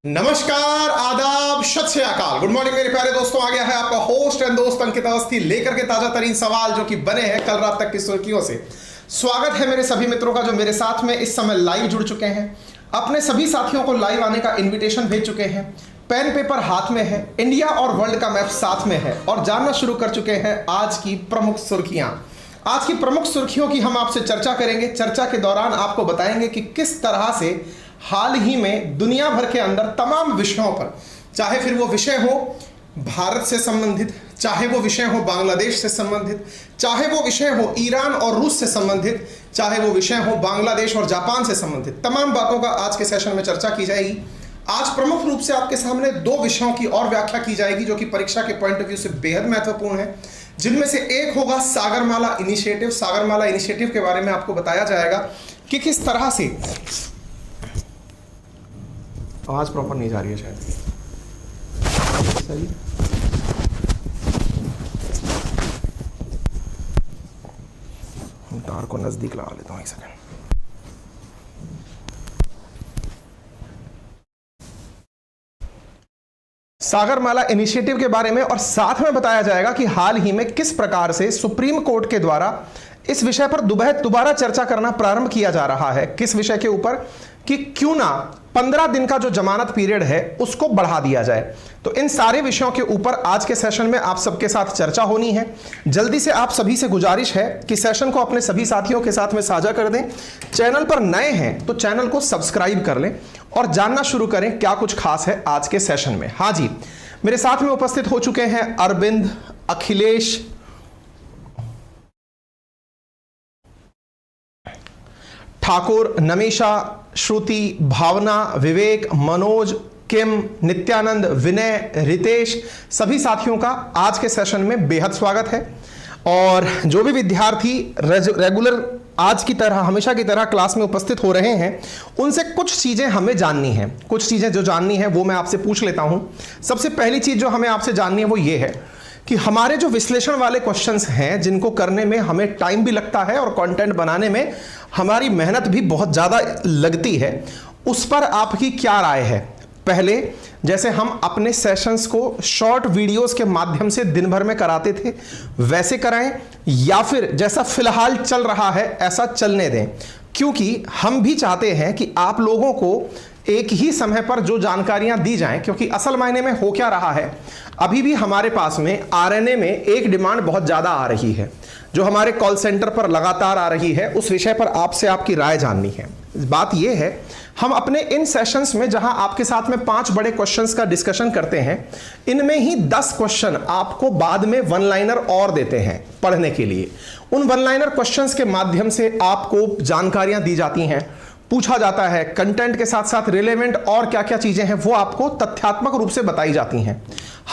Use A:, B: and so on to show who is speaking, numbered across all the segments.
A: नमस्कार, आदाब, सत श्री अकाल, गुड मॉर्निंग मेरे प्यारे दोस्तों। आ गया है आपका होस्ट एंड दोस्त अंकित अवस्थी लेकर के ताजा तरीन सवाल जो कि बने हैं कल रात तक की सुर्खियों से। स्वागत है मेरे सभी मित्रों का जो मेरे साथ में इस समय लाइव जुड़ चुके हैं, अपने सभी साथियों को लाइव आने का इन्विटेशन भेज चुके हैं, पेन पेपर हाथ में है, इंडिया और वर्ल्ड का मैप साथ में है और जानना शुरू कर चुके हैं आज की प्रमुख सुर्खियां। आज की प्रमुख सुर्खियों की हम आपसे चर्चा करेंगे। चर्चा के दौरान आपको बताएंगे कि किस तरह से हाल ही में दुनिया भर के अंदर तमाम विषयों पर, चाहे फिर वो विषय हो भारत से संबंधित, चाहे वो विषय हो बांग्लादेश से संबंधित, चाहे वो विषय हो ईरान और रूस से संबंधित, चाहे वो विषय हो बांग्लादेश और जापान से संबंधित, तमाम बातों का आज के सेशन में चर्चा की जाएगी। आज प्रमुख रूप से आपके सामने दो विषयों की और व्याख्या की जाएगी जो कि परीक्षा के पॉइंट ऑफ व्यू से बेहद महत्वपूर्ण है, जिनमें से एक होगा सागरमाला इनिशिएटिव। सागरमाला इनिशिएटिव के बारे में आपको बताया जाएगा कि किस तरह से, आवाज प्रॉपर नहीं जा रही है शायद, सही, तार को नजदीक लगा लेता हूं, एक सेकंड। सागरमाला इनिशिएटिव के बारे में और साथ में बताया जाएगा कि हाल ही में किस प्रकार से सुप्रीम कोर्ट के द्वारा इस विषय पर दोबारा चर्चा करना प्रारंभ किया जा रहा है। किस विषय के ऊपर कि क्यों ना 15 दिन का जो जमानत पीरियड है उसको बढ़ा दिया जाए। तो इन सारे विषयों के ऊपर आज के सेशन में आप सबके साथ चर्चा होनी है। जल्दी से आप सभी से गुजारिश है कि सेशन को अपने सभी साथियों के साथ में साझा कर दें। चैनल पर नए हैं तो चैनल को सब्सक्राइब कर लें और जानना शुरू करें क्या कुछ खास है आज के सेशन में। हाँ जी, मेरे साथ में उपस्थित हो चुके हैं अरविंद, अखिलेश, ठाकुर, नमीशा, श्रुति, भावना, विवेक, मनोज, किम, नित्यानंद, विनय, रितेश, सभी साथियों का आज के सेशन में बेहद स्वागत है। और जो भी विद्यार्थी रेगुलर आज की तरह, हमेशा की तरह क्लास में उपस्थित हो रहे हैं, उनसे कुछ चीजें हमें जाननी है। कुछ चीजें जो जाननी है वो मैं आपसे पूछ लेता हूं। सबसे पहली चीज जो हमें आपसे जाननी है वो ये है कि हमारे जो विश्लेषण वाले क्वेश्चंस हैं, जिनको करने में हमें टाइम भी लगता है और कंटेंट बनाने में हमारी मेहनत भी बहुत ज़्यादा लगती है, उस पर आपकी क्या राय है? पहले जैसे हम अपने सेशंस को शॉर्ट वीडियोस के माध्यम से दिन भर में कराते थे वैसे कराएं, या फिर जैसा फिलहाल चल रहा है ऐसा चलने दें? क्योंकि हम भी चाहते हैं कि आप लोगों को एक ही समय पर जो जानकारियां दी जाएं, क्योंकि असल मायने में हो क्या रहा है, अभी भी हमारे पास में आरएनए में एक डिमांड बहुत ज्यादा आ रही है जो हमारे कॉल सेंटर पर लगातार आ रही है। उस विषय पर आपसे आपकी राय जाननी है। बात यह है, हम अपने इन सेशंस में जहां आपके साथ में 5 बड़े क्वेश्चंस का डिस्कशन करते हैं, इनमें ही 10 क्वेश्चन आपको बाद में वन लाइनर और देते हैं पढ़ने के लिए। उन वन लाइनर क्वेश्चंस के माध्यम से आपको जानकारियां दी जाती हैं, पूछा जाता है, कंटेंट के साथ साथ रिलेवेंट और क्या क्या चीजें हैं वो आपको तथ्यात्मक रूप से बताई जाती हैं।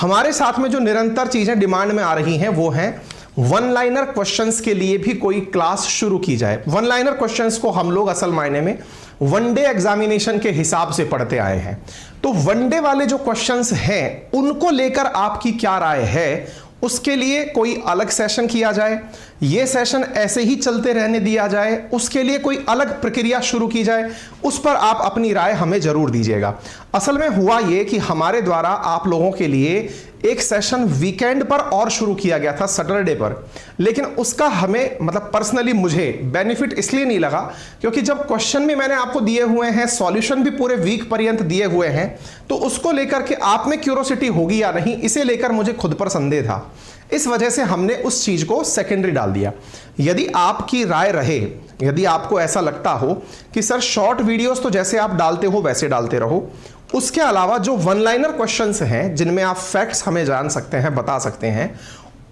A: हमारे साथ में जो निरंतर चीजें डिमांड में आ रही हैं वो हैं वन लाइनर क्वेश्चंस के लिए भी कोई क्लास शुरू की जाए। वन लाइनर क्वेश्चंस को हम लोग असल मायने में वनडे एग्जामिनेशन के हिसाब से पढ़ते आए हैं। तो वनडे वाले जो क्वेश्चंस हैं उनको लेकर आपकी क्या राय है? उसके लिए कोई अलग सेशन किया जाए, ये सेशन ऐसे ही चलते रहने दिया जाए, उसके लिए कोई अलग प्रक्रिया शुरू की जाए, उस पर आप अपनी राय हमें जरूर दीजिएगा। असल में हुआ ये कि हमारे द्वारा आप लोगों के लिए एक सेशन वीकेंड पर और शुरू किया गया था, सैटरडे पर, लेकिन उसका हमें पर्सनली मुझे बेनिफिट इसलिए नहीं लगा क्योंकि जब क्वेश्चन भी मैंने आपको दिए हुए हैं, सॉल्यूशन भी पूरे वीक पर्यंत दिए हुए हैं, तो उसको लेकर के आप में क्यूरोसिटी होगी या नहीं, इसे लेकर मुझे खुद पर संदेह था। इस वजह से हमने उस चीज को सेकेंडरी डाल दिया। यदि आपकी राय रहे, यदि आपको ऐसा लगता हो कि सर शॉर्ट वीडियोस तो जैसे आप डालते हो वैसे डालते रहो, उसके अलावा जो वन लाइनर क्वेश्चंस हैं जिनमें आप फैक्ट्स हमें जान सकते हैं, बता सकते हैं,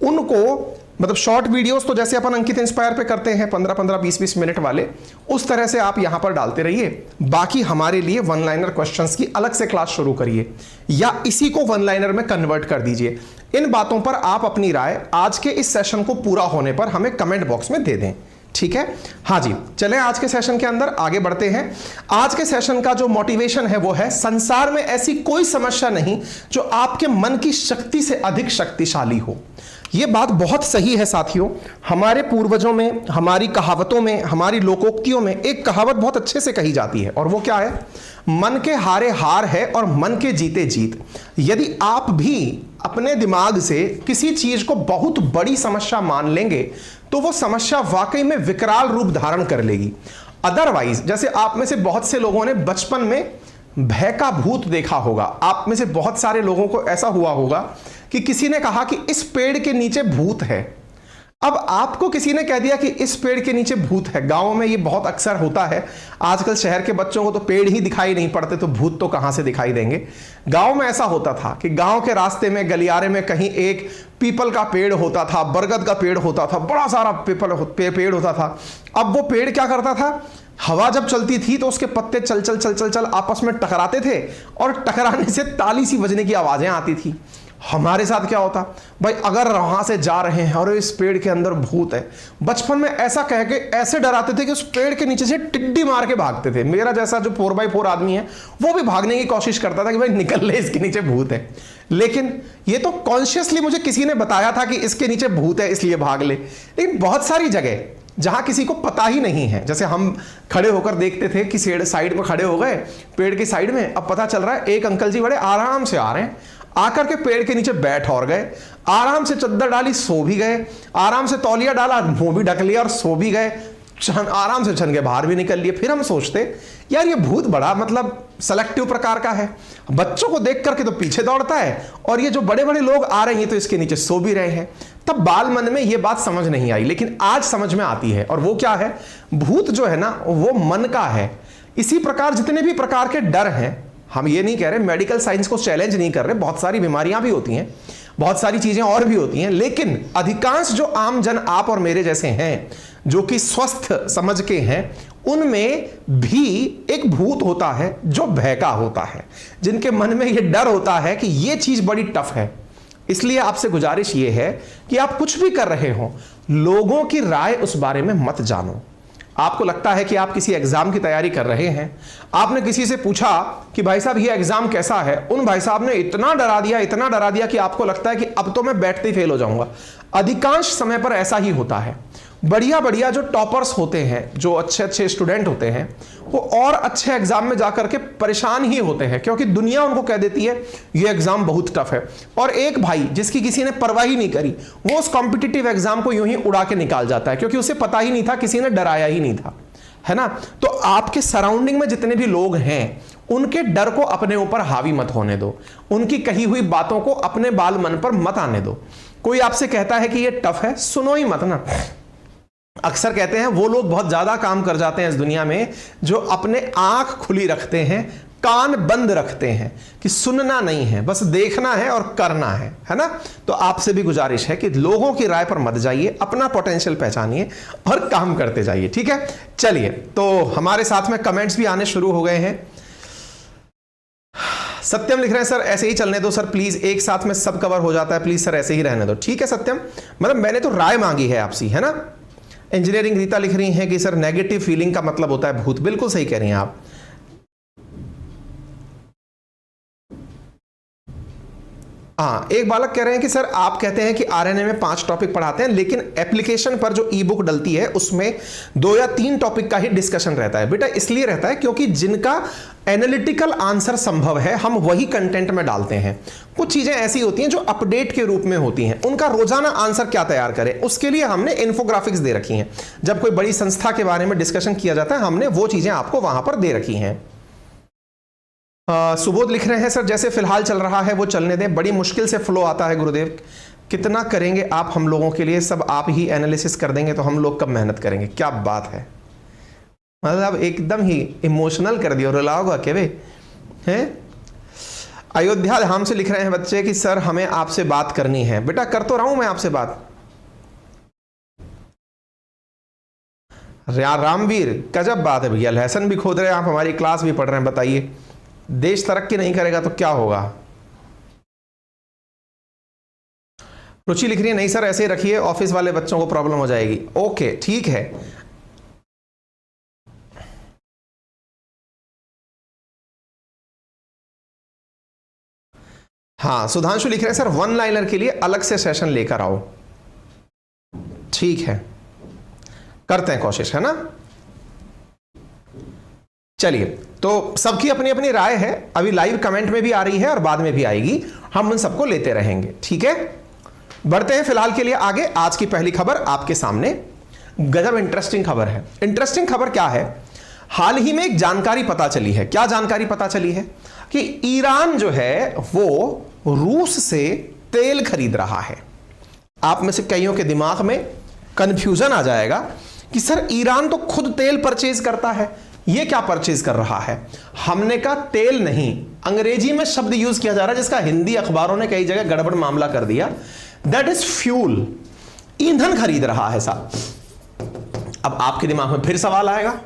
A: उनको शॉर्ट वीडियोस तो जैसे अपन अंकित इंस्पायर पे करते हैं 15-15, 20-20 मिनट वाले, उस तरह से आप यहां पर डालते रहिए। बाकी हमारे लिए वन लाइनर क्वेश्चंस की अलग से क्लास शुरू करिए या इसी को वन लाइनर में कन्वर्ट कर दीजिए। इन बातों पर आप अपनी राय आज के इस सेशन को पूरा होने पर हमें कमेंट बॉक्स में दे दें, ठीक है? हाँ जी, चलें आज के सेशन के अंदर आगे बढ़ते हैं। आज के सेशन का जो मोटिवेशन है वो है, संसार में ऐसी कोई समस्या नहीं जो आपके मन की शक्ति से अधिक शक्तिशाली हो। ये बात बहुत सही है साथियों। हमारे पूर्वजों में, हमारी कहावतों में, हमारी लोकोक्तियों में एक कहावत बहुत अच्छे से कही जाती है, और वो क्या है? मन के हारे हार है और मन के जीते जीत। यदि आप भी अपने दिमाग से किसी चीज को बहुत बड़ी समस्या मान लेंगे तो वो समस्या वाकई में विकराल रूप धारण कर लेगी। अदरवाइज, जैसे आप में से बहुत से लोगों ने बचपन में भय का भूत देखा होगा, आप में से बहुत सारे लोगों को ऐसा हुआ होगा कि किसी ने कहा कि इस पेड़ के नीचे भूत है। अब आपको किसी ने कह दिया कि इस पेड़ के नीचे भूत है। गांव में ये बहुत अक्सर होता है। आजकल शहर के बच्चों को तो पेड़ ही दिखाई नहीं पड़ते, तो भूत तो कहां से दिखाई देंगे। गांव में ऐसा होता था कि गांव के रास्ते में, गलियारे में कहीं एक पीपल का पेड़ होता था, बरगद का पेड़ होता था, बड़ा सारा पेड़ होता था। अब वो पेड़ क्या करता था? हवा जब चलती थी तो उसके पत्ते चल चल चल चल चल आपस में टकराते थे, और टकराने से ताली सी बजने की आवाजें आती थी। हमारे साथ क्या होता भाई, अगर वहां से जा रहे हैं और इस पेड़ के अंदर भूत है, बचपन में ऐसा कह के ऐसे डराते थे कि उस पेड़ के नीचे से टिड्डी मार के भागते थे। मेरा जैसा जो 4x4 आदमी है वो भी भागने की कोशिश करता था कि भाई निकल ले, इसके नीचे भूत है। लेकिन ये तो कॉन्शियसली मुझे किसी ने बताया था कि इसके नीचे भूत है इसलिए भाग ले। लेकिन बहुत सारी जगह जहां किसी को पता ही नहीं है, जैसे हम खड़े होकर देखते थे कि साइड में खड़े हो गए पेड़ की साइड में, अब पता चल रहा है एक अंकल जी बड़े आराम से आ रहे हैं, आकर के पेड़ के नीचे बैठ और गए, आराम से चद्दर डाली सो भी गए, आराम से तौलिया डाला मुंह भी ढक लिया और सो भी गए, आराम से छन के बाहर भी निकल लिए। फिर हम सोचते यार ये भूत बड़ा मतलब सेलेक्टिव प्रकार का है, बच्चों को देख करके तो पीछे दौड़ता है, और ये जो बड़े बड़े लोग आ रहे हैं तो इसके नीचे सो भी रहे हैं। तब बाल मन में ये बात समझ नहीं आई, लेकिन आज समझ में आती है। और वो क्या है? भूत जो है ना वो मन का है। इसी प्रकार जितने भी प्रकार के डर हैं, हम ये नहीं कह रहे, मेडिकल साइंस को चैलेंज नहीं कर रहे, बहुत सारी बीमारियां भी होती हैं, बहुत सारी चीजें और भी होती हैं, लेकिन अधिकांश जो आम जन आप और मेरे जैसे हैं जो कि स्वस्थ समझ के हैं, उनमें भी एक भूत होता है जो भय का होता है, जिनके मन में यह डर होता है कि यह चीज बड़ी टफ है। इसलिए आपसे गुजारिश यह है कि आप कुछ भी कर रहे हो, लोगों की राय उस बारे में मत जानो। आपको लगता है कि आप किसी एग्जाम की तैयारी कर रहे हैं, आपने किसी से पूछा कि भाई साहब ये एग्जाम कैसा है, उन भाई साहब ने इतना डरा दिया कि आपको लगता है कि अब तो मैं बैठते ही फेल हो जाऊंगा। अधिकांश समय पर ऐसा ही होता है। बढ़िया बढ़िया जो टॉपर्स होते हैं, जो अच्छे अच्छे स्टूडेंट होते हैं, वो और अच्छे एग्जाम में जाकर के परेशान ही होते हैं, क्योंकि दुनिया उनको कह देती है ये एग्जाम बहुत टफ है। और एक भाई जिसकी किसी ने परवाह ही नहीं करी, वो उस कॉम्पिटिटिव एग्जाम को यूं ही उड़ा के निकाल जाता है, क्योंकि उसे पता ही नहीं था, किसी ने डराया ही नहीं था, है ना। तो आपके सराउंडिंग में जितने भी लोग हैं, उनके डर को अपने ऊपर हावी मत होने दो, उनकी कही हुई बातों को अपने बाल मन पर मत आने दो। कोई आपसे कहता है कि ये टफ है, सुनो ही मत ना। अक्सर कहते हैं वो लोग बहुत ज्यादा काम कर जाते हैं इस दुनिया में जो अपने आंख खुली रखते हैं, कान बंद रखते हैं, कि सुनना नहीं है, बस देखना है और करना है ना। तो आपसे भी गुजारिश है कि लोगों की राय पर मत जाइए, अपना पोटेंशियल पहचानिए और काम करते जाइए, ठीक है। चलिए, तो हमारे साथ में कमेंट्स भी आने शुरू हो गए हैं। सत्यम लिख रहे हैं सर ऐसे ही चलने दो सर प्लीज, एक साथ में सब कवर हो जाता है, प्लीज सर ऐसे ही रहने दो। ठीक है सत्यम, मतलब मैंने तो राय मांगी है आपसी, है ना। इंजीनियरिंग रीता लिख रही है कि सर नेगेटिव फीलिंग का मतलब होता है भूत। बिल्कुल सही कह रही हैं आप। हाँ, एक बालक कह रहे हैं कि सर आप कहते हैं कि आरएनए में 5 टॉपिक पढ़ाते हैं, लेकिन एप्लीकेशन पर जो ई बुक डलती है उसमें 2 या 3 टॉपिक का ही डिस्कशन रहता है। बेटा इसलिए रहता है क्योंकि जिनका एनालिटिकल आंसर संभव है हम वही कंटेंट में डालते हैं। कुछ चीजें ऐसी होती हैं जो अपडेट के रूप में होती हैं, उनका रोजाना आंसर क्या तैयार करें, उसके लिए हमने इन्फोग्राफिक्स दे रखी हैं। जब कोई बड़ी संस्था के बारे में डिस्कशन किया जाता है, हमने वो चीजें आपको वहां पर दे रखी हैं। सुबोध लिख रहे हैं सर जैसे फिलहाल चल रहा है वो चलने दें, बड़ी मुश्किल से फ्लो आता है गुरुदेव, कितना करेंगे आप हम लोगों के लिए, सब आप ही एनालिसिस कर देंगे तो हम लोग कब मेहनत करेंगे। क्या बात है, मतलब एकदम ही इमोशनल कर दिया, रुलाओगा क्या वे हैं। अयोध्या धाम से लिख रहे हैं बच्चे कि सर हमें आपसे बात करनी है। बेटा कर तो रहा हूं मैं आपसे बात। रामवीर गजब बात है भैया, लेसन भी खोद रहे हैं आप, हमारी क्लास भी पढ़ रहे हैं। बताइए देश तरक्की नहीं करेगा तो क्या होगा। रुचि लिख रही है नहीं सर ऐसे ही रखिए, ऑफिस वाले बच्चों को प्रॉब्लम हो जाएगी। ओके ठीक है। हाँ सुधांशु लिख रहे हैं सर 1 लाइनर के लिए अलग से सेशन लेकर आओ। ठीक है, करते हैं कोशिश, है ना। चलिए, तो सबकी अपनी अपनी राय है, अभी लाइव कमेंट में भी आ रही है और बाद में भी आएगी, हम उन सबको लेते रहेंगे, ठीक है। बढ़ते हैं फिलहाल के लिए आगे। आज की पहली खबर आपके सामने, गजब इंटरेस्टिंग खबर है। इंटरेस्टिंग खबर क्या है, हाल ही में एक जानकारी पता चली है। क्या जानकारी पता चली है कि ईरान जो है वो रूस से तेल खरीद रहा है। आप में से कईयों के दिमाग में कंफ्यूजन आ जाएगा कि सर ईरान तो खुद तेल परचेज करता है, ये क्या परचेज कर रहा है। हमने कहा तेल नहीं, अंग्रेजी में शब्द यूज किया जा रहा है जिसका हिंदी अखबारों ने कई जगह गड़बड़ मामला कर दिया। दैट इज फ्यूल, ईंधन खरीद रहा है साहब। अब आपके दिमाग में फिर सवाल आएगा,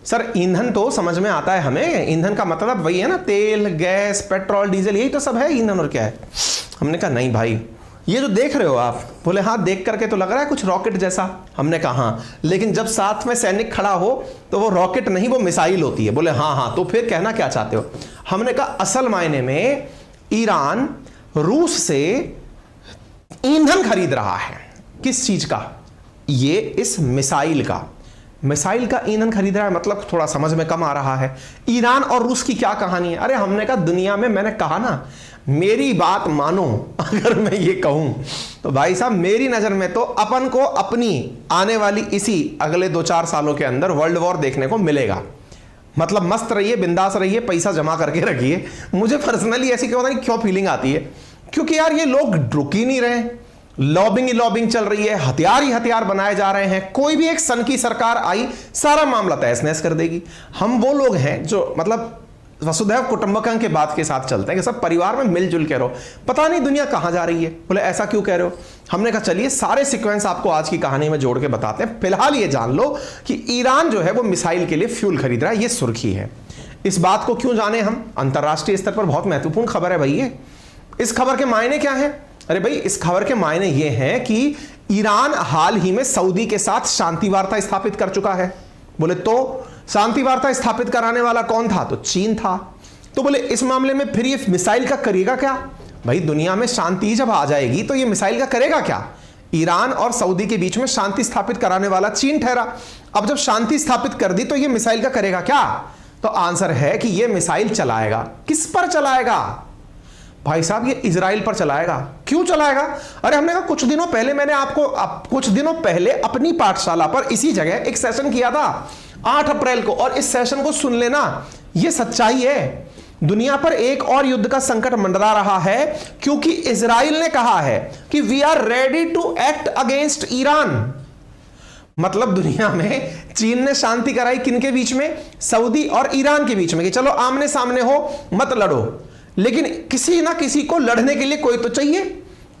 A: सर ईंधन तो समझ में आता है हमें, ईंधन का मतलब वही है ना, तेल, गैस, पेट्रोल, डीजल, यही तो सब है ईंधन, और क्या है। हमने कहा नहीं भाई, ये जो देख रहे हो आप। बोले हाँ, देख करके तो लग रहा है कुछ रॉकेट जैसा। हमने कहा हाँ, लेकिन जब साथ में सैनिक खड़ा हो तो वो रॉकेट नहीं, वो मिसाइल होती है। बोले हाँ हाँ, तो फिर कहना क्या चाहते हो। हमने कहा असल मायने में ईरान रूस से ईंधन खरीद रहा है। किस चीज का, ये इस मिसाइल का, मिसाइल का ईंधन खरीद रहा है। मतलब थोड़ा समझ में कम आ रहा है, ईरान और रूस की क्या कहानी है। अरे हमने कहा दुनिया में, मैंने कहा ना, मेरी बात मानो, अगर मैं ये कहूं तो भाई साहब मेरी नजर में तो अपन को अपनी आने वाली इसी अगले 2-4 सालों के अंदर वर्ल्ड वॉर देखने को मिलेगा। मतलब मस्त रहिए, बिंदास रहिए, पैसा जमा करके रखिए। मुझे पर्सनली ऐसी क्यों फीलिंग आती है, क्योंकि यार ये लोग रुक ही नहीं रहे, लॉबिंग ही लॉबिंग चल रही है, हथियार ही हथियार बनाए जा रहे हैं। कोई भी एक सन की सरकार आई, सारा मामला तहस नहस कर देगी। हम वो लोग हैं जो मतलब वसुधैव कुटुंबकम के बात के साथ चलते हैं कि सब परिवार में मिलजुल के रहो। पता नहीं दुनिया कहां जा रही है। बोले ऐसा क्यों कह रहे हो। हमने कहा चलिए सारे सीक्वेंस आपको आज की कहानी में जोड़ के बताते हैं। फिलहाल ये जान लो कि ईरान जो है वो मिसाइल के लिए फ्यूल खरीद रहा है, ये सुर्खी है। इस बात को क्यों जाने हम, अंतरराष्ट्रीय स्तर पर बहुत महत्वपूर्ण खबर है भाई ये। इस खबर के मायने क्या है। अरे भाई इस खबर के मायने ये हैं कि ईरान हाल ही में सऊदी के साथ शांति वार्ता स्थापित कर चुका है। बोले तो शांति वार्ता स्थापित कराने वाला कौन था, तो चीन था। तो बोले इस मामले में फिर ये मिसाइल का करेगा क्या। भाई दुनिया में शांति जब आ जाएगी तो ये मिसाइल का करेगा क्या। ईरान और सऊदी के बीच में शांति स्थापित कराने वाला चीन ठहरा। अब जब शांति स्थापित कर दी तो ये मिसाइल का करेगा क्या। तो आंसर है कि ये मिसाइल चलाएगा। किस पर चलाएगा भाई साहब, ये इजराइल पर चलाएगा। क्यों चलाएगा। अरे हमने कहा कुछ दिनों पहले मैंने कुछ दिनों पहले अपनी पाठशाला पर इसी जगह एक सेशन किया था 8 अप्रैल को, और इस सेशन को सुन लेना। ये सच्चाई है, दुनिया पर एक और युद्ध का संकट मंडरा रहा है, क्योंकि इजराइल ने कहा है कि we are ready to act against Iran. मतलब दुनिया में चीन ने शांति कराई किनके बीच में, सऊदी और ईरान के बीच में, कि चलो आमने सामने हो, मत लड़ो, लेकिन किसी ना किसी को लड़ने के लिए कोई तो चाहिए।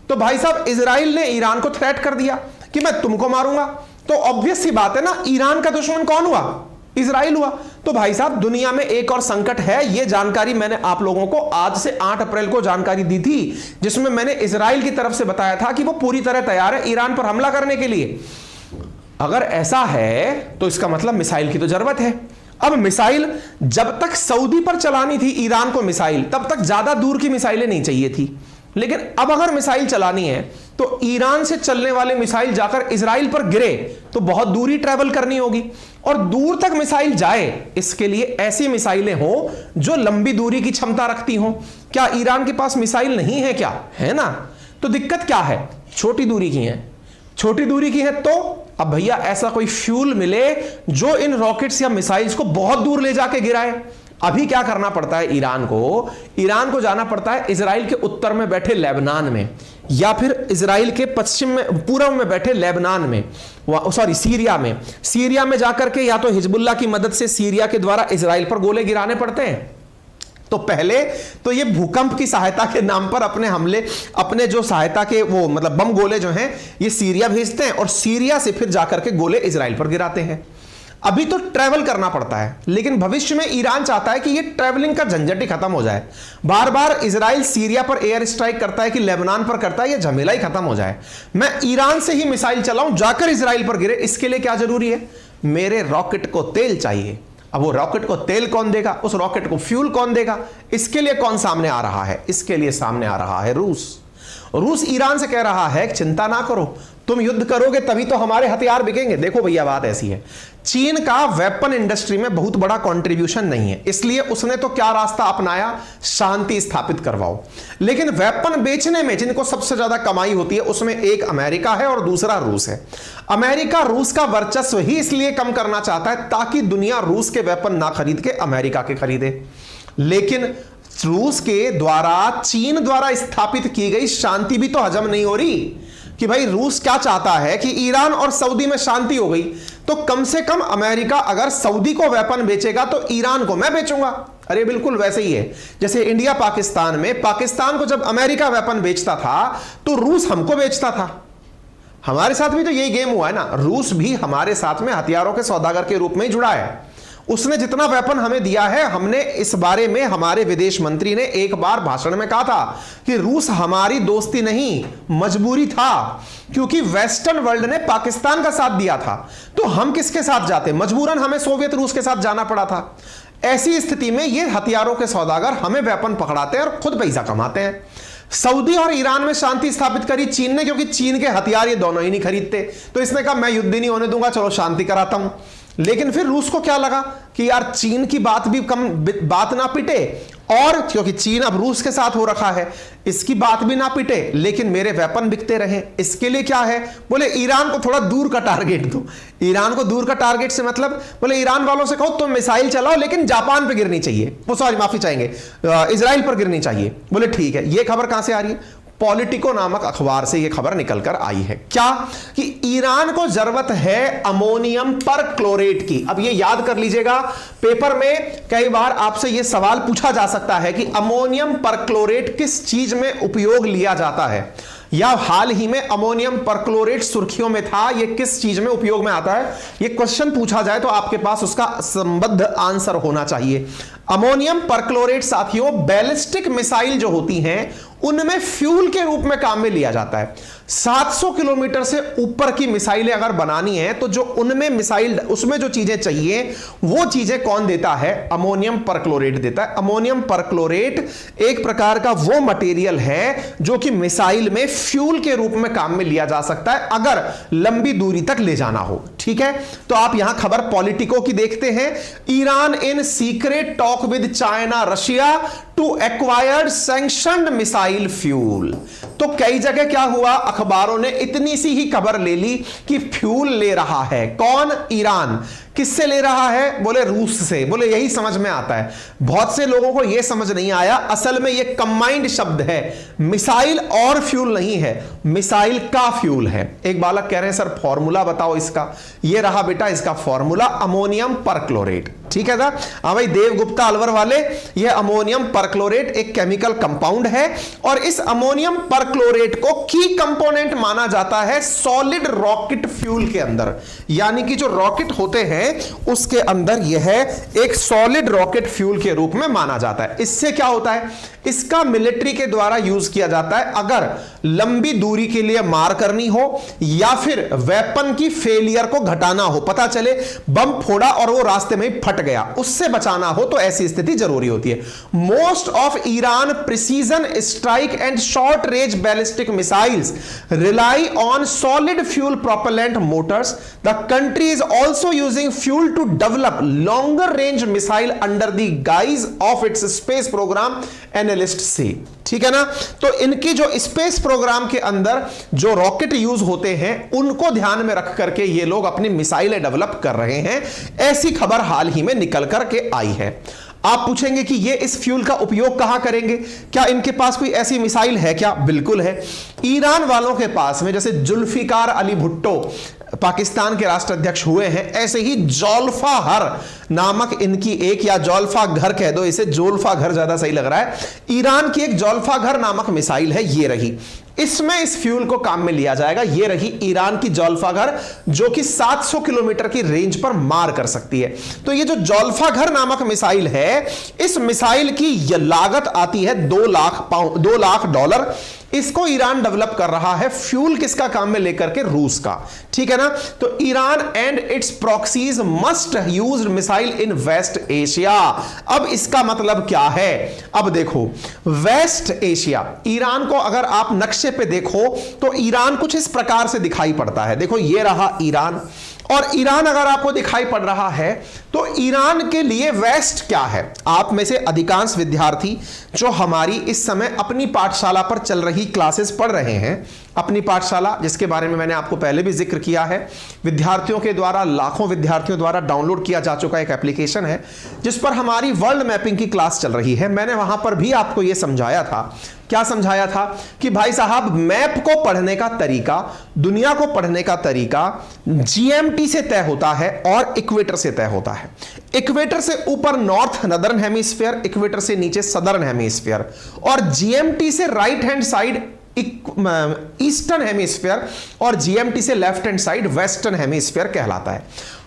A: तो भाई साहब इजराइल ने ईरान को थ्रेट कर दिया कि मैं तुमको मारूंगा। तो ऑब्वियस सी बात है ना, ईरान का दुश्मन कौन हुआ, इजराइल हुआ। तो भाई साहब दुनिया में एक और संकट है। यह जानकारी मैंने आप लोगों को आज से 8 अप्रैल को जानकारी दी थी, जिसमें मैंने इजराइल की तरफ से बताया था कि वो पूरी तरह तैयार है ईरान पर हमला करने के लिए। अगर ऐसा है तो इसका मतलब मिसाइल की तो जरूरत है। अब मिसाइल जब तक सऊदी पर चलानी थी ईरान को मिसाइल, तब तक ज्यादा दूर की मिसाइलें नहीं चाहिए थी। लेकिन अब अगर मिसाइल चलानी है तो ईरान से चलने वाले मिसाइल जाकर इजराइल पर गिरे तो बहुत दूरी ट्रैवल करनी होगी, और दूर तक मिसाइल जाए इसके लिए ऐसी मिसाइलें हो जो लंबी दूरी की क्षमता रखती हो। क्या ईरान के पास मिसाइल नहीं है क्या, है ना। तो दिक्कत क्या है, छोटी दूरी की है। छोटी दूरी की है तो अब भैया ऐसा कोई फ्यूल मिले जो इन रॉकेट्स या मिसाइल्स को बहुत दूर ले जाके गिराए। अभी क्या करना पड़ता है ईरान को जाना पड़ता है इजराइल के उत्तर में बैठे लेबनान में, या फिर इजराइल के पश्चिम में पूर्व में बैठे लेबनान में, सीरिया में जाकर के या तो हिजबुल्लाह की मदद से सीरिया के द्वारा इजराइल पर गोले गिराने पड़ते हैं। तो पहले तो ये भूकंप की सहायता के नाम पर अपने जो सहायता के वो मतलब बम गोले जो हैं ये सीरिया भेजते हैं, और सीरिया से फिर जाकर के गोले इजराइल पर गिराते हैं। अभी तो ट्रैवल करना पड़ता है, लेकिन भविष्य में ईरान चाहता है कि ये ट्रैवलिंग का झंझट ही खत्म हो जाए। बार बार इजराइल सीरिया पर एयर स्ट्राइक करता है कि लेबनान पर करता है, ये झमेला ही खत्म हो जाए। मैं ईरान से ही मिसाइल चलाऊं जाकर इजराइल पर गिरे, इसके लिए क्या जरूरी है, मेरे रॉकेट को तेल चाहिए। अब वो रॉकेट को तेल कौन देगा, उस रॉकेट को फ्यूल कौन देगा, इसके लिए कौन सामने आ रहा है, इसके लिए सामने आ रहा है रूस ईरान से कह रहा है कि चिंता ना करो, तुम युद्ध करोगे तभी तो हमारे हथियार बिकेंगे। देखो भैया बात ऐसी है, चीन का वेपन इंडस्ट्री में बहुत बड़ा कंट्रीब्यूशन नहीं है, इसलिए उसने तो क्या रास्ता अपनाया, शांति स्थापित करवाओ। लेकिन वेपन बेचने में जिनको सबसे ज्यादा कमाई होती है उसमें एक अमेरिका है और दूसरा रूस है। अमेरिका रूस का वर्चस्व ही इसलिए कम करना चाहता है ताकि दुनिया रूस के वेपन ना खरीद के अमेरिका के खरीदे। लेकिन रूस के द्वारा, चीन द्वारा स्थापित की गई शांति भी तो हजम नहीं हो रही कि भाई रूस क्या चाहता है कि ईरान और सऊदी में शांति हो गई तो कम से कम अमेरिका अगर सऊदी को वेपन बेचेगा तो ईरान को मैं बेचूंगा। अरे बिल्कुल वैसे ही है जैसे इंडिया पाकिस्तान में, पाकिस्तान को जब अमेरिका वेपन बेचता था तो रूस हमको बेचता था। हमारे साथ भी तो यही गेम हुआ है ना, रूस भी हमारे साथ में हथियारों के सौदागर के रूप में ही जुड़ा है। उसने जितना वेपन हमें दिया है, हमने इस बारे में, हमारे विदेश मंत्री ने एक बार भाषण में कहा था कि रूस हमारी दोस्ती नहीं मजबूरी था, क्योंकि वेस्टर्न वर्ल्ड ने पाकिस्तान का साथ दिया था तो हम किसके साथ जाते, मजबूरन हमें सोवियत रूस के साथ जाना पड़ा था। ऐसी स्थिति में ये हथियारों के सौदागर हमें वेपन पकड़ाते हैं और खुद पैसा कमाते हैं। सऊदी और ईरान में शांति स्थापित करी चीन ने, क्योंकि चीन के हथियार ये दोनों ही नहीं खरीदते, तो इसने कहा मैं युद्ध नहीं होने दूंगा, चलो शांति कराता हूं। लेकिन फिर रूस को क्या लगा कि यार चीन की बात भी कम बात ना पिटे, और क्योंकि चीन अब रूस के साथ हो रखा है, इसकी बात भी ना पिटे लेकिन मेरे वेपन बिकते रहे। इसके लिए क्या है, बोले ईरान को थोड़ा दूर का टारगेट दो। ईरान को दूर का टारगेट से मतलब, बोले ईरान वालों से कहो तुम मिसाइल चलाओ लेकिन जापान पे गिरनी चाहिए, वो सॉरी माफी चाहेंगे, इजराइल पर गिरनी चाहिए। बोले ठीक है। ये खबर कहां से आ रही है, पॉलिटिको नामक अखबार से यह खबर निकलकर आई है। क्या कि ईरान को जरूरत है अमोनियम परक्लोरेट की। अब यह याद कर लीजिएगा, पेपर में कई बार आपसे यह सवाल पूछा जा सकता है कि अमोनियम परक्लोरेट किस चीज में उपयोग लिया जाता है, या हाल ही में अमोनियम परक्लोरेट सुर्खियों में था, यह किस चीज में उपयोग में आता है। यह क्वेश्चन पूछा जाए तो आपके पास उसका संबद्ध आंसर होना चाहिए। अमोनियम परक्लोरेट साथियों बैलिस्टिक मिसाइल जो होती हैं उनमें फ्यूल के रूप में काम में लिया जाता है। 700 किलोमीटर से ऊपर की मिसाइलें अगर बनानी है तो जो उनमें मिसाइल, उसमें जो चीजें चाहिए वो चीजें कौन देता है, अमोनियम परक्लोरेट देता है। अमोनियम परक्लोरेट एक प्रकार का वो मटेरियल है जो कि मिसाइल में फ्यूल के रूप में काम में लिया जा सकता है अगर लंबी दूरी तक ले जाना हो। ठीक है, तो आप यहां खबर पॉलिटिको की देखते हैं, Iran in secret talk with China Russia to acquired sanctioned missile fuel. तो कई जगह क्या हुआ, अखबारों ने इतनी सी ही खबर ले ली कि फ्यूल ले रहा है कौन, ईरान। किससे ले रहा है, बोले रूस से। बोले यही समझ में आता है, बहुत से लोगों को यह समझ नहीं आया असल में यह कंबाइंड शब्द है, मिसाइल और फ्यूल नहीं है, मिसाइल का फ्यूल है। एक बालक कह रहे हैं सर फॉर्मूला बताओ इसका, यह रहा बेटा इसका फॉर्मूला, अमोनियम परक्लोरेट। ठीक है सर, हाँ भाई देवगुप्ता अलवर वाले, यह अमोनियम परक्लोरेट एक केमिकल कंपाउंड है और इस अमोनियम परक्लोरेट को की कंपोनेंट माना जाता है सॉलिड रॉकेट फ्यूल के अंदर, यानी कि जो रॉकेट होते हैं उसके अंदर यह एक सॉलिड रॉकेट फ्यूल के रूप में माना जाता है। इससे क्या होता है, इसका मिलिट्री के द्वारा यूज किया जाता है अगर लंबी दूरी के लिए मार करनी हो या फिर वेपन की फेलियर को घटाना हो, पता चले बम फोड़ा और वो रास्ते में फट गया, उससे बचाना हो तो ऐसी स्थिति जरूरी होती है। Most of Iran precision strike and short range ballistic missiles rely on solid fuel propellant motors. The country is also using fuel to develop longer range missile under the guise of its space program, analyst से। ठीक है ना, तो इनकी जो space programme के अंदर जो रॉकेट यूज होते हैं उनको ध्यान में रख करके ये लोग अपनी मिसाइलें डेवलप कर रहे हैं, ऐसी खबर हाल ही में निकल करके आई है। आप पूछेंगे कि ये इस फ्यूल का उपयोग कहां करेंगे, क्या इनके पास कोई ऐसी मिसाइल है क्या? बिल्कुल है। ईरान वालों के पास में जैसे जुल्फिकार अली भुट्टो पाकिस्तान के राष्ट्राध्यक्ष हुए हैं, ऐसे ही जोल्फाहर नामक इनकी एक, या जोल्फा घर कह दो इसे, जोल्फा घर ज्यादा सही लग रहा है, ईरान की एक जोल्फा घर नामक मिसाइल है, ये रही। इसमें इस फ्यूल को काम में लिया जाएगा। ये रही ईरान की जोल्फागर जो कि 700 किलोमीटर की रेंज पर मार कर सकती है। तो ये जो जोल्फागर नामक मिसाइल है, इस मिसाइल की लागत आती है $2 लाख। इसको ईरान डेवलप कर रहा है, फ्यूल किसका काम में लेकर के? रूस का। ठीक है ना? तो Iran and its proxies must use missile in West Asia. अब इसका मतलब क्या है? अब देखो, वेस्ट एशिया, ईरान को अगर आप नक्शे पे देखो तो ईरान कुछ इस प्रकार से दिखाई पड़ता है। देखो ये रहा ईरान, और ईरान अगर आपको दिखाई पड़ रहा है तो ईरान के लिए वेस्ट क्या है? आप में से अधिकांश विद्यार्थी जो हमारी इस समय अपनी पाठशाला पर चल रही क्लासेस पढ़ रहे हैं, अपनी पाठशाला जिसके बारे में मैंने आपको पहले भी जिक्र किया है, विद्यार्थियों के द्वारा, लाखों विद्यार्थियों द्वारा डाउनलोड किया जा चुका एक एप्लीकेशन है जिस पर हमारी वर्ल्ड मैपिंग की क्लास चल रही है। मैंने वहां पर भी आपको यह समझाया था, क्या समझाया था? कि भाई साहब, मैप को पढ़ने का तरीका, दुनिया को पढ़ने का तरीका जीएमटी से तय होता है और इक्वेटर से तय होता है। इक्वेटर से ऊपर नॉर्थ नदर्न हेमिस्फीयर, इक्वेटर से नीचे सदर्न हेमिस्फीयर, और जीएमटी से right hand side eastern hemisphere, और जीएमटी से left hand side western hemisphere कहलाता है।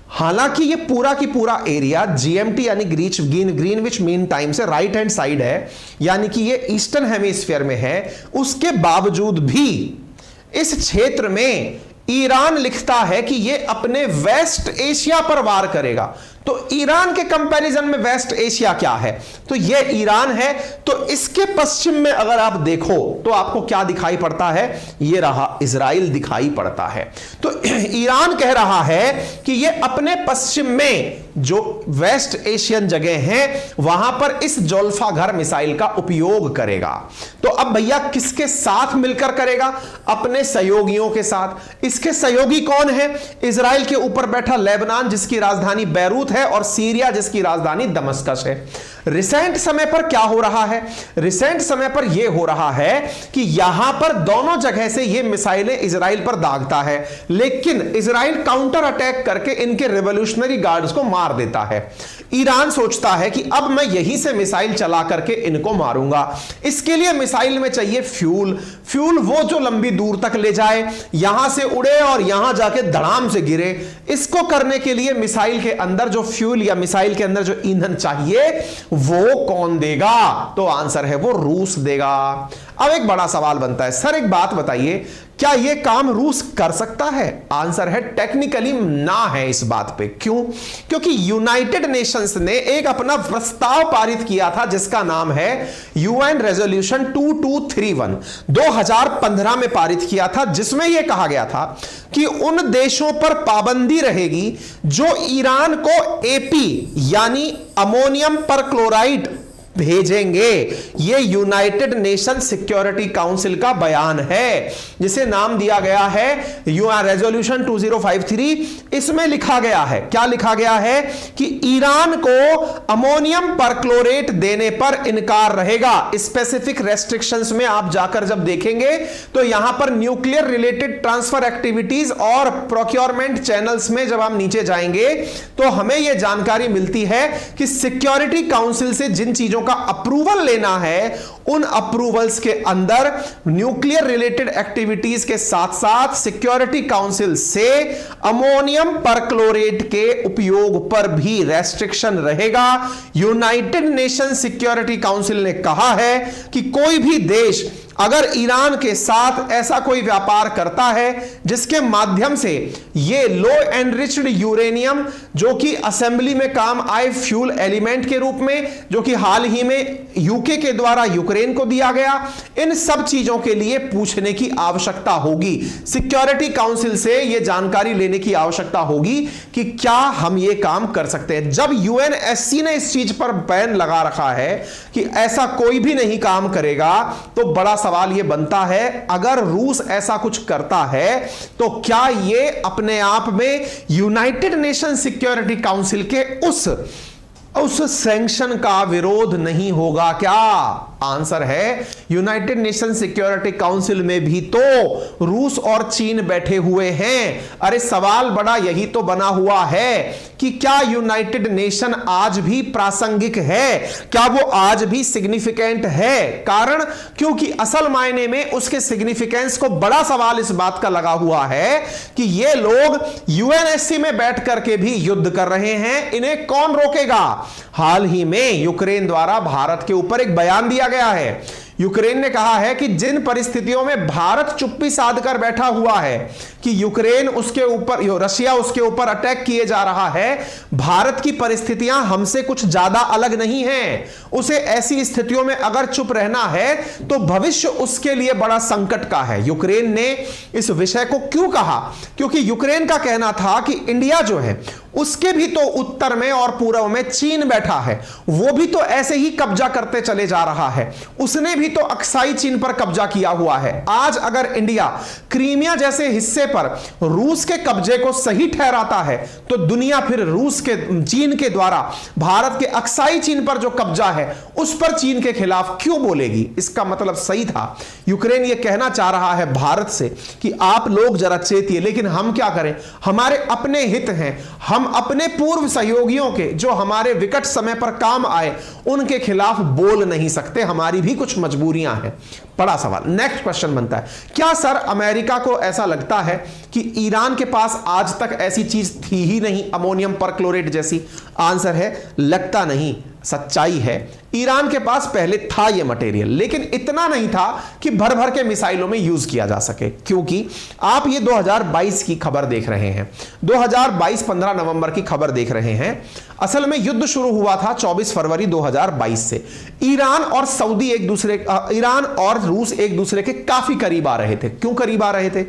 A: हालांकि ये पूरा की पूरा एरिया जीएमटी यानी ग्रीनविच मीन टाइम से राइट हैंड साइड है, यानी कि ये ईस्टर्न हेमिस्फीयर में है, उसके बावजूद भी इस क्षेत्र में ईरान लिखता है कि ये अपने वेस्ट एशिया पर वार करेगा। तो ईरान के कंपैरिजन में वेस्ट एशिया क्या है? तो ये ईरान है। तो इसके पश्चिम में अगर आप देखो तो आपको क्या दिखाई पड़ता है? ये रहा इजराइल दिखाई पड़ता है। तो ईरान कह रहा है कि ये अपने पश्चिम में जो वेस्ट एशियन जगह हैं वहां पर इस जोल्फाघर मिसाइल का उपयोग करेगा। तो अब भैया किसके साथ मिलकर करेगा? अपने सहयोगियों के साथ। इसके सहयोगी कौन है? इजराइल के ऊपर बैठा लेबनान जिसकी राजधानी बैरूत है, और सीरिया जिसकी राजधानी दमस्कस है। रिसेंट समय पर क्या हो रहा है? रिसेंट समय पर यह हो रहा है कि यहां पर दोनों जगह से यह मिसाइलें इजराइल पर दागता है, लेकिन इजराइल काउंटर अटैक करके इनके रिवॉल्यूशनरी गार्ड्स को मार देता है। ईरान सोचता है कि अब मैं यहीं से मिसाइल चला करके इनको मारूंगा। इसके लिए मिसाइल में चाहिए फ्यूल। फ्यूल वो जो लंबी दूर तक ले जाए, यहां से उड़े और यहां जाके धड़ाम से गिरे। इसको करने के लिए मिसाइल के अंदर जो फ्यूल या मिसाइल के अंदर जो ईंधन चाहिए वो कौन देगा? तो आंसर है वो रूस देगा। अब एक बड़ा सवाल बनता है, सर एक बात बताइए, क्या यह काम रूस कर सकता है? आंसर है टेक्निकली ना है इस बात पे। क्यों? क्योंकि यूनाइटेड नेशंस ने एक अपना प्रस्ताव पारित किया था जिसका नाम है यूएन रेजोल्यूशन 2231, 2015 में पारित किया था, जिसमें यह कहा गया था कि उन देशों पर पाबंदी रहेगी जो ईरान को एपी यानी अमोनियम परक्लोराइड भेजेंगे। यह यूनाइटेड नेशन सिक्योरिटी काउंसिल का बयान है जिसे नाम दिया गया है यूएन रेजोल्यूशन 2053। इसमें लिखा गया है, क्या लिखा गया है? कि ईरान को अमोनियम परक्लोरेट देने पर इनकार रहेगा। स्पेसिफिक रेस्ट्रिक्शंस में आप जाकर जब देखेंगे तो यहां पर न्यूक्लियर रिलेटेड ट्रांसफर एक्टिविटीज और प्रोक्योरमेंट चैनल्स में जब हम नीचे जाएंगे तो हमें यह जानकारी मिलती है कि सिक्योरिटी काउंसिल से जिन चीजों का अप्रूवल लेना है, उन अप्रूवल्स के अंदर न्यूक्लियर रिलेटेड एक्टिविटीज के साथ साथ सिक्योरिटी काउंसिल से अमोनियम परक्लोरेट के उपयोग पर भी रेस्ट्रिक्शन रहेगा। यूनाइटेड नेशन सिक्योरिटी काउंसिल ने कहा है कि कोई भी देश अगर ईरान के साथ ऐसा कोई व्यापार करता है जिसके माध्यम से ये लो एनरिच्ड यूरेनियम, जो कि असेंबली में काम आए फ्यूल एलिमेंट के रूप में, जो कि हाल ही में यूके के द्वारा यूक्रेन को दिया गया, इन सब चीजों के लिए पूछने की आवश्यकता होगी। सिक्योरिटी काउंसिल से यह जानकारी लेने की आवश्यकता होगी कि क्या हम ये काम कर सकते हैं। जब यूएनएससी ने इस चीज पर बैन लगा रखा है कि ऐसा कोई भी नहीं काम करेगा, तो बड़ा सवाल यह बनता है, अगर रूस ऐसा कुछ करता है तो क्या यह अपने आप में यूनाइटेड नेशन सिक्योरिटी काउंसिल के उस सैंक्शन का विरोध नहीं होगा क्या? आंसर है यूनाइटेड नेशन सिक्योरिटी काउंसिल में भी तो रूस और चीन बैठे हुए हैं। अरे सवाल बड़ा यही तो बना हुआ है कि क्या यूनाइटेड नेशन आज भी प्रासंगिक है? क्या वो आज भी सिग्निफिकेंट है? कारण क्योंकि असल मायने में उसके सिग्निफिकेंस को बड़ा सवाल इस बात का लगा हुआ है कि ये लोग यूएनएससी में बैठ करके भी युद्ध कर रहे हैं, इन्हें कौन रोकेगा? हाल ही में यूक्रेन द्वारा भारत के ऊपर एक बयान दिया गया है। यूक्रेन ने कहा है कि जिन परिस्थितियों में भारत चुप्पी साध कर बैठा हुआ है कि यूक्रेन उसके ऊपर, रशिया उसके ऊपर अटैक किए जा रहा है, भारत की परिस्थितियां हमसे कुछ ज्यादा अलग नहीं हैं। उसे ऐसी स्थितियों में अगर चुप रहना है तो भविष्य उसके लिए बड़ा संकट का है। यूक्रेन ने इस विषय को क्यों कहा? क्योंकि यूक्रेन का कहना था कि इंडिया जो है उसके भी तो उत्तर में और पूर्व में चीन बैठा है, वो भी तो ऐसे ही कब्जा करते चले जा रहा है, उसने भी तो अक्साई चीन पर कब्जा किया हुआ है। आज अगर इंडिया क्रीमिया जैसे हिस्से पर रूस के कब्जे को सही ठहराता है तो दुनिया फिर चीन के द्वारा भारत के अक्साई चीन पर जो कब्जा है उस पर चीन के खिलाफ क्यों बोलेगी? इसका मतलब सही था। यूक्रेन यह कहना चाह रहा है भारत से कि आप लोग जरा चेतिए, लेकिन हम क्या करें? हमारे अपने हित हैं, हम अपने पूर्व सहयोगियों के जो हमारे विकट समय पर काम आए उनके खिलाफ बोल नहीं सकते, हमारी भी कुछ मजबूरियां हैं। बड़ा सवाल, नेक्स्ट क्वेश्चन बनता है, क्या सर अमेरिका को ऐसा लगता है कि ईरान के पास आज तक ऐसी चीज थी ही नहीं, अमोनियम परक्लोरेट जैसी? आंसर है लगता नहीं, सच्चाई है ईरान के पास पहले था यह मटेरियल, लेकिन इतना नहीं था कि भर भर के मिसाइलों में यूज किया जा सके। क्योंकि आप ये 2022 की खबर देख रहे हैं, 2022 15 नवंबर की खबर देख रहे हैं। असल में युद्ध शुरू हुआ था 24 फरवरी 2022 से। ईरान और रूस एक दूसरे के काफी करीब आ रहे थे। क्यों करीब आ रहे थे?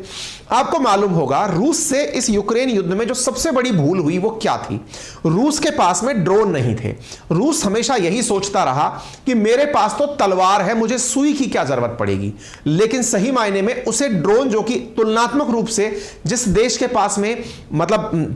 A: आपको मालूम होगा रूस से इस यूक्रेन युद्ध में जो सबसे बड़ी भूल हुई वो क्या थी? रूस के पास में ड्रोन नहीं थे। रूस हमेशा यही सोचता रहा कि मेरे पास तो तलवार है, मुझे सुई की क्या जरूरत पड़ेगी। लेकिन सही मायने में उसे ड्रोन, जो कि तुलनात्मक रूप से जिस देश के पास में मतलब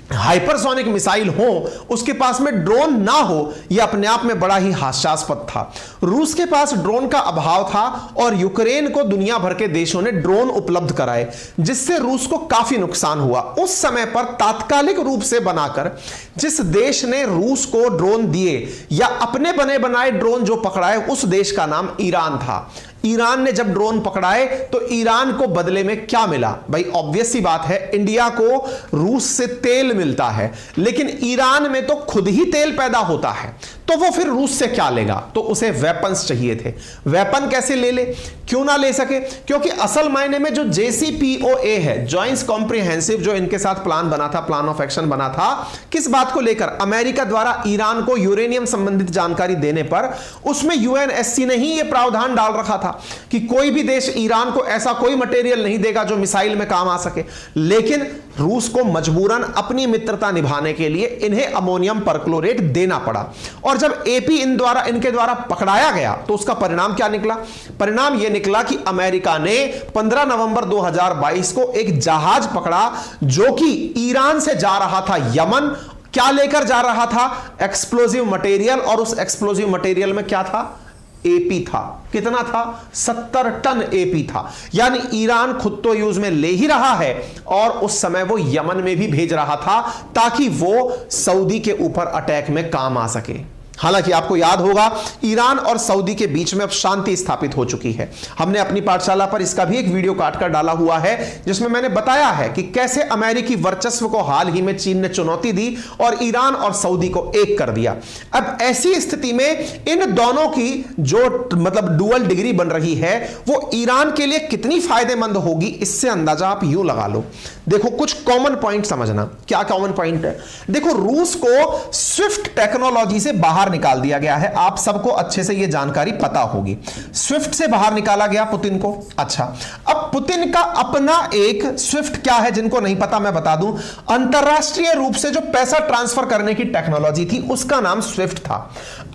A: हाइपरसोनिक मिसाइल हो उसके पास में ड्रोन ना हो, यह अपने आप में बड़ा ही हास्यास्पद था। रूस के पास ड्रोन का अभाव था और यूक्रेन को दुनिया भर के देशों ने ड्रोन उपलब्ध कराए, जिससे रूस को काफी नुकसान हुआ। उस समय पर तात्कालिक रूप से बनाकर जिस देश ने रूस को ड्रोन दिए या अपने बने बनाए ड्रोन जो पकड़ाए, उस देश का नाम ईरान था। ईरान ने जब ड्रोन पकड़ाए तो ईरान को बदले में क्या मिला? भाई ऑब्वियस सी बात है, इंडिया को रूस से तेल मिलता है, लेकिन ईरान में तो खुद ही तेल पैदा होता है, तो वो फिर रूस से क्या लेगा? तो उसे वेपन्स चाहिए थे। वेपन कैसे ले ले? क्यों ना ले सके? क्योंकि असल मायने में जो JCPOA है, जॉइंट कॉम्प्रिहेंसिव, जो इनके साथ प्लान बना था, प्लान ऑफ एक्शन बना था, किस बात को लेकर? अमेरिका द्वारा ईरान को यूरेनियम संबंधित जानकारी देने पर उसमें UNSC ने ही यह प्रावधान डाल रखा था कि कोई भी देश ईरान को ऐसा कोई मटेरियल नहीं देगा जो मिसाइल में काम आ सके। लेकिन रूस को मजबूरन अपनी मित्रता निभाने के लिए इन्हें अमोनियम परक्लोरेट देना पड़ा। और जब एपी इनके द्वारा पकड़ाया गया तो उसका परिणाम क्या निकला? परिणाम यह निकला कि अमेरिका ने 15 नवंबर 2022 को एक जहाज पकड़ा जो कि ईरान से जा रहा था यमन। क्या लेकर जा रहा था? Explosive material. और उस एक्सप्लोजिव मटेरियल में क्या था? एपी था। कितना था? 70 टन एपी था। यानी ईरान खुद तो यूज में ले ही रहा है और उस समय वो यमन में भी भेज रहा था ताकि वो सऊदी के ऊपर अटैक में काम आ सके। हालांकि आपको याद होगा ईरान और सऊदी के बीच में अब शांति स्थापित हो चुकी है। हमने अपनी पाठशाला पर इसका भी एक वीडियो काटकर डाला हुआ है जिसमें मैंने बताया है कि कैसे अमेरिकी वर्चस्व को हाल ही में चीन ने चुनौती दी और ईरान और सऊदी को एक कर दिया। अब ऐसी स्थिति में इन दोनों की जो मतलब डुअल डिग्री बन रही है वो ईरान के लिए कितनी फायदेमंद होगी, इससे अंदाजा आप यूं लगा लो। देखो कुछ कॉमन पॉइंट समझना। क्या कॉमन पॉइंट है? देखो रूस को स्विफ्ट टेक्नोलॉजी से बाहर निकाल दिया गया है। आप सबको अच्छे से यह जानकारी पता होगी। स्विफ्ट से बाहर निकाला गया पुतिन को। अच्छा, अब पुतिन का अपना एक स्विफ्ट क्या है जिनको नहीं पता मैं बता दूं, अंतरराष्ट्रीय रूप से जो पैसा ट्रांसफर करने की टेक्नोलॉजी थी उसका नाम स्विफ्ट था।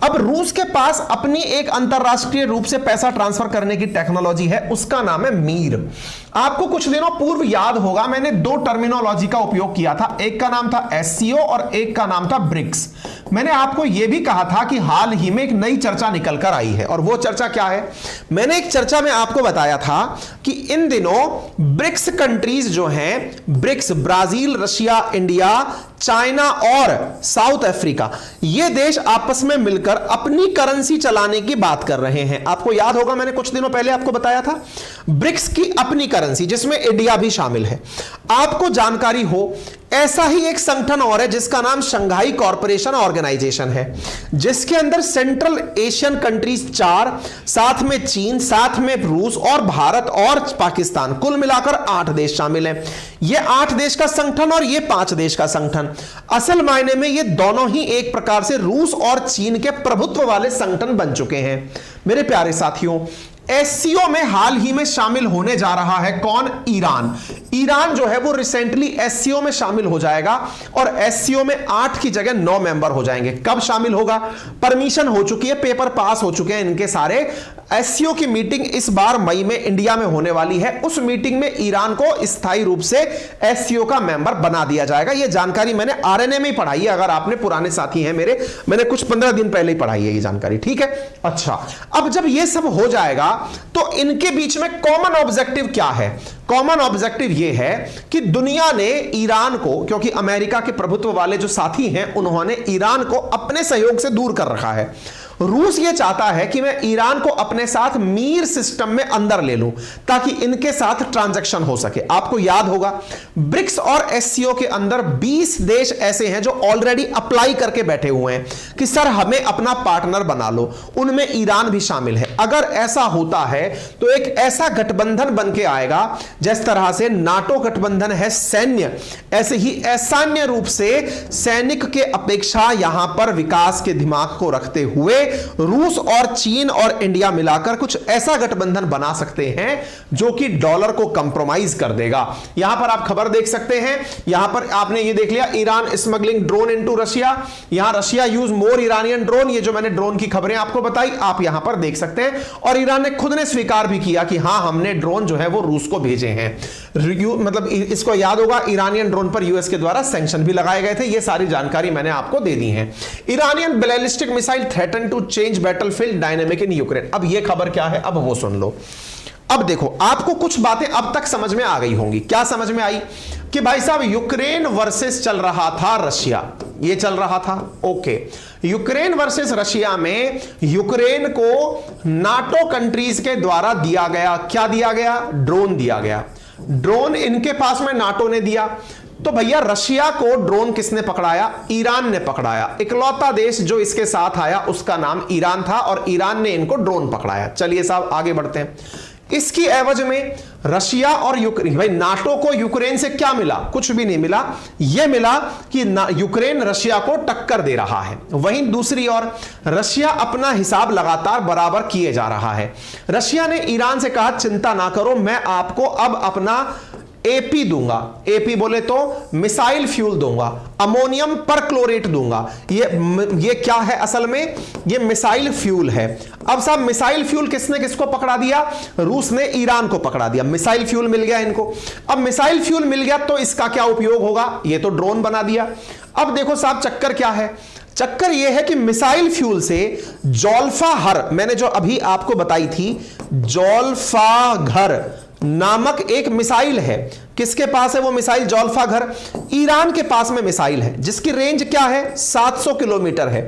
A: अब रूस के पास अपनी एक अंतरराष्ट्रीय रूप से पैसा ट्रांसफर करने की टेक्नोलॉजी है, उसका नाम है मीर। आपको कुछ दिनों पूर्व याद होगा मैंने दो टर्मिनोलॉजी का उपयोग किया था, एक का नाम था SCO और एक का नाम था ब्रिक्स। मैंने आपको यह भी कहा था कि हाल ही में एक नई चर्चा निकल कर आई है और वो चर्चा क्या है? मैंने एक चर्चा में आपको बताया था कि इन दिनों ब्रिक्स कंट्रीज जो हैं, BRICS Brazil, Russia, India, China और साउथ अफ्रीका, ये देश आपस में मिलकर अपनी करेंसी चलाने की बात कर रहे हैं। आपको याद होगा मैंने कुछ दिनों पहले आपको बताया था ब्रिक्स की अपनी करेंसी, जिसमें इंडिया भी शामिल है। आपको जानकारी हो ऐसा ही एक संगठन और है जिसका नाम शंघाई कॉरपोरेशन ऑर्गेनाइजेशन है, जिसके अंदर सेंट्रल एशियन कंट्रीज 4, साथ में चीन, साथ में रूस और भारत और पाकिस्तान, कुल मिलाकर 8 देश शामिल हैं। ये 8 देश का संगठन और ये 5 देश का संगठन, असल मायने में ये दोनों ही एक प्रकार से रूस और चीन के प्रभुत्व वाले संगठन बन चुके हैं। मेरे प्यारे साथियों, एससीओ में हाल ही में शामिल होने जा रहा है कौन? ईरान। ईरान जो है वो रिसेंटली एससीओ में शामिल हो जाएगा और एससीओ में 8 की जगह 9 मेंबर हो जाएंगे। कब शामिल होगा? परमिशन हो चुकी है, पेपर पास हो चुके हैं इनके सारे। एससीओ की मीटिंग इस बार मई में इंडिया में होने वाली है। उस मीटिंग में ईरान को स्थायी रूप से एससीओ का मेंबर बना दिया जाएगा। यह जानकारी मैंने आरएनए में ही पढ़ाई है, अगर आपने पुराने साथी हैं मेरे, मैंने कुछ 15 दिन पहले ही पढ़ाई है ये जानकारी, ठीक है। अच्छा, अब जब यह सब हो जाएगा तो इनके बीच में कॉमन ऑब्जेक्टिव क्या है? कॉमन ऑब्जेक्टिव यह है कि दुनिया ने ईरान को, क्योंकि अमेरिका के प्रभुत्व वाले जो साथी हैं उन्होंने ईरान को अपने सहयोग से दूर कर रखा है। रूस ये चाहता है कि मैं ईरान को अपने साथ मीर सिस्टम में अंदर ले लूं ताकि इनके साथ ट्रांजैक्शन हो सके। आपको याद होगा ब्रिक्स और एससीओ के अंदर 20 देश ऐसे हैं जो ऑलरेडी अप्लाई करके बैठे हुए हैं कि सर हमें अपना पार्टनर बना लो, उनमें ईरान भी शामिल है। अगर ऐसा होता है तो एक ऐसा गठबंधन बन के आएगा जिस तरह से नाटो गठबंधन है सैन्य, ऐसे ही असैन्य रूप से सैनिक के अपेक्षा यहां पर विकास के दिमाग को रखते हुए रूस और चीन और इंडिया मिलाकर कुछ ऐसा गठबंधन बना सकते हैं जो कि डॉलर को कंप्रोमाइज कर देगा। यहां पर आप खबर देख सकते हैं, यहां पर आपने ये देख लिया Iran smuggling drone into Russia, यहां Russia use more Iranian drone, ये जो मैंने ड्रोन की खबरें आपको बताई आप यहां पर देख सकते हैं। और ईरान ने खुद ने स्वीकार भी किया कि हां हमने ड्रोन जो है वो रूस को भेजे हैं। मतलब इसको याद होगा ईरानियन ड्रोन पर यूएस के द्वारा सैंक्शन भी लगाए गए थे। ये सारी जानकारी मैंने आपको दे दी है। Iranian ballistic missile threaten to change battlefield dynamic in Ukraine. अब ये खबर क्या है, अब वो सुन लो। अब देखो आपको कुछ बातें अब तक समझ में आ गई होंगी। क्या समझ में आई? कि भाई साहब यूक्रेन वर्सेस चल रहा था रशिया, ये चल रहा था, ओके। यूक्रेन वर्सेस रशिया में यूक्रेन को नाटो कंट्रीज के द्वारा दिया गया, क्या दिया गया? ड्रोन दिया गया। ड्रोन इनके पास में नाटो ने दिया, तो भैया रशिया को ड्रोन किसने पकड़ाया? ईरान ने पकड़ाया। इकलौता देश जो इसके साथ आया उसका नाम ईरान था और ईरान ने इनको ड्रोन पकड़ाया। चलिए साहब आगे बढ़ते हैं। इसकी एवज में रशिया और यूक्रेन, भाई नाटो को यूक्रेन से क्या मिला? कुछ भी नहीं मिला। यह मिला कि यूक्रेन रशिया को टक्कर दे रहा है। वहीं दूसरी ओर रशिया अपना हिसाब लगातार बराबर किए जा रहा है। रशिया ने ईरान से कहा चिंता ना करो, मैं आपको अब अपना एपी दूंगा। एपी बोले तो मिसाइल फ्यूल दूंगा, अमोनियम परक्लोरेट दूंगा। ये क्या है? असल में ये मिसाइल फ्यूल है। अब साहब मिसाइल फ्यूल किसने किसको पकड़ा दिया? रूस ने ईरान को पकड़ा दिया। मिसाइल फ्यूल मिल गया इनको। अब मिसाइल फ्यूल मिल गया तो इसका क्या उपयोग होगा? ये तो ड्रोन बना दिया। अब देखो साहब चक्कर क्या है? चक्कर यह है कि मिसाइल फ्यूल से जोल्फाघर, मैंने जो अभी आपको बताई थी, जोल्फाघर नामक एक मिसाइल है। किसके पास है वो मिसाइल? जोल्फाघर। ईरान के पास में मिसाइल है जिसकी रेंज क्या है? 700 किलोमीटर है।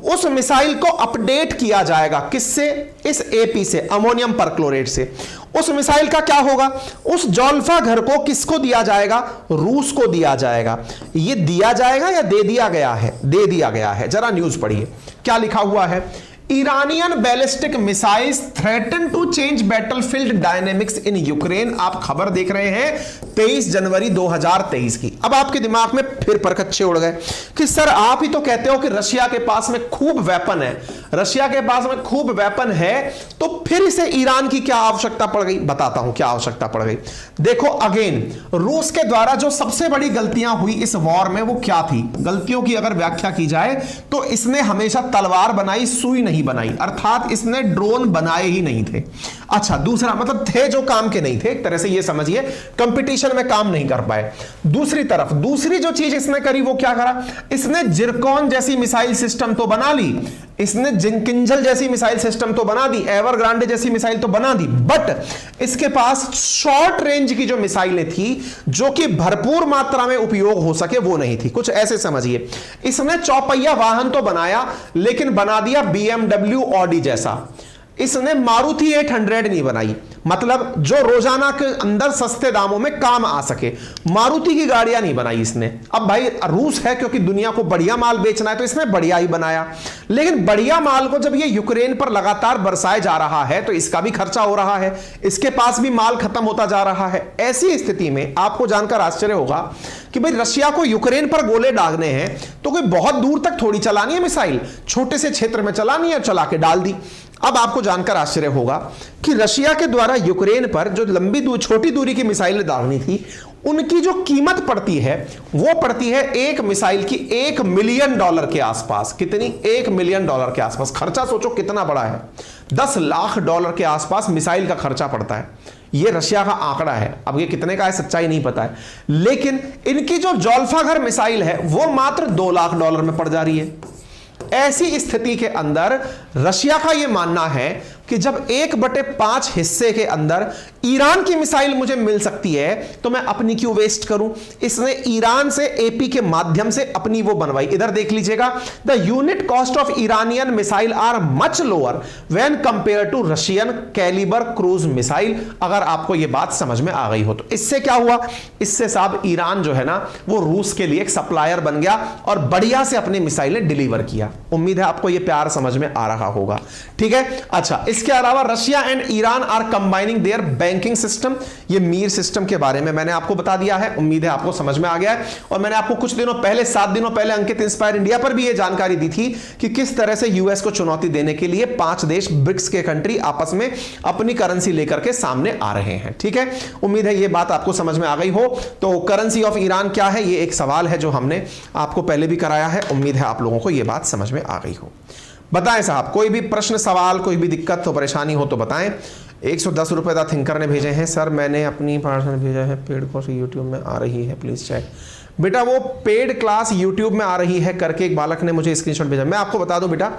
A: उस मिसाइल को अपडेट किया जाएगा किससे? इस एपी से, अमोनियम परक्लोरेट से। उस मिसाइल का क्या होगा? उस जोल्फाघर को किसको दिया जाएगा? रूस को दिया जाएगा। ये दिया जाएगा या दे दिया गया है? दे दिया गया है। जरा न्यूज पढ़िए क्या लिखा हुआ है। Iranian ballistic missiles threaten to change battlefield dynamics in Ukraine. आप खबर देख रहे हैं 23 जनवरी 2023 की। अब आपके दिमाग में फिर परकच्चे उड़ गए कि सर आप ही तो कहते हो कि रशिया के पास में खूब वेपन है, रशिया के पास में खूब वेपन है, तो फिर इसे ईरान की क्या आवश्यकता पड़ गई? बताता हूं क्या आवश्यकता पड़ गई। देखो अगेन, रूस के द्वारा जो सबसे बड़ी गलतियां हुई इस वॉर में वो क्या थी? गलतियों की अगर व्याख्या की जाए तो इसने हमेशा तलवार बनाई, सुई नहीं बनाई, अर्थात इसने ड्रोन बनाए ही नहीं थे। अच्छा, दूसरा मतलब थे जो काम के नहीं थे, एक तरह से ये समझिए कंपटीशन में काम नहीं कर पाए। दूसरी तरफ दूसरी जो चीज इसने करी वो क्या करा, इसने जिरकॉन जैसी मिसाइल सिस्टम तो बना ली, इसने जिंकिंजल जैसी मिसाइल सिस्टम तो बना दी, एवरग्रांडे जैसी मिसाइल तो बना दी, बट इसके पास शॉर्ट रेंज की जो मिसाइलें थी जो कि भरपूर मात्रा में उपयोग हो सके वो नहीं थी। कुछ ऐसे समझिए, इसने चौपहिया वाहन तो बनाया लेकिन बना दिया BMW ऑडी जैसा। इसने मारुति 800 नहीं बनाई, मतलब जो रोजाना के अंदर सस्ते दामों में काम आ सके, मारुति की गाड़ियां नहीं बनाई इसने। अब भाई रूस है, क्योंकि दुनिया को बढ़िया माल बेचना है तो इसने बढ़िया ही बनाया, लेकिन बढ़िया माल को जब ये यूक्रेन पर लगातार बरसाया जा रहा है तो इसका भी खर्चा हो रहा है, इसके पास भी माल खत्म होता जा रहा है। ऐसी स्थिति में आपको जानकर आश्चर्य होगा कि भाई रशिया को यूक्रेन पर गोले दागने हैं तो कोई बहुत दूर तक थोड़ी चलानी है मिसाइल, छोटे से क्षेत्र में चलानी है, चला के डाल दी। अब आपको जानकर आश्चर्य होगा कि रशिया के द्वारा यूक्रेन पर जो छोटी दूरी की मिसाइलें दागनी थी उनकी जो कीमत पड़ती है वो पड़ती है एक मिसाइल की $1 मिलियन के आसपास। कितनी? $1 मिलियन के आसपास। खर्चा सोचो कितना बड़ा है, $10 लाख के आसपास मिसाइल का खर्चा पड़ता है। ये रशिया का आंकड़ा है, अब ये कितने का है सच्चाई नहीं पता है, लेकिन इनकी जो जौल्फागर मिसाइल है वो मात्र $2 लाख में पड़ जा रही है। ऐसी स्थिति के अंदर रशिया का यह मानना है कि जब 1/5 हिस्से के अंदर ईरान की मिसाइल मुझे मिल सकती है तो मैं अपनी क्यों वेस्ट करूं। इसने ईरान से एपी के माध्यम से अपनी वो बनवाई। इधर देख लीजिएगा, the unit cost of Iranian missile are much lower when compare to Russian caliber cruise missile. अगर आपको ये बात समझ में आ गई हो तो इससे क्या हुआ, इससे साहब ईरान जो है ना वो रूस के लिए एक सप्लायर बन गया और बढ़िया से अपनी मिसाइलें डिलीवर किया। उम्मीद है आपको ये प्यार समझ में आ रहा होगा, ठीक है। अच्छा, इसके अलावा Russia and Iran are combining their banking system. ये मीर सिस्टम के बारे में मैंने आपको बता दिया है, उम्मीद है आपको समझ में आ गया है। और मैंने आपको कुछ दिनों पहले 7 दिनों पहले अंकित इंस्पायर इंडिया पर भी ये जानकारी दी थी कि किस तरह से यूएस को चुनौती देने के लिए 5 देश ब्रिक्स के कंट्री आपस में अपनी करेंसी लेकर के सामने आ रहे हैं, ठीक है। उम्मीद है ये बात आपको समझ में आ गई हो। तो करेंसी ऑफ ईरान क्या है, ये एक सवाल है जो हमने आपको पहले भी कराया है। उम्मीद है आप लोगों को ये बात समझ में आ गई हो। बताएं साहब, कोई भी प्रश्न सवाल कोई भी दिक्कत तो परेशानी हो तो बताएं। 110 रुपए दा थिंकर ने भेजे हैं, सर मैंने अपनी पार्सल भेजा है, पेड कोर्स यूट्यूब में आ रही है, प्लीज चेक। बेटा वो पेड क्लास यूट्यूब में आ रही है करके एक बालक ने मुझे स्क्रीनशॉट भेजा। मैं आपको बता दूं बेटा,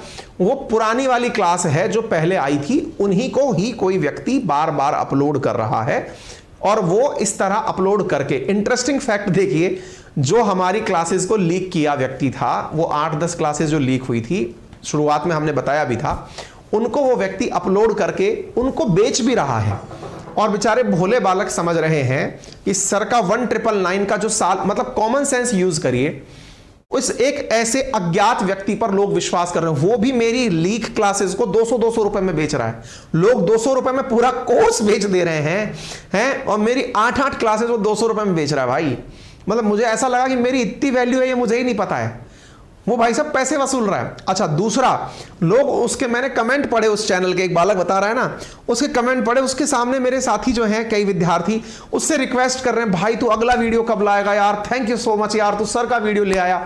A: वो पुरानी वाली क्लास है जो पहले आई थी, उन्हीं को ही कोई व्यक्ति बार बार अपलोड कर रहा है और वो इस तरह अपलोड करके, इंटरेस्टिंग फैक्ट देखिए, जो हमारी क्लासेस को लीक किया व्यक्ति था, वो 8-10 क्लासेस जो लीक हुई थी, शुरुआत में हमने बताया भी था, उनको वो व्यक्ति अपलोड करके उनको बेच भी रहा है। और बेचारे भोले बालक समझ रहे हैं कि सर का 1999 का जो साल, मतलब कॉमन सेंस यूज करिए। उस एक ऐसे अज्ञात व्यक्ति पर लोग विश्वास कर रहे हैं, वो भी मेरी लीक क्लासेस को 200-200 रुपए में बेच रहा है। लोग 200 रुपए में पूरा कोर्स बेच दे रहे हैं और मेरी 8-8 क्लासेस वो 200 रुपए में बेच रहा है भाई। मतलब मुझे ऐसा लगा कि मेरी इतनी वैल्यू है ये मुझे ही नहीं पता है। वो भाई सब पैसे वसूल रहा है। अच्छा, दूसरा, लोग उसके, मैंने कमेंट पढ़े उस चैनल के, एक बालक बता रहा है ना, उसके कमेंट पढ़े, उसके सामने मेरे साथी जो हैं कई विद्यार्थी उससे रिक्वेस्ट कर रहे हैं, भाई तू अगला वीडियो कब लाएगा यार, थैंक यू सो मच यार, तू सर का वीडियो ले आया।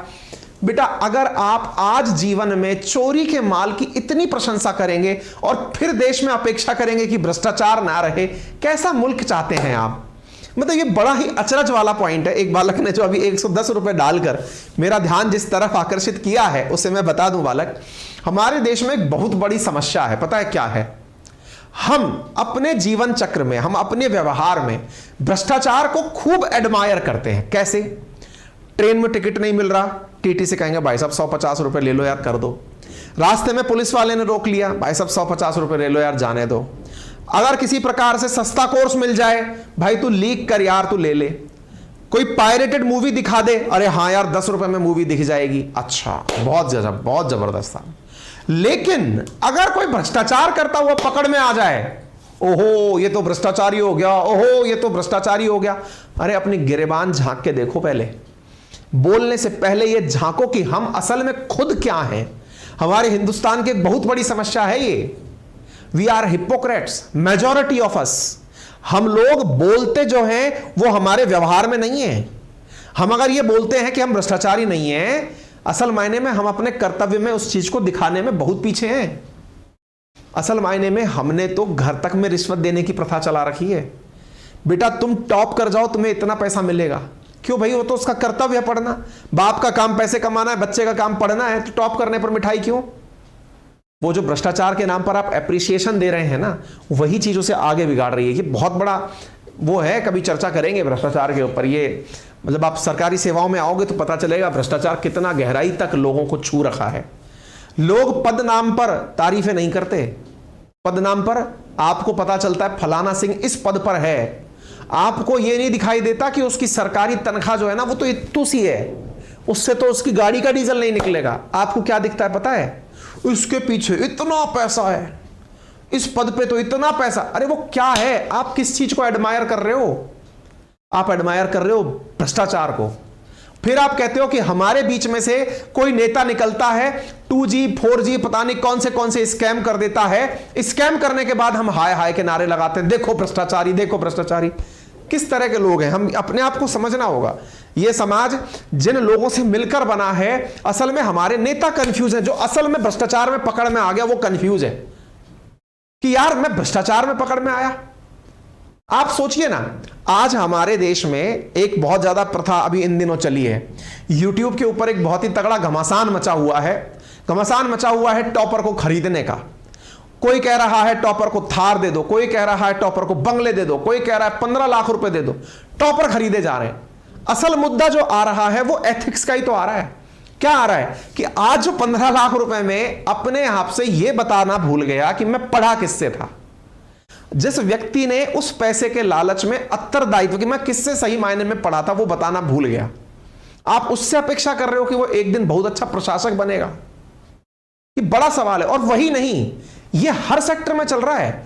A: बेटा अगर आप आज जीवन में चोरी के माल की इतनी प्रशंसा करेंगे और फिर देश में अपेक्षा करेंगे कि भ्रष्टाचार ना रहे, कैसा मुल्क चाहते हैं आप? मतलब ये बड़ा ही अचरज वाला पॉइंट है। एक बालक ने जो अभी 110 रुपए डालकर मेरा ध्यान जिस तरफ आकर्षित किया है उसे मैं बता दूं बालक, हमारे देश में एक बहुत बड़ी समस्या है, पता है क्या है? हम अपने जीवन चक्र में, हम अपने व्यवहार में भ्रष्टाचार को खूब एडमायर करते हैं। कैसे? ट्रेन में टिकट नहीं मिल रहा, टीटी से कहेंगे भाई साहब 150 रुपए ले लो यार, कर दो। रास्ते में पुलिस वाले ने रोक लिया, भाई साहब 150 रुपए ले लो यार, जाने दो। अगर किसी प्रकार से सस्ता कोर्स मिल जाए, भाई तू लीक कर यार, तू ले ले। कोई पायरेटेड मूवी दिखा दे, अरे हाँ यार 10 रुपए में मूवी दिख जाएगी, अच्छा बहुत जबरदस्त था। लेकिन अगर कोई भ्रष्टाचार करता हुआ पकड़ में आ जाए, ओहो ये तो भ्रष्टाचारी हो गया, ओहो ये तो भ्रष्टाचारी हो गया। अरे अपनी गिरेबान झांक के देखो, पहले बोलने से पहले ये झांको कि हम असल में खुद क्या हैं। हमारे हिंदुस्तान की एक बहुत बड़ी समस्या है ये, we are hypocrites, majority of us. हम लोग बोलते जो हैं वो हमारे व्यवहार में नहीं है। हम अगर ये बोलते हैं कि हम भ्रष्टाचारी नहीं हैं, असल मायने में हम अपने कर्तव्य में उस चीज को दिखाने में बहुत पीछे हैं। असल मायने में हमने तो घर तक में रिश्वत देने की प्रथा चला रखी है। बेटा तुम टॉप कर जाओ, तुम्हें इतना पैसा मिलेगा। क्यों भाई, वो तो उसका कर्तव्य है पढ़ना। बाप का काम पैसे कमाना है, बच्चे का काम पढ़ना है, तो टॉप करने पर मिठाई क्यों? वो जो भ्रष्टाचार के नाम पर आप एप्रिसिएशन दे रहे हैं ना, वही चीजों से आगे बिगाड़ रही है। ये बहुत बड़ा वो है, कभी चर्चा करेंगे भ्रष्टाचार के ऊपर। ये मतलब आप सरकारी सेवाओं में आओगे तो पता चलेगा भ्रष्टाचार कितना गहराई तक लोगों को छू रखा है। लोग पद नाम पर तारीफें नहीं करते। पद नाम पर आपको पता चलता है फलाना सिंह इस पद पर है, आपको यह नहीं दिखाई देता कि उसकी सरकारी तनख्वाह जो है ना वो तो इतनी सी है, उससे तो उसकी गाड़ी का डीजल नहीं निकलेगा। आपको क्या दिखता है पता है? उसके पीछे इतना पैसा है, इस पद पे तो इतना पैसा। अरे वो क्या है? आप किस चीज को एडमायर कर रहे हो? आप एडमायर कर रहे हो भ्रष्टाचार को। फिर आप कहते हो कि हमारे बीच में से कोई नेता निकलता है 2G 4G पता नहीं कौन से स्कैम कर देता है। स्कैम करने के बाद हम हाय हाय के नारे लगाते हैं, देखो भ्रष्टाचारी, देखो भ्रष्टाचारी। किस तरह के लोग हैं? हम अपने आप को समझना होगा। यह समाज जिन लोगों से मिलकर बना है, असल में हमारे नेता कंफ्यूज है। जो असल में भ्रष्टाचार में पकड़ में आ गया वो कंफ्यूज है कि यार मैं भ्रष्टाचार में पकड़ में आया। आप सोचिए ना, आज हमारे देश में एक बहुत ज्यादा प्रथा अभी इन दिनों चली है। यूट्यूब के ऊपर एक बहुत ही तगड़ा घमासान मचा हुआ है। घमासान मचा हुआ है टॉपर को खरीदने का। कोई कह रहा है टॉपर को थार दे दो, कोई कह रहा है टॉपर को बंगले दे दो, कोई कह रहा है 15 लाख रुपए दे दो। टॉपर खरीदे जा रहे हैं। असल मुद्दा जो आ रहा है वो एथिक्स का ही तो आ रहा है। क्या आ रहा है कि आज जो 15 लाख रुपए में अपने आप से यह बताना भूल गया कि मैं पढ़ा किससे था। जिस व्यक्ति ने उस पैसे के लालच में उत्तरदायित्व कि मैं किससे सही मायने में पढ़ा था वो बताना भूल गया, आप उससे अपेक्षा कर रहे हो कि वो एक दिन बहुत अच्छा प्रशासक बनेगा। ये बड़ा सवाल है। और वही नहीं, ये हर सेक्टर में चल रहा है।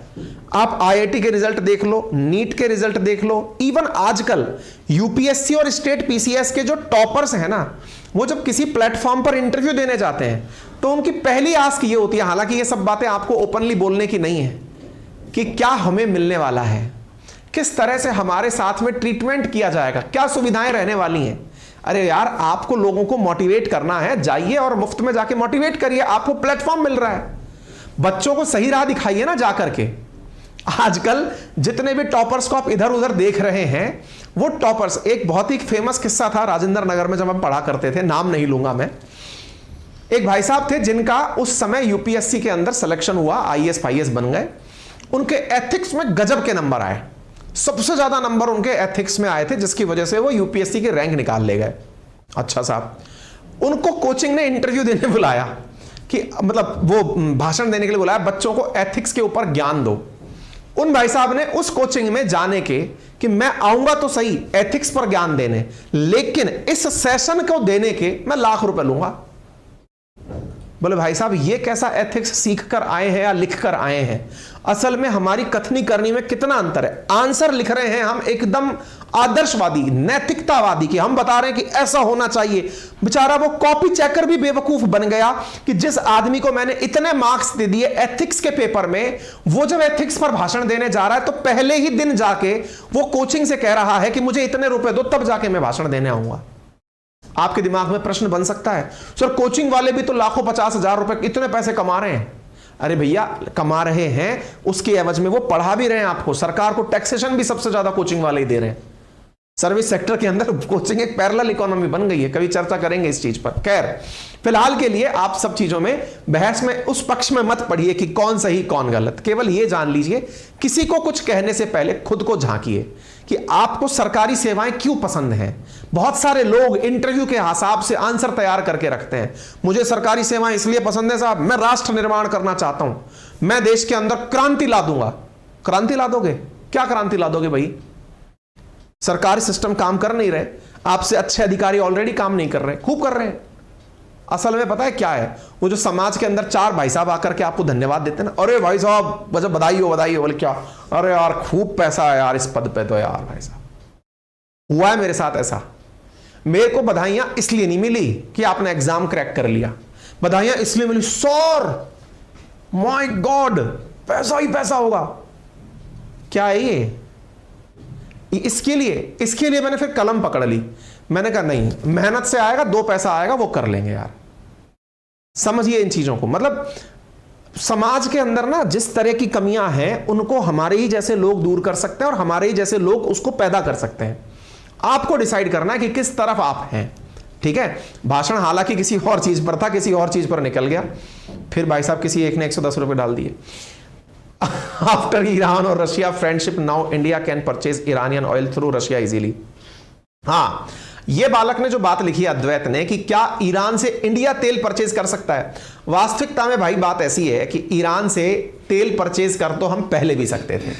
A: आप IIT के रिजल्ट देख लो, नीट के रिजल्ट देख लो, इवन आजकल यूपीएससी और स्टेट पीसीएस के जो टॉपर्स हैं ना, वो जब किसी प्लेटफॉर्म पर इंटरव्यू देने जाते हैं तो उनकी पहली आस्क ये होती है, हालांकि ये सब बातें आपको ओपनली बोलने की नहीं है, कि क्या हमें मिलने वाला है, किस तरह से हमारे साथ में ट्रीटमेंट किया जाएगा, क्या सुविधाएं रहने वाली हैं। अरे यार, आपको लोगों को मोटिवेट करना है, जाइए और मुफ्त में जाके मोटिवेट करिए। आपको प्लेटफॉर्म मिल रहा है, बच्चों को सही राह दिखाइए ना जाकर के। आजकल जितने भी टॉपर्स को आप इधर उधर देख रहे हैं, वो टॉपर्स, एक बहुत ही फेमस किस्सा था राजेंद्र नगर में जब हम पढ़ा करते थे, नाम नहीं लूंगा मैं। एक भाई साहब थे जिनका उस समय यूपीएससी के अंदर सिलेक्शन हुआ, IAS FIAS बन गए। उनके एथिक्स में गजब के नंबर आए, सबसे ज्यादा नंबर उनके एथिक्स में आए थे, जिसकी वजह से वो यूपीएससी के रैंक निकाल ले गए। अच्छा साहब, उनको कोचिंग ने इंटरव्यू देने बुलाया, कि मतलब वो भाषण देने के लिए बुलाया, बच्चों को एथिक्स के ऊपर ज्ञान दो। उन भाई साहब ने उस कोचिंग में जाने के कि मैं आऊंगा तो सही एथिक्स पर ज्ञान देने, लेकिन इस सेशन को देने के मैं लाख रुपए लूंगा। बोले भाई साहब, ये कैसा एथिक्स सीख कर आए हैं या लिख कर आए हैं? असल में हमारी कथनी करनी में कितना अंतर है। आंसर लिख रहे हैं हम एकदम आदर्शवादी, नैतिकतावादी, कि हम बता रहे हैं कि ऐसा होना चाहिए। बेचारा वो कॉपी चेकर भी बेवकूफ बन गया कि जिस आदमी को मैंने इतने मार्क्स दे दिए एथिक्स के पेपर में, वो जब एथिक्स पर भाषण देने जा रहा है तो पहले ही दिन जाके वो कोचिंग से कह रहा है कि मुझे इतने रुपए दो, तब जाके मैं भाषण देने आऊंगा। आपके दिमाग में प्रश्न बन सकता है, सर कोचिंग वाले भी तो लाखों 50,000 रुपए इतने पैसे कमा रहे हैं। अरे भैया, कमा रहे हैं, उसके एवज में वो पढ़ा भी रहे हैं आपको। सरकार को टैक्सेशन भी सबसे ज्यादा कोचिंग वाले ही दे रहे हैं। सर्विस सेक्टर के अंदर कोचिंग एक पैरेलल इकोनॉमी बन गई है, कभी चर्चा करेंगे इस चीज पर। खैर, फिलहाल के लिए आप सब चीजों में बहस में उस पक्ष में मत पड़िए कि कौन सही कौन गलत। केवल ये जान लीजिए, किसी को कुछ कहने से पहले खुद को झांकिए कि आपको सरकारी सेवाएं क्यों पसंद हैं। बहुत सारे लोग इंटरव्यू के हिसाब से आंसर तैयार करके रखते हैं, मुझे सरकारी सेवाएं इसलिए पसंद है साहब, मैं राष्ट्र निर्माण करना चाहता हूं, मैं देश के अंदर क्रांति ला दूंगा। क्रांति ला दोगे? क्या क्रांति ला दोगे भाई? सरकारी सिस्टम काम कर नहीं रहे, आपसे अच्छे अधिकारी ऑलरेडी काम नहीं कर रहे, खूब कर रहे हैं। असल में पता है क्या है, वो जो समाज के अंदर चार भाई साहब आकर के आपको धन्यवाद देते हैं ना, अरे भाई साहब मतलब बधाई हो बधाई हो, बोले क्या, अरे यार खूब पैसा है यार इस पद पे, तो यार भाई साहब हुआ है मेरे साथ ऐसा। मेरे को बधाइयां इसलिए नहीं मिली कि आपने एग्जाम क्रैक कर लिया, बधाइयां इसलिए मिली सर माय गॉड पैसा ही पैसा होगा। क्या है ये? इसके लिए मैंने फिर कलम पकड़ ली। मैंने कहा नहीं, मेहनत से आएगा, दो पैसा आएगा, वो कर लेंगे यार। समझिए इन चीजों को। मतलब
B: समाज के अंदर ना जिस तरह की कमियां हैं उनको हमारे ही जैसे लोग दूर कर सकते हैं और हमारे ही जैसे लोग उसको पैदा कर सकते हैं। आपको डिसाइड करना है कि किस तरफ आप हैं। ठीक है, भाषण हालांकि किसी और चीज पर था, किसी और चीज पर निकल गया। फिर भाई साहब किसी एक ने 110 रुपए डाल दिए। आफ्टर ईरान और Russia friendship now India can purchase Iranian oil through Russia easily. हाँ, ये बालक ने जो बात लिखी अद्वैत ने कि क्या ईरान से इंडिया तेल परचेज कर सकता है, वास्तविकता में भाई बात ऐसी है कि ईरान से तेल परचेज कर तो हम पहले भी सकते थे,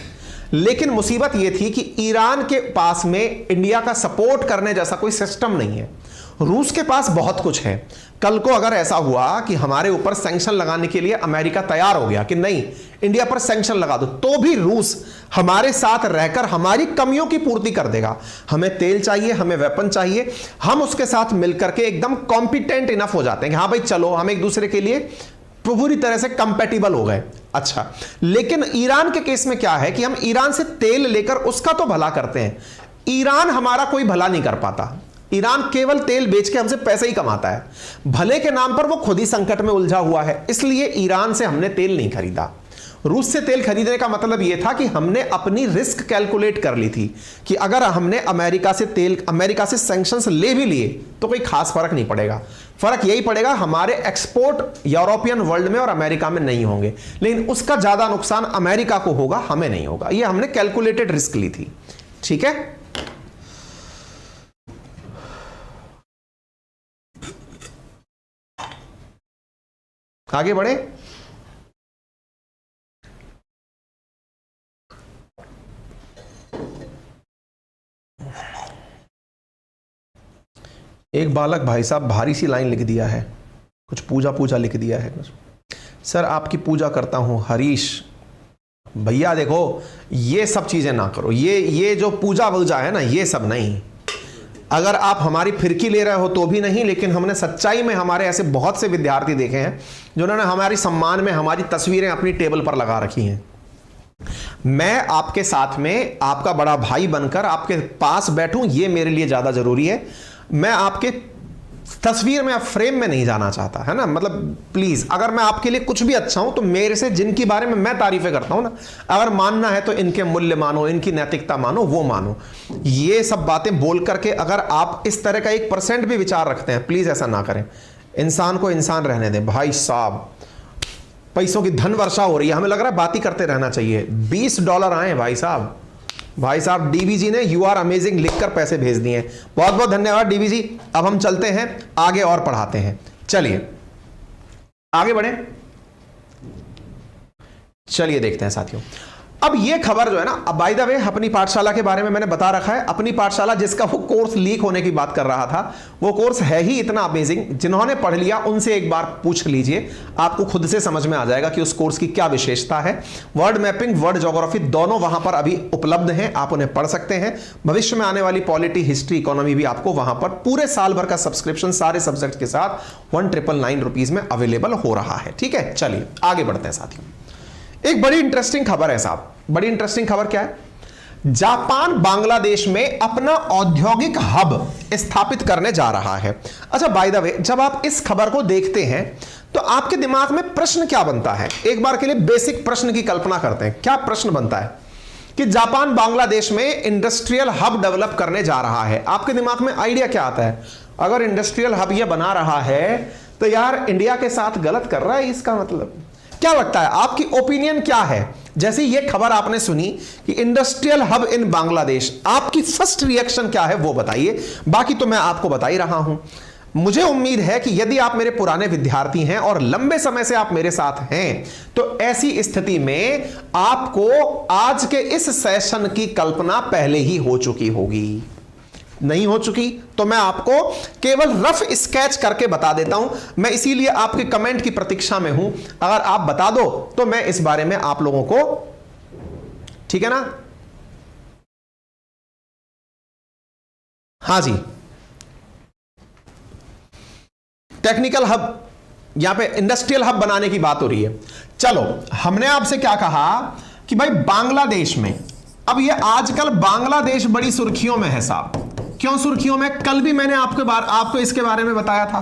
B: लेकिन मुसीबत यह थी कि ईरान के पास में इंडिया का सपोर्ट करने जैसा कोई सिस्टम नहीं है। रूस के पास बहुत कुछ है। कल को अगर ऐसा हुआ कि हमारे ऊपर सैंक्शन लगाने के लिए अमेरिका तैयार हो गया कि नहीं इंडिया पर सैंक्शन लगा दो, तो भी रूस हमारे साथ रहकर हमारी कमियों की पूर्ति कर देगा। हमें तेल चाहिए, हमें वेपन चाहिए, हम उसके साथ मिलकर के एकदम कॉम्पिटेंट इनफ हो जाते हैं कि हाँ भाई चलो हम एक दूसरे के लिए पूरी तरह से कंपैटिबल हो गए। अच्छा, लेकिन ईरान के केस में क्या है कि हम ईरान से तेल लेकर उसका तो भला करते हैं, ईरान हमारा कोई भला नहीं कर पाता। ईरान केवल तेल बेच के हमसे पैसे ही कमाता है, भले के नाम पर वो खुद ही संकट में उलझा हुआ है। इसलिए ईरान से हमने तेल नहीं खरीदा। रूस से तेल खरीदने का मतलब यह था कि हमने अपनी रिस्क कैलकुलेट कर ली थी कि अगर हमने अमेरिका से सैंक्शंस ले भी लिए तो कोई खास फर्क नहीं पड़ेगा। फर्क यही पड़ेगा हमारे एक्सपोर्ट यूरोपियन वर्ल्ड में और अमेरिका में नहीं होंगे, लेकिन उसका ज्यादा नुकसान अमेरिका को होगा, हमें नहीं होगा। यह हमने कैलकुलेटेड रिस्क ली थी। ठीक है, आगे बढ़े। एक बालक भाई साहब भारी सी लाइन लिख दिया है, कुछ पूजा पूजा लिख दिया है। सर आपकी पूजा करता हूं हरीश। भैया देखो ये सब चीजें ना करो, ये जो पूजा वूजा है ना ये सब नहीं। अगर आप हमारी फिरकी ले रहे हो तो भी नहीं, लेकिन हमने सच्चाई में हमारे ऐसे बहुत से विद्यार्थी देखे हैं जिन्होंने हमारी सम्मान में हमारी तस्वीरें अपनी टेबल पर लगा रखी हैं। मैं आपके साथ में आपका बड़ा भाई बनकर आपके पास बैठूं ये मेरे लिए ज्यादा जरूरी है। मैं आपके तस्वीर में, फ्रेम में नहीं जाना चाहता, है ना। मतलब प्लीज, अगर मैं आपके लिए कुछ भी अच्छा हूं तो मेरे से जिनकी बारे में मैं तारीफें करता हूं ना, अगर मानना है तो इनके मूल्य मानो, इनकी नैतिकता मानो, वो मानो। ये सब बातें बोल करके अगर आप इस तरह का 1% भी विचार रखते हैं, प्लीज ऐसा ना करें। इंसान को इंसान रहने दें। भाई साहब पैसों की धन वर्षा हो रही है, हमें लग रहा है बात ही करते रहना चाहिए। $20 आए भाई साहब। भाई साहब डीबीजी ने यू आर अमेजिंग लिखकर पैसे भेज दिए। बहुत बहुत धन्यवाद डीबीजी। अब हम चलते हैं आगे और पढ़ाते हैं। चलिए आगे बढ़े, चलिए देखते हैं साथियों। अब ये खबर जो है ना, अब बाय द वे अपनी पाठशाला के बारे में मैंने बता रखा है। अपनी पाठशाला जिसका वो कोर्स लीक होने की बात कर रहा था, वो कोर्स है ही इतना अमेजिंग। जिन्होंने पढ़ लिया उनसे एक बार पूछ लीजिए, आपको खुद से समझ में आ जाएगा कि उस कोर्स की क्या विशेषता है। वर्ड मैपिंग, वर्ड ज्योग्राफी दोनों वहां पर अभी उपलब्ध हैं, आप उन्हें पढ़ सकते हैं। भविष्य में आने वाली पॉलिटी, हिस्ट्री, इकोनॉमी भी आपको वहां पर पूरे साल भर का सब्सक्रिप्शन सारे सब्जेक्ट के साथ 1999 रुपीज में अवेलेबल हो रहा है। ठीक है, चलिए आगे बढ़ते हैं साथियों। एक बड़ी इंटरेस्टिंग खबर है साहब। बड़ी इंटरेस्टिंग खबर क्या है? जापान बांग्लादेश में अपना औद्योगिक हब स्थापित करने जा रहा है। अच्छा बाय द वे, जब आप इस खबर को देखते हैं तो आपके दिमाग में प्रश्न क्या बनता है? एक बार के लिए बेसिक प्रश्न की कल्पना करते हैं। क्या प्रश्न बनता है कि जापान बांग्लादेश में इंडस्ट्रियल हब डेवलप करने जा रहा है? आपके दिमाग में आइडिया क्या आता है? अगर इंडस्ट्रियल हब यह बना रहा है तो यार इंडिया के साथ गलत कर रहा है, इसका मतलब क्या लगता है? आपकी ओपिनियन क्या है? जैसे ये खबर आपने सुनी कि इंडस्ट्रियल हब इन बांग्लादेश, आपकी फर्स्ट रिएक्शन क्या है वो बताइए। बाकी तो मैं आपको बता ही रहा हूं। मुझे उम्मीद है कि यदि आप मेरे पुराने विद्यार्थी हैं और लंबे समय से आप मेरे साथ हैं, तो ऐसी स्थिति में आपको आज के इस सेशन की कल्पना पहले ही हो चुकी होगी। नहीं हो चुकी तो मैं आपको केवल रफ स्केच करके बता देता हूं। मैं इसीलिए आपके कमेंट की प्रतीक्षा में हूं। अगर आप बता दो तो मैं इस बारे में आप लोगों को, ठीक है ना? हां जी, टेक्निकल हब, यहां पे इंडस्ट्रियल हब बनाने की बात हो रही है। चलो, हमने आपसे क्या कहा कि भाई बांग्लादेश में, अब ये आजकल बांग्लादेश बड़ी सुर्खियों में है साहब। क्यों सुर्खियों में? कल भी मैंने आपको इसके बारे में बताया था।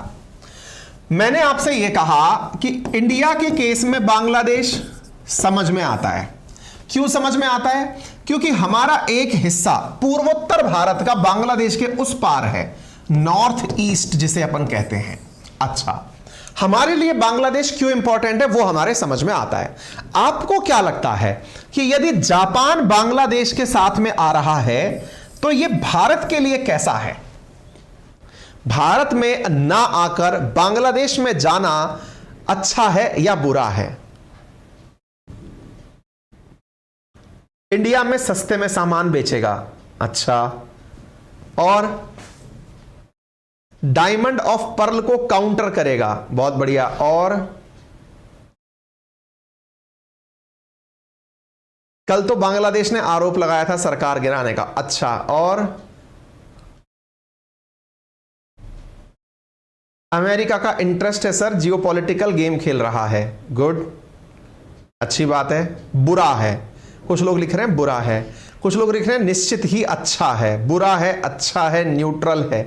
A: मैंने आपसे यह कहा कि इंडिया के केस में बांग्लादेश समझ में आता है। क्यों समझ में आता है? क्योंकि हमारा एक हिस्सा पूर्वोत्तर भारत का बांग्लादेश के उस पार है, नॉर्थ ईस्ट जिसे अपन कहते हैं। अच्छा, हमारे लिए बांग्लादेश क्यों इंपॉर्टेंट है वो हमारे समझ में आता है। आपको क्या लगता है कि यदि जापान बांग्लादेश के साथ में आ रहा है तो यह भारत के लिए कैसा है? भारत में ना आकर बांग्लादेश में जाना अच्छा है या बुरा है? इंडिया में सस्ते में सामान बेचेगा, अच्छा, और डायमंड ऑफ पर्ल को काउंटर करेगा, बहुत बढ़िया, और कल तो बांग्लादेश ने आरोप लगाया था सरकार गिराने का, अच्छा, और अमेरिका का इंटरेस्ट है सर, जियोपॉलिटिकल गेम खेल रहा है, गुड, अच्छी बात है। बुरा है, कुछ लोग लिख रहे हैं बुरा है, कुछ लोग लिख रहे हैं निश्चित ही अच्छा है, बुरा है, अच्छा है, न्यूट्रल है।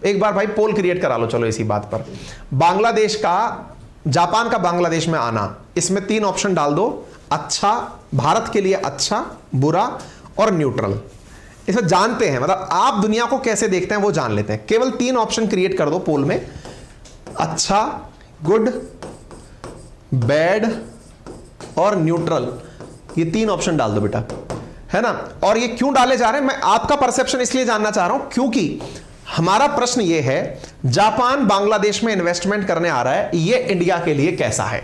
A: एक बार भाई पोल क्रिएट करा लो, चलो इसी बात पर। बांग्लादेश का, जापान का बांग्लादेश में आना, इसमें 3 ऑप्शन डाल दो, अच्छा, भारत के लिए अच्छा, बुरा और न्यूट्रल। इसे जानते हैं, मतलब आप दुनिया को कैसे देखते हैं वो जान लेते हैं। केवल 3 ऑप्शन क्रिएट कर दो पोल में, अच्छा, गुड, बैड और न्यूट्रल, ये 3 ऑप्शन डाल दो बेटा, है ना। और ये क्यों डाले जा रहे हैं, मैं आपका परसेप्शन इसलिए जानना चाह रहा हूं क्योंकि हमारा प्रश्न ये है, जापान बांग्लादेश में इन्वेस्टमेंट करने आ रहा है, ये इंडिया के लिए कैसा है?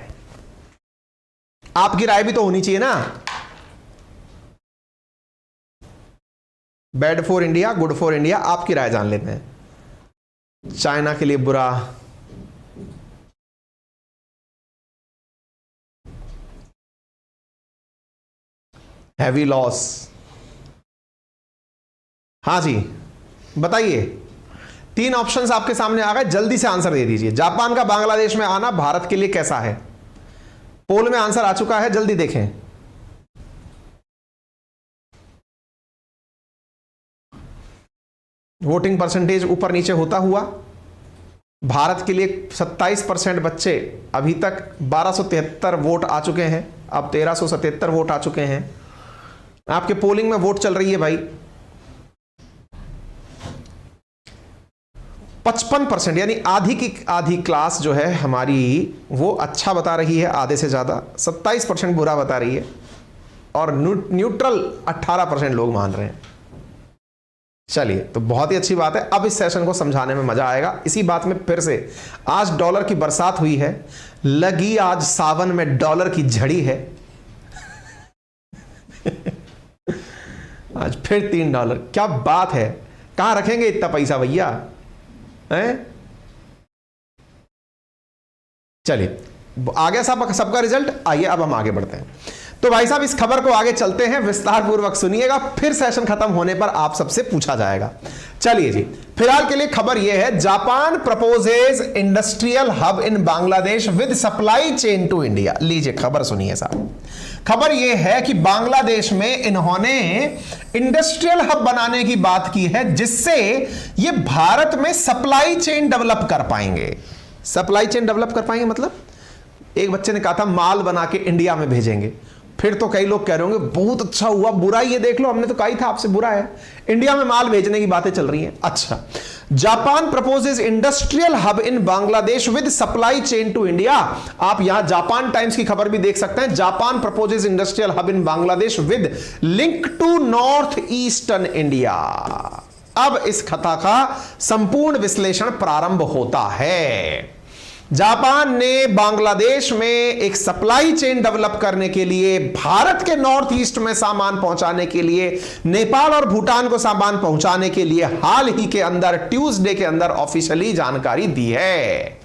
A: आपकी राय भी तो होनी चाहिए ना। Bad for India, good for India, आपकी राय जान लेते हैं। चाइना के लिए बुरा, हैवी लॉस, हाँ जी बताइए। 3 ऑप्शंस आपके सामने आ गए, जल्दी से आंसर दे दीजिए। जापान का बांग्लादेश में आना भारत के लिए कैसा है? पोल में आंसर आ चुका है, जल्दी देखें। वोटिंग परसेंटेज ऊपर नीचे होता हुआ, भारत के लिए 27% बच्चे, अभी तक 1273 वोट आ चुके हैं, अब 1377 वोट आ चुके हैं। आपके पोलिंग में वोट चल रही है भाई 55%, यानी आधी की आधी क्लास जो है हमारी वो अच्छा बता रही है, आधे से ज्यादा। 27% बुरा बता रही है और न्यूट्रल 18% लोग मान रहे हैं। चलिए, तो बहुत ही अच्छी बात है। अब इस सेशन को समझाने में मजा आएगा। इसी बात में फिर से, आज डॉलर की बरसात हुई है, लगी आज सावन में डॉलर की झड़ी है। आज फिर $3, क्या बात है, कहां रखेंगे इतना पैसा भैया, हैं? चलिए, आ गया सबका रिजल्ट। आइए अब हम आगे बढ़ते हैं। तो भाई साहब, इस खबर को आगे चलते हैं, विस्तार पूर्वक सुनिएगा, फिर सेशन खत्म होने पर आप सबसे पूछा जाएगा। चलिए जी, फिलहाल के लिए खबर यह है, Japan proposes industrial hub in Bangladesh with supply chain to India. लीजिए खबर सुनिए साहब। खबर यह है कि बांग्लादेश में इन्होंने इंडस्ट्रियल हब बनाने की बात की है, जिससे ये भारत में सप्लाई चेन डेवलप कर पाएंगे। सप्लाई चेन डेवलप कर पाएंगे मतलब, एक बच्चे ने कहा था माल बना के इंडिया में भेजेंगे, फिर तो कई लोग कह रहे होंगे बहुत अच्छा हुआ, बुरा ये देख लो, हमने तो कहा ही था आपसे बुरा है, इंडिया में माल भेजने की बातें चल रही हैं। अच्छा, Japan proposes industrial hub in Bangladesh with supply chain to India. आप यहां जापान टाइम्स की खबर भी देख सकते हैं, Japan proposes industrial hub in Bangladesh with link to north eastern India. अब इस कथा का संपूर्ण विश्लेषण प्रारंभ होता है। जापान ने बांग्लादेश में एक सप्लाई चेन डेवलप करने के लिए, भारत के नॉर्थ ईस्ट में सामान पहुंचाने के लिए, नेपाल और भूटान को सामान पहुंचाने के लिए हाल ही के अंदर, ट्यूसडे के अंदर ऑफिशियली जानकारी दी है।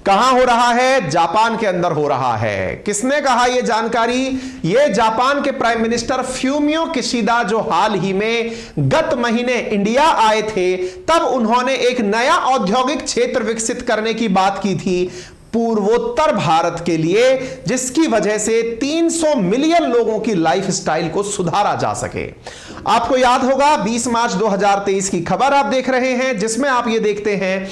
A: कहां हो रहा है? जापान के अंदर हो रहा है। किसने कहा यह जानकारी? यह जापान के प्राइम मिनिस्टर फ्यूमियो किशिदा, जो हाल ही में गत महीने इंडिया आए थे, तब उन्होंने एक नया औद्योगिक क्षेत्र विकसित करने की बात की थी।
B: पूर्वोत्तर भारत के लिए, जिसकी वजह से 300 मिलियन लोगों की लाइफस्टाइल को सुधारा जा सके। आपको याद होगा 20 मार्च 2023 की खबर आप देख रहे हैं, जिसमें आप ये देखते हैं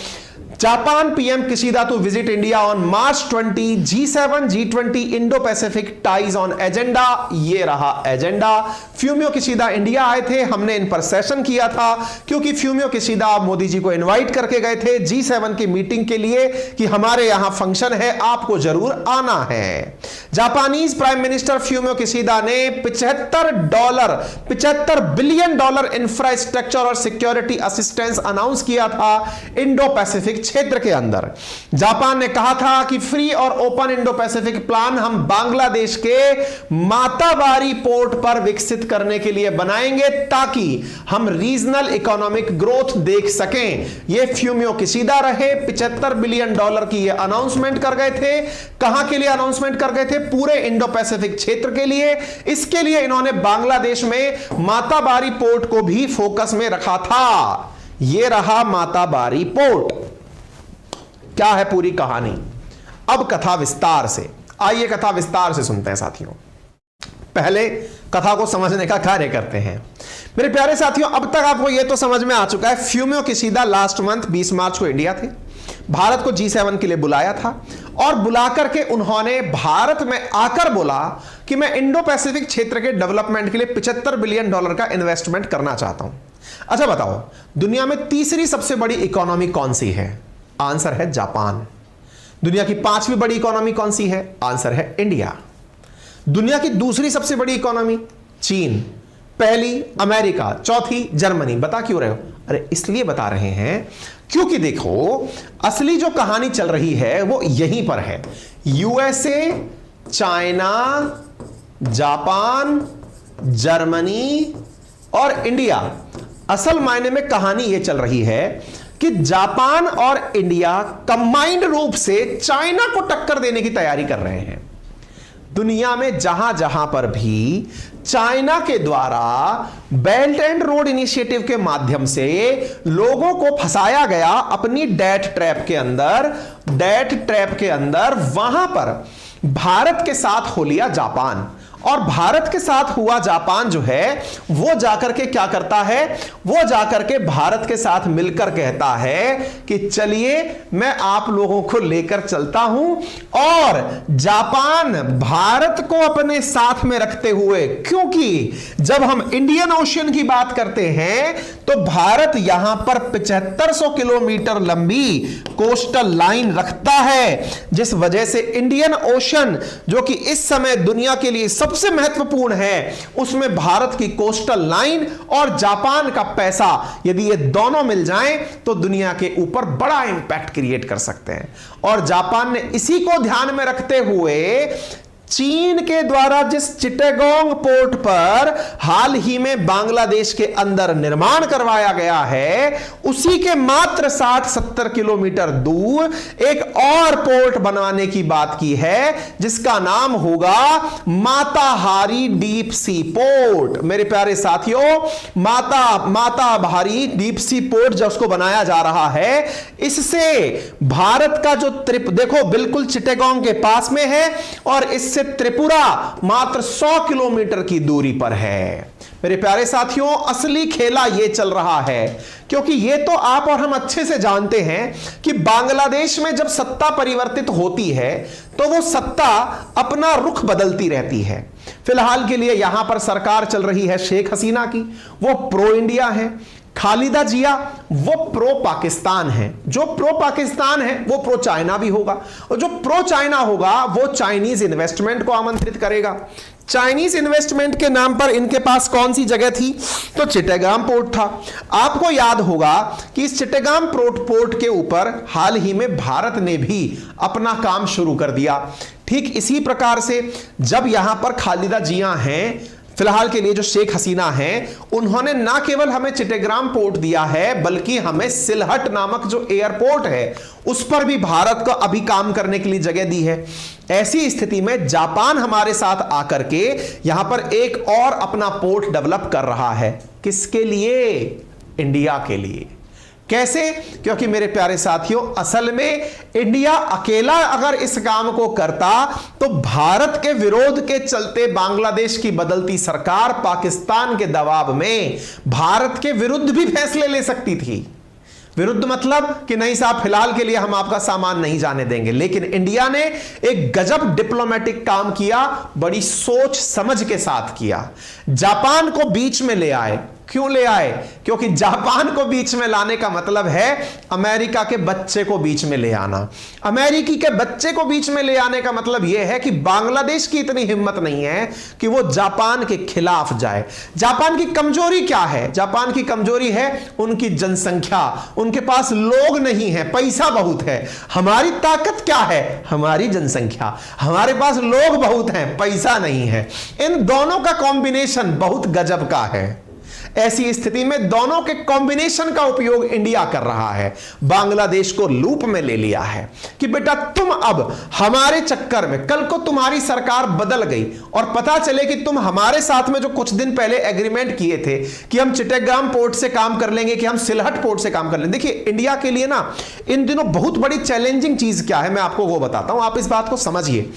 B: Japan PM Kishida to visit India on March 20, G7 G20 Indo Pacific ties on agenda. ये रहा एजेंडा। फ्यूमियो किशिदा इंडिया आए थे, हमने इन पर सेशन किया था क्योंकि फ्यूमियो किशिदा मोदी जी को इनवाइट करके गए थे G7 की मीटिंग के लिए कि हमारे यहां फंक्शन है, आपको जरूर आना है। Japanese prime minister Fumio Kishida ने $75 बिलियन इंफ्रास्ट्रक्चर और सिक्योरिटी असिस्टेंस अनाउंस किया था इंडो पैसिफिक क्षेत्र के अंदर। जापान ने कहा था कि फ्री और ओपन इंडो पैसिफिक प्लान हम बांग्लादेश के माताबारी पोर्ट पर विकसित करने के लिए बनाएंगे ताकि हम रीजनल इकोनॉमिक ग्रोथ देख सकें। यह फ्यूमियो किशिदा रहे, $75 बिलियन की यह अनाउंसमेंट कर गए थे। कहां के लिए अनाउंसमेंट कर गए थे? पूरे इंडो पैसिफिक क्षेत्र के लिए। इसके लिए इन्होंने बांग्लादेश में माताबारी पोर्ट को भी फोकस में रखा था। यह रहा माताबारी पोर्ट। क्या है पूरी कहानी? अब कथा विस्तार से, आइए कथा विस्तार से सुनते हैं साथियों। पहले कथा को समझने का कार्य करते हैं। मेरे प्यारे साथियों, अब तक आपको यह तो समझ में आ चुका है फ्यूमियो किशिदा लास्ट मंथ 20 मार्च को इंडिया थे, भारत को G7 के लिए बुलाया था और बुलाकर के उन्होंने भारत में आकर बोला कि मैं इंडो पैसिफिक क्षेत्र के डेवलपमेंट के लिए $75 बिलियन का इन्वेस्टमेंट करना चाहता हूं। अच्छा बताओ, दुनिया में तीसरी सबसे बड़ी इकोनॉमी कौन सी है? आंसर है जापान। दुनिया की 5वीं बड़ी इकोनॉमी कौन सी है? आंसर है इंडिया। दुनिया की दूसरी सबसे बड़ी इकोनॉमी चीन, पहली अमेरिका, चौथी जर्मनी। बता क्यों रहे हो? अरे इसलिए बता रहे हैं क्योंकि देखो असली जो कहानी चल रही है वो यहीं पर है। यूएसए, चाइना, जापान, जर्मनी और इंडिया। असल मायने में कहानी यह चल रही है कि जापान और इंडिया कंबाइंड रूप से चाइना को टक्कर देने की तैयारी कर रहे हैं। दुनिया में जहां जहां पर भी चाइना के द्वारा बेल्ट एंड रोड इनिशिएटिव के माध्यम से लोगों को फंसाया गया अपनी डेट ट्रैप के अंदर, वहां पर भारत के साथ हो लिया जापान। और भारत के साथ हुआ जापान जो है वो जाकर के क्या करता है? वो जाकर के भारत के साथ मिलकर कहता है कि चलिए मैं आप लोगों को लेकर चलता हूं। और जापान भारत को अपने साथ में रखते हुए, क्योंकि जब हम इंडियन ओशियन की बात करते हैं तो भारत यहां पर 7500 किलोमीटर लंबी कोस्टल लाइन रखता है, जिस वजह से इंडियन ओशन जो कि इस समय दुनिया के लिए सबसे महत्वपूर्ण है, उसमें भारत की कोस्टल लाइन और जापान का पैसा, यदि ये दोनों मिल जाएं तो दुनिया के ऊपर बड़ा इंपैक्ट क्रिएट कर सकते हैं। और जापान ने इसी को ध्यान में रखते हुए चीन के द्वारा जिस चिटागोंग पोर्ट पर हाल ही में बांग्लादेश के अंदर निर्माण करवाया गया है, उसी के मात्र 60-70 किलोमीटर दूर एक और पोर्ट बनवाने की बात की है, जिसका नाम होगा माताहारी डीप सी पोर्ट। मेरे प्यारे साथियों, माताहारी डीप सी पोर्ट जो उसको बनाया जा रहा है, इससे भारत का जो देखो बिल्कुल चिटागोंग के पास में है और इससे त्रिपुरा मात्र 100 किलोमीटर की दूरी पर है। मेरे प्यारे साथियों, असली खेला यह चल रहा है, क्योंकि यह तो आप और हम अच्छे से जानते हैं कि बांग्लादेश में जब सत्ता परिवर्तित होती है तो वो सत्ता अपना रुख बदलती रहती है। फिलहाल के लिए यहां पर सरकार चल रही है शेख हसीना की, वो प्रो इंडिया है। खालिदा जिया वो प्रो पाकिस्तान है। जो प्रो पाकिस्तान है वो प्रो चाइना भी होगा, और जो प्रो चाइना होगा वो चाइनीज इन्वेस्टमेंट को आमंत्रित करेगा। चाइनीज इन्वेस्टमेंट के नाम पर इनके पास कौन सी जगह थी? तो चिटागांग पोर्ट था। आपको याद होगा कि इस चिटागांग पोर्ट के ऊपर हाल ही में भारत ने भी अपना काम शुरू कर दिया। ठीक इसी प्रकार से जब यहां पर खालिदा जिया हैं, फिलहाल के लिए जो शेख हसीना हैं, उन्होंने ना केवल हमें चिटागांग पोर्ट दिया है, बल्कि हमें सिलहट नामक जो एयरपोर्ट है उस पर भी भारत को अभी काम करने के लिए जगह दी है। ऐसी स्थिति में जापान हमारे साथ आकर के यहां पर एक और अपना पोर्ट डेवलप कर रहा है। किसके लिए? इंडिया के लिए। कैसे? क्योंकि मेरे प्यारे साथियों, असल में इंडिया अकेला अगर इस काम को करता तो भारत के विरोध के चलते बांग्लादेश की बदलती सरकार पाकिस्तान के दबाव में भारत के विरुद्ध भी फैसले ले सकती थी। विरुद्ध मतलब कि नहीं साहब, फिलहाल के लिए हम आपका सामान नहीं जाने देंगे। लेकिन इंडिया ने एक गजब डिप्लोमेटिक काम किया, बड़ी सोच समझ के साथ किया। जापान को बीच में ले आए। क्यों ले आए? क्योंकि जापान को बीच में लाने का मतलब है अमेरिका के बच्चे को बीच में ले आना। अमेरिकी के बच्चे को बीच में ले आने का मतलब यह है कि बांग्लादेश की इतनी हिम्मत नहीं है कि वो जापान के खिलाफ जाए। जापान की कमजोरी क्या है? जापान की कमजोरी है उनकी जनसंख्या। उनके पास लोग नहीं है, पैसा बहुत है। हमारी ताकत क्या है? हमारी जनसंख्या। हमारे पास लोग बहुत हैं, पैसा नहीं है। इन दोनों का कॉम्बिनेशन बहुत गजब का है। ऐसी स्थिति में दोनों के कॉम्बिनेशन का उपयोग इंडिया कर रहा है। बांग्लादेश को लूप में ले लिया है कि बेटा तुम अब हमारे चक्कर में, कल को तुम्हारी सरकार बदल गई और पता चले कि तुम हमारे साथ में जो कुछ दिन पहले एग्रीमेंट किए थे कि हम चिट्टागांव पोर्ट से काम कर लेंगे, कि हम सिलहट पोर्ट से काम कर लेंगे। देखिए, इंडिया के लिए ना इन दिनों बहुत बड़ी चैलेंजिंग चीज क्या है, मैं आपको वो बताता हूं, आप इस बात को समझिए।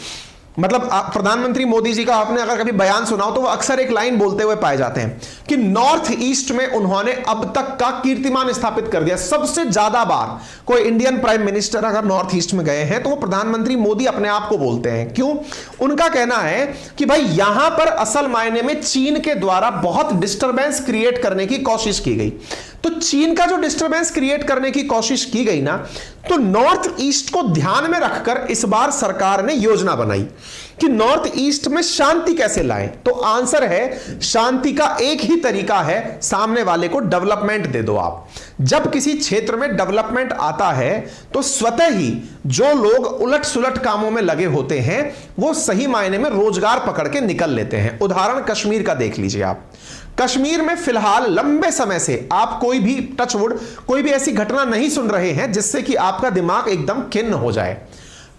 B: मतलब प्रधानमंत्री मोदी जी का आपने अगर कभी बयान सुना हो तो वो अक्सर एक लाइन बोलते हुए पाए जाते हैं कि नॉर्थ ईस्ट में उन्होंने अब तक का कीर्तिमान स्थापित कर दिया। सबसे ज्यादा बार कोई इंडियन प्राइम मिनिस्टर अगर नॉर्थ ईस्ट में गए हैं तो वो प्रधानमंत्री मोदी अपने आप को बोलते हैं। क्यों? उनका कहना है कि भाई यहां पर असल मायने में चीन के द्वारा बहुत डिस्टरबेंस क्रिएट करने की कोशिश की गई। तो चीन का जो डिस्टरबेंस क्रिएट करने की कोशिश की गई ना, तो नॉर्थ ईस्ट को ध्यान में रखकर इस बार सरकार ने योजना बनाई कि नॉर्थ ईस्ट में शांति कैसे लाएं। तो आंसर है, शांति का एक ही तरीका है, सामने वाले को डेवलपमेंट दे दो आप। जब किसी क्षेत्र में डेवलपमेंट आता है तो स्वतः ही जो लोग उलट सुलट कामों में लगे होते हैं वो सही मायने में रोजगार पकड़ के निकल लेते हैं। उदाहरण कश्मीर का देख लीजिए आप। कश्मीर में फिलहाल लंबे समय से आप कोई भी टचवुड कोई भी ऐसी घटना नहीं सुन रहे हैं जिससे कि आपका दिमाग एकदम खिन्न हो जाए।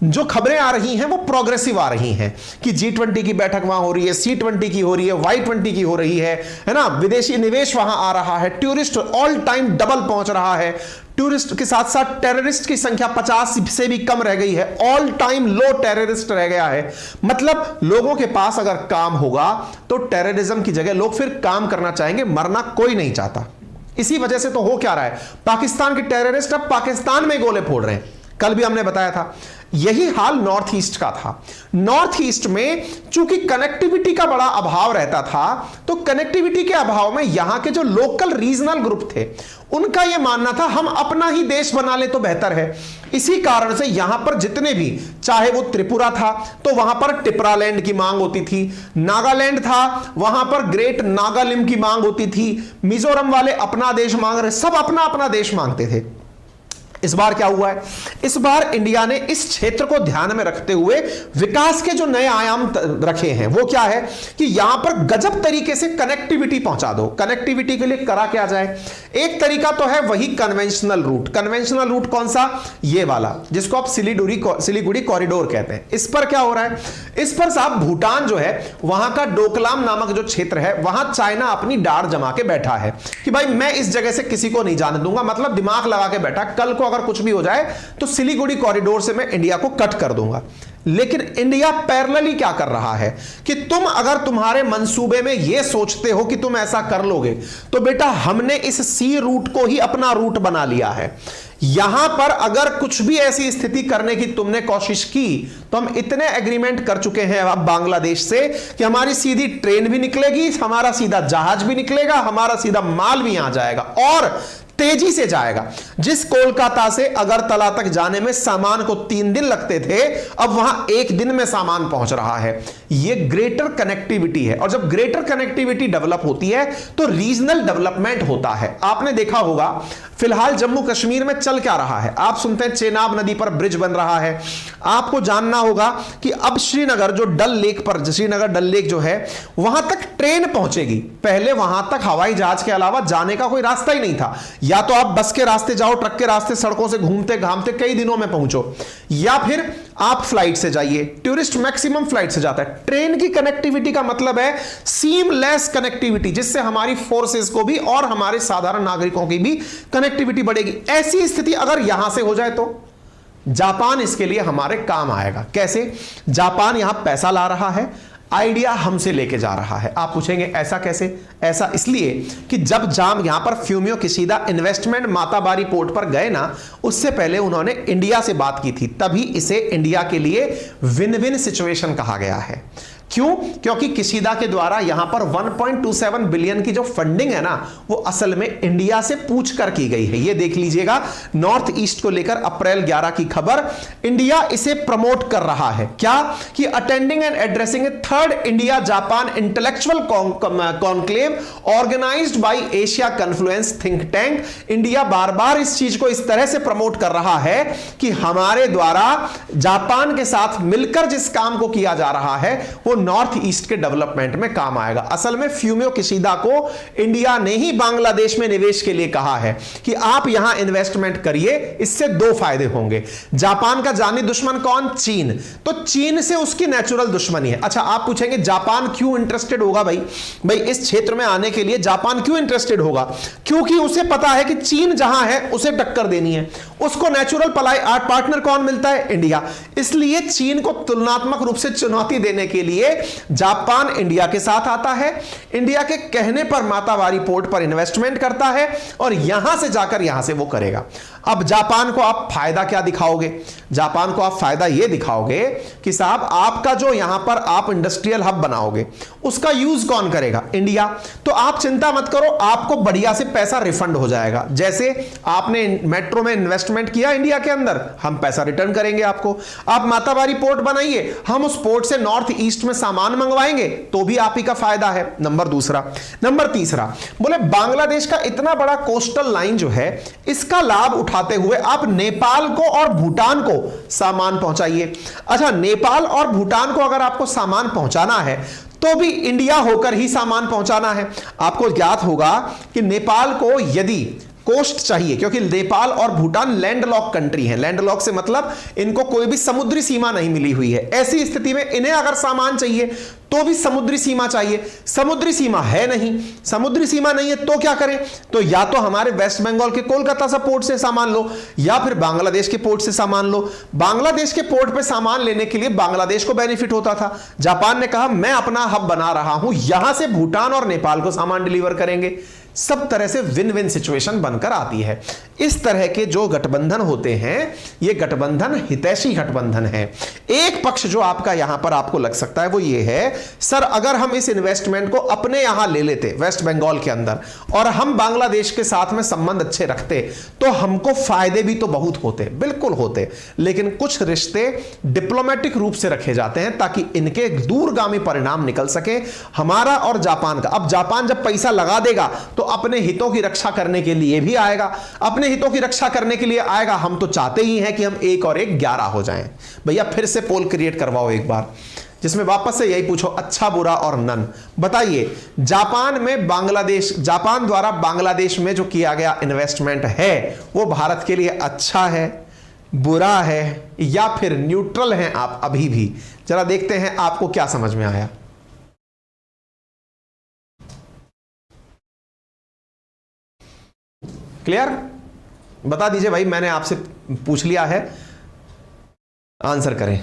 B: जो खबरें आ रही हैं वो प्रोग्रेसिव आ रही हैं कि G20 की बैठक वहां हो रही है, C20 की हो रही है, Y20 की हो रही है ना, विदेशी निवेश वहां आ रहा है, टूरिस्ट ऑल टाइम डबल पहुंच रहा है, टूरिस्ट के साथ साथ टेररिस्ट की संख्या 50 से भी कम रह गई है, ऑल टाइम लो टेररिस्ट रह गया है। मतलब लोगों के पास अगर काम होगा तो टेररिज्म की जगह लोग फिर काम करना चाहेंगे, मरना कोई नहीं चाहता। इसी वजह से तो हो क्या रहा है, पाकिस्तान के टेररिस्ट अब पाकिस्तान में गोले फोड़ रहे हैं। कल भी हमने बताया था यही हाल नॉर्थ ईस्ट का था। नॉर्थ ईस्ट में चूंकि कनेक्टिविटी का बड़ा अभाव रहता था तो कनेक्टिविटी के अभाव में यहां के जो लोकल रीजनल ग्रुप थे उनका यह मानना था हम अपना ही देश बना ले तो बेहतर है। इसी कारण से यहां पर जितने भी, चाहे वो त्रिपुरा था तो वहां पर टिपरालैंड की मांग होती थी, नागालैंड था वहां पर ग्रेट नागालिम की मांग होती थी, मिजोरम वाले अपना देश मांग रहे, सब अपना अपना देश मांगते थे। इस बार क्या हुआ है, इस बार इंडिया ने इस क्षेत्र को ध्यान में रखते हुए विकास के जो नए आयाम रखे हैं वो क्या है कि यहां पर गजब तरीके से कनेक्टिविटी पहुंचा दो। कनेक्टिविटी के लिए करा क्या जाए, एक तरीका तो है वही कन्वेंशनल रूट। कन्वेंशनल रूट कौन सा, ये वाला जिसको आप सिलीगुड़ी कॉरिडोर कहते हैं। इस पर क्या हो रहा है, इस पर साहब भूटान जो है वहां का डोकलाम नामक जो क्षेत्र है वहां चाइना अपनी डाड़ जमा के बैठा है कि भाई मैं इस जगह से किसी को नहीं जाने दूंगा। मतलब दिमाग लगा के बैठा, कल को अगर कुछ भी हो जाए तो सिलीगुड़ी कॉरिडोर से मैं इंडिया को कट कर दूंगा। लेकिन इंडिया पैरेलली क्या कर रहा है कि तुम अगर तुम्हारे मंसूबे में यह सोचते हो कि तुम ऐसा कर लोगे तो बेटा हमने इस सी रूट को ही अपना रूट बना लिया है। यहां पर अगर कुछ भी ऐसी स्थिति करने की तुमने कोशिश की तो हम इतने एग्रीमेंट कर चुके हैं अब बांग्लादेश से कि हमारी सीधी ट्रेन भी निकलेगी, हमारा सीधा जहाज भी निकलेगा, हमारा सीधा माल भी यहां जाएगा और तेजी से जाएगा। जिस कोलकाता से अगरतला तक जाने में सामान को 3 दिन लगते थे अब वहां 1 दिन में सामान पहुंच रहा है। यह ग्रेटर कनेक्टिविटी है और जब ग्रेटर कनेक्टिविटी डेवलप होती है तो रीजनल डेवलपमेंट होता है। आपने देखा होगा फिलहाल जम्मू कश्मीर में चल क्या रहा है, आप सुनते हैं चेनाब नदी पर ब्रिज बन रहा है। आपको जानना होगा कि अब श्रीनगर जो डल लेक पर, श्रीनगर डल लेक जो है वहां तक ट्रेन पहुंचेगी। पहले वहां तक हवाई जहाज के अलावा जाने का कोई रास्ता ही नहीं था। या तो आप बस के रास्ते जाओ, ट्रक के रास्ते, सड़कों से घूमते घामते कई दिनों में पहुंचो, या फिर आप फ्लाइट से जाइए। टूरिस्ट मैक्सिमम फ्लाइट से जाता है। ट्रेन की कनेक्टिविटी का मतलब है सीमलेस कनेक्टिविटी, जिससे हमारी फोर्सेस को भी और हमारे साधारण नागरिकों की भी कनेक्टिविटी बढ़ेगी। ऐसी स्थिति अगर यहां से हो जाए तो जापान इसके लिए हमारे काम आएगा। कैसे? जापान यहां पैसा ला रहा है, आइडिया हमसे लेके जा रहा है। आप पूछेंगे ऐसा कैसे? ऐसा इसलिए कि जब जाम यहां पर Fumio Kishida investment Matabari port पर गए ना, उससे पहले उन्होंने इंडिया से बात की थी, तभी इसे इंडिया के लिए विन विन सिचुएशन कहा गया है। क्यों? क्योंकि किशिदा के द्वारा यहां पर 1.27 बिलियन की जो फंडिंग है ना, वो असल में इंडिया से पूछकर की गई है। ये देख लीजिएगा, नॉर्थ ईस्ट को लेकर अप्रैल 11 की खबर, इंडिया इसे प्रमोट कर रहा है। क्या? कि attending and addressing a third India Japan intellectual conclave organised by Asia Confluence think tank. India बार बार इस चीज को इस तरह से प्रमोट कर रहा है कि हमारे द्वारा जापान के साथ मिलकर जिस काम को किया जा रहा है वो नॉर्थ ईस्ट के डेवलपमेंट में काम आएगा। असल में फ्यूमियो किशिदा को इंडिया ने ही बांग्लादेश में निवेश के लिए कहा है कि आप यहां इन्वेस्टमेंट करिए, इससे दो फायदे होंगे। जापान का जानी दुश्मन कौन? चीन। तो चीन से उसकी नेचुरल दुश्मनी है। अच्छा, आप पूछेंगे जापान क्यों इंटरेस्टेड होगा? भाई इस क्षेत्र में आने के लिए जापान क्यों इंटरेस्टेड होगा? क्योंकि उसे पता है कि चीन जहां है उसे टक्कर देनी है। उसको नेचुरल पार्टनर कौन मिलता है? इंडिया। इसलिए चीन को तुलनात्मक रूप से चुनौती देने के लिए जापान इंडिया के साथ आता है, इंडिया के कहने पर मातावारी पोर्ट पर इन्वेस्टमेंट करता है और यहां से जाकर यहां से वो करेगा। अब जापान को आप फायदा क्या दिखाओगे? जापान को आप फायदा ये दिखाओगे कि साहब आपका जो यहां पर आप इंडस्ट्रियल हब बनाओगे उसका यूज कौन करेगा? इंडिया। तो आप चिंता मत करो, आपको बढ़िया से पैसा रिफंड हो जाएगा। जैसे आपने मेट्रो में इन्वेस्टमेंट किया इंडिया के अंदर, हम पैसा रिटर्न करेंगे आपको। आप मातावारी पोर्ट बनाइए, हम उस पोर्ट से नॉर्थ ईस्ट में सामान मंगवाएंगे तो भी आप ही का फायदा है। नंबर दूसरा। नंबर तीसरा, बोले बांग्लादेश का इतना बड़ा कोस्टल लाइन जो है, इसका लाभ उठाते हुए आप नेपाल को और भूटान को सामान पहुंचाइए। अच्छा, नेपाल और भूटान को अगर आपको सामान पहुंचाना है तो भी इंडिया होकर ही सामान पहुंचाना है। आपको ज्ञात होगा कि नेपाल को यदि कोस्ट चाहिए, क्योंकि नेपाल और भूटान लैंडलॉक कंट्री हैं। लैंडलॉक से मतलब इनको कोई भी समुद्री सीमा नहीं मिली हुई है। ऐसी स्थिति में इन्हें अगर सामान चाहिए तो भी समुद्री सीमा चाहिए। समुद्री सीमा है नहीं, समुद्री सीमा नहीं है तो क्या करें? तो या तो हमारे वेस्ट बंगाल के कोलकाता से पोर्ट से सामान लो, या फिर बांग्लादेश के पोर्ट से सामान लो। बांग्लादेश के पोर्ट पे सामान लेने के लिए बांग्लादेश को बेनिफिट होता था। जापान ने कहा मैं अपना हब बना रहा हूं, यहां से भूटान और नेपाल को सामान डिलीवर करेंगे। सब तरह से विन विन सिचुएशन बनकर आती है। इस तरह के जो गठबंधन होते हैं, ये गठबंधन हितैषी गठबंधन है। एक पक्ष जो आपका यहां पर आपको लग सकता है वो ये है, सर अगर हम इस इन्वेस्टमेंट को अपने यहां ले लेते वेस्ट बंगाल के अंदर और हम बांग्लादेश के साथ में संबंध अच्छे रखते तो हमको फायदे भी तो बहुत होते। बिल्कुल होते, लेकिन कुछ रिश्ते डिप्लोमेटिक रूप से रखे जाते हैं ताकि इनके दूरगामी परिणाम निकल सके, हमारा और जापान का। अब जापान जब पैसा लगा देगा तो अपने हितों की रक्षा करने के लिए भी आएगा, अपने हितों की रक्षा करने के लिए आएगा। हम तो चाहते ही हैं कि हम 1 और 1 11 हो जाएं। भैया फिर से पोल क्रिएट करवाओ एक बार, जिसमें वापस से यही पूछो, अच्छा बुरा और नन। बताइए, जापान में बांग्लादेश, जापान द्वारा बांग्लादेश में जो किया गया इन्वेस्टमेंट है वो भारत के लिए अच्छा है, बुरा है या फिर न्यूट्रल है? आप अभी भी जरा देखते हैं आपको क्या समझ में आया। क्लियर? बता दीजिए भाई, मैंने आपसे पूछ लिया है, आंसर करें।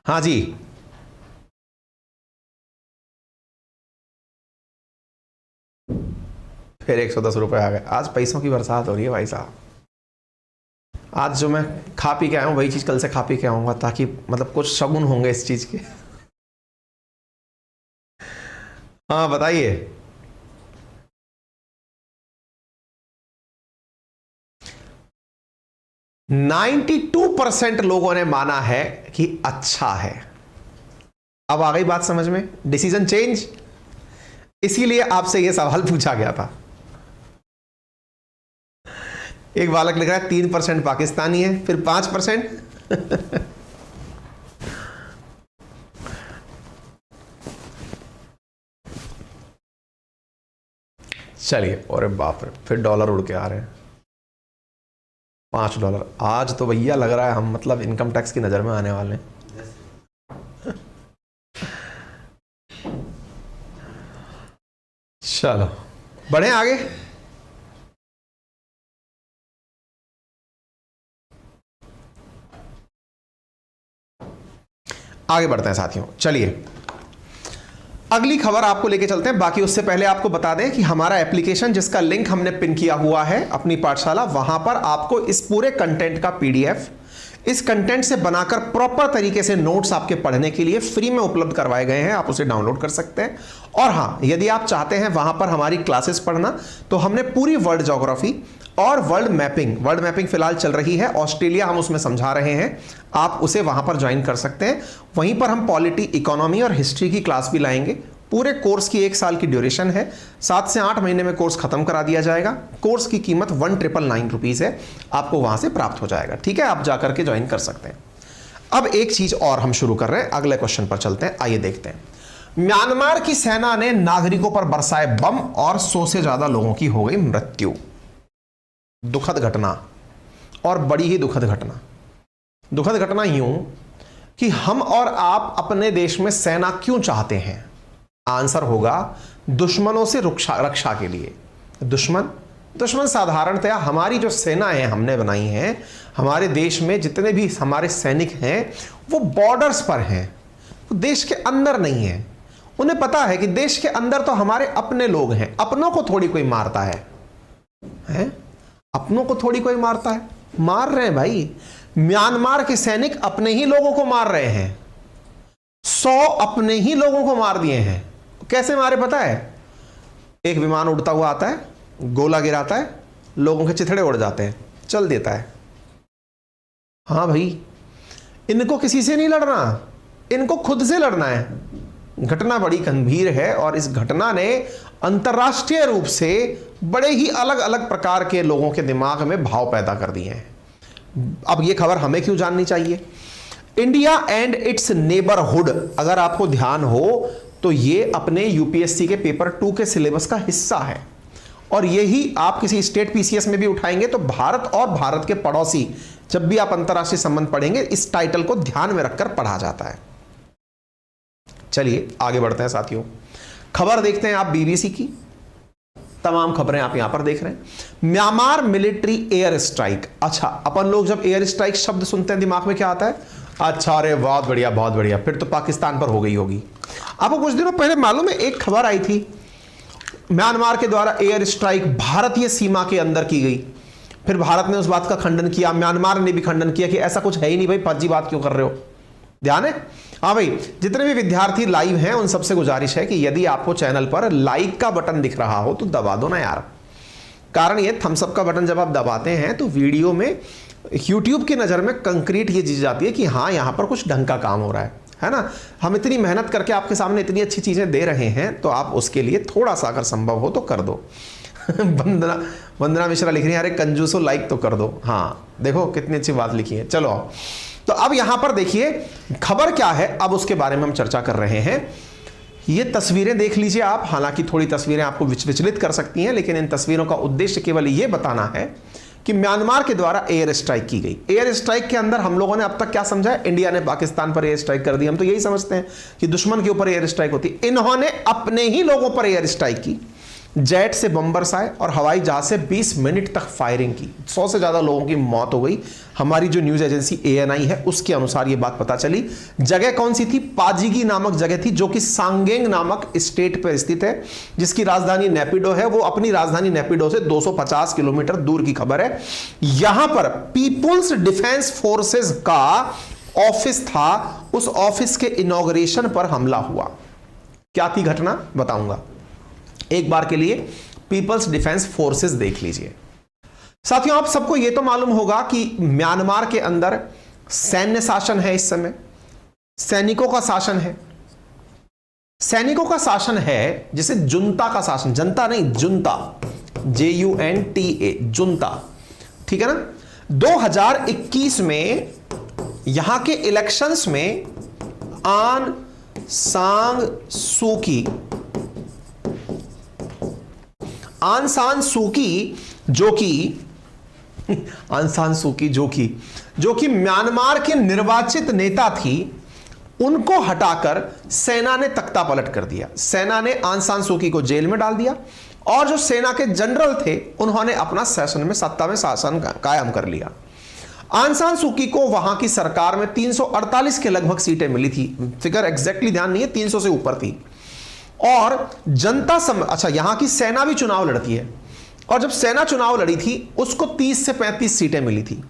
B: हाँ जी, फिर 110 रुपए आ गए। आज पैसों की बरसात हो रही है भाई साहब। आज जो मैं खा पी के आया हूँ वही चीज़ कल से खा पी के आऊँगा, ताकि मतलब कुछ शगुन होंगे इस चीज़ के। हाँ बताइए। %92 लोगों ने माना है कि अच्छा है। अब आ गई बात समझ में, डिसीजन चेंज। इसीलिए आपसे यह सवाल पूछा गया था। एक बालक लिख रहा है 3% पाकिस्तानी है, फिर 5%। चलिए, अरे बाप रे, फिर डॉलर उड़ के आ रहे हैं। $5। आज तो भैया लग रहा है हम मतलब इनकम टैक्स की नजर में आने वाले हैं। चलो बढ़े आगे। आगे बढ़ते हैं साथियों। चलिए अगली खबर आपको लेके चलते हैं। बाकी उससे पहले आपको बता दें कि हमारा एप्लीकेशन जिसका लिंक हमने पिन किया हुआ है अपनी पाठशाला, वहां पर आपको इस पूरे कंटेंट का पीडीएफ, इस कंटेंट से बनाकर प्रॉपर तरीके से नोट्स आपके पढ़ने के लिए फ्री में उपलब्ध करवाए गए हैं। आप उसे डाउनलोड कर सकते हैं। और हाँ, यदि आप चाहते हैं वहां पर हमारी क्लासेस पढ़ना, तो हमने पूरी वर्ल्ड ज्योग्राफी और वर्ल्ड मैपिंग फिलहाल चल रही है, ऑस्ट्रेलिया हम उसमें समझा रहे हैं, आप उसे वहां पर ज्वाइन कर सकते हैं। वहीं पर हम पॉलिटी, इकोनॉमी और हिस्ट्री की क्लास भी लाएंगे। पूरे कोर्स की 1 साल की ड्यूरेशन है। 7 से 8 महीने में कोर्स खत्म करा दिया जाएगा। कोर्स की कीमत 1999 रुपीज है, आपको वहां से प्राप्त हो जाएगा। ठीक है, आप जाकर के ज्वाइन कर सकते हैं। अब एक चीज और हम शुरू कर रहे हैं, अगले क्वेश्चन पर चलते हैं। आइए देखते हैं। म्यांमार की सेना ने नागरिकों पर बरसाए बम और 100 से ज्यादा लोगों की हो गई मृत्यु। दुखद घटना, और बड़ी ही दुखद घटना। दुखद घटना यूं कि हम और आप अपने देश में सेना क्यों चाहते हैं? आंसर होगा दुश्मनों से रक्षा के लिए। दुश्मन साधारणतया हमारी जो सेनाएं हमने बनाई हैं, हमारे देश में जितने भी हमारे सैनिक हैं वो बॉर्डर्स पर हैं, वो देश के अंदर नहीं है। उन्हें पता है कि देश के अंदर तो हमारे अपने लोग हैं, अपनों को थोड़ी कोई मारता है? अपनों को थोड़ी कोई मारता है? मार रहे हैं भाई। म्यांमार के सैनिक अपने ही लोगों को मार रहे हैं। 100 अपने ही लोगों को मार दिए हैं। कैसे मारे पता है? एक विमान उड़ता हुआ आता है, गोला गिराता है, लोगों के चिथड़े उड़ जाते हैं, चल देता है। हाँ भाई, इनको किसी से नहीं लड़ना, इनको खुद से लड़ना है। घटना बड़ी गंभीर है और इस घटना ने अंतर्राष्ट्रीय रूप से बड़े ही अलग अलग प्रकार के लोगों के दिमाग में भाव पैदा कर दिए हैं। अब यह खबर हमें क्यों जाननी चाहिए? इंडिया एंड इट्स नेबरहुड, अगर आपको ध्यान हो तो ये अपने यूपीएससी के पेपर 2 के सिलेबस का हिस्सा है। और यही आप किसी स्टेट पीसीएस में भी उठाएंगे तो भारत और भारत के पड़ोसी, जब भी आप अंतरराष्ट्रीय संबंध पढ़ेंगे, इस टाइटल को ध्यान में रखकर पढ़ा जाता है। चलिए आगे बढ़ते हैं साथियों। खबर देखते हैं आप बीबीसी की। तमाम खबरें आप यहां पर देख रहे हैं। Myanmar military air strike. अच्छा, अपन लोग जब एयर स्ट्राइक शब्द सुनते हैं दिमाग में क्या आता है? अच्छा, अरे बहुत बढ़िया बहुत बढ़िया, फिर तो पाकिस्तान पर हो गई होगी। आपको कुछ दिनों पहले मालूम है एक खबर आई थी, म्यांमार के द्वारा एयर स्ट्राइक भारतीय सीमा के अंदर की गई। फिर भारत ने उस बात का खंडन किया, म्यांमार ने भी खंडन किया कि ऐसा कुछ है ही नहीं भाई, फर्जी बात क्यों कर रहे हो। ध्यान है? हाँ भाई, जितने भी विद्यार्थी लाइव हैं उन सबसे गुजारिश है कि यदि आपको चैनल पर लाइक का बटन दिख रहा हो तो दबा दो ना यार। कारण ये थम्स अप का बटन जब आप दबाते हैं तो वीडियो में, यूट्यूब की नज़र में कंक्रीट ये चीज़ जाती है कि हाँ यहां पर कुछ ढंग का काम हो रहा है ना। हम इतनी मेहनत करके आपके सामने इतनी अच्छी चीज़ें दे रहे हैं, तो आप उसके लिए थोड़ा सा अगर संभव हो तो कर दो। वंदना मिश्रा लिख रही है, अरे कंजूसो लाइक तो कर दो। हाँ देखो कितनी अच्छी बात लिखी है। चलो तो अब यहां पर देखिए खबर क्या है, अब उसके बारे में हम चर्चा कर रहे हैं। ये तस्वीरें देख लीजिए आप। हालांकि थोड़ी तस्वीरें आपको विचलित कर सकती हैं, लेकिन इन तस्वीरों का उद्देश्य केवल ये बताना है कि म्यांमार के द्वारा एयर स्ट्राइक की गई। एयर स्ट्राइक के अंदर हम लोगों ने अब तक क्या समझा है? इंडिया ने पाकिस्तान पर एयर स्ट्राइक कर दी। हम तो यही समझते हैं कि दुश्मन के ऊपर एयर स्ट्राइक होती। इन्होंने अपने ही लोगों पर एयर स्ट्राइक की। जेट से बम्बर्स आए और हवाई जहाज से 20 मिनट तक फायरिंग की। 100 से ज्यादा लोगों की मौत हो गई। हमारी जो न्यूज एजेंसी ANI है उसके अनुसार ये बात पता चली। जगह कौन सी थी? पाजिगी नामक जगह थी, जो कि सांगेंग नामक स्टेट पर स्थित है, जिसकी राजधानी नेपिडो है। वो अपनी राजधानी नेपिडो से 250 किलोमीटर दूर की खबर है। यहां पर पीपुल्स डिफेंस फोर्सेस का ऑफिस था। उस ऑफिस के इनॉग्रेशन पर हमला हुआ। क्या थी घटना बताऊंगा। एक बार के लिए पीपल्स डिफेंस फोर्सेस देख लीजिए। साथियों, आप सबको यह तो मालूम होगा कि म्यांमार के अंदर सैन्य शासन है, इस समय सैनिकों का शासन है। सैनिकों का शासन है जिसे जुंता का शासन, जनता नहीं जुंता, JUNTA, जुंता, ठीक है ना। 2021 में यहां के इलेक्शंस में आन सान सूकी जो कि म्यांमार के निर्वाचित नेता थी, उनको हटाकर सेना ने तख्ता पलट कर दिया। सेना ने आन सान सूकी को जेल में डाल दिया और जो सेना के जनरल थे उन्होंने अपना सत्ता में शासन कायम कर लिया। आन सान सूकी को वहां की सरकार में 348 के लगभग सीटें मिली थी, फिगर एग्जैक्टली ध्यान नहीं है, 300 से ऊपर थी। और अच्छा, यहां की सेना भी चुनाव लड़ती है, और जब सेना चुनाव लड़ी थी उसको 30 से 35 सीटें मिली थी।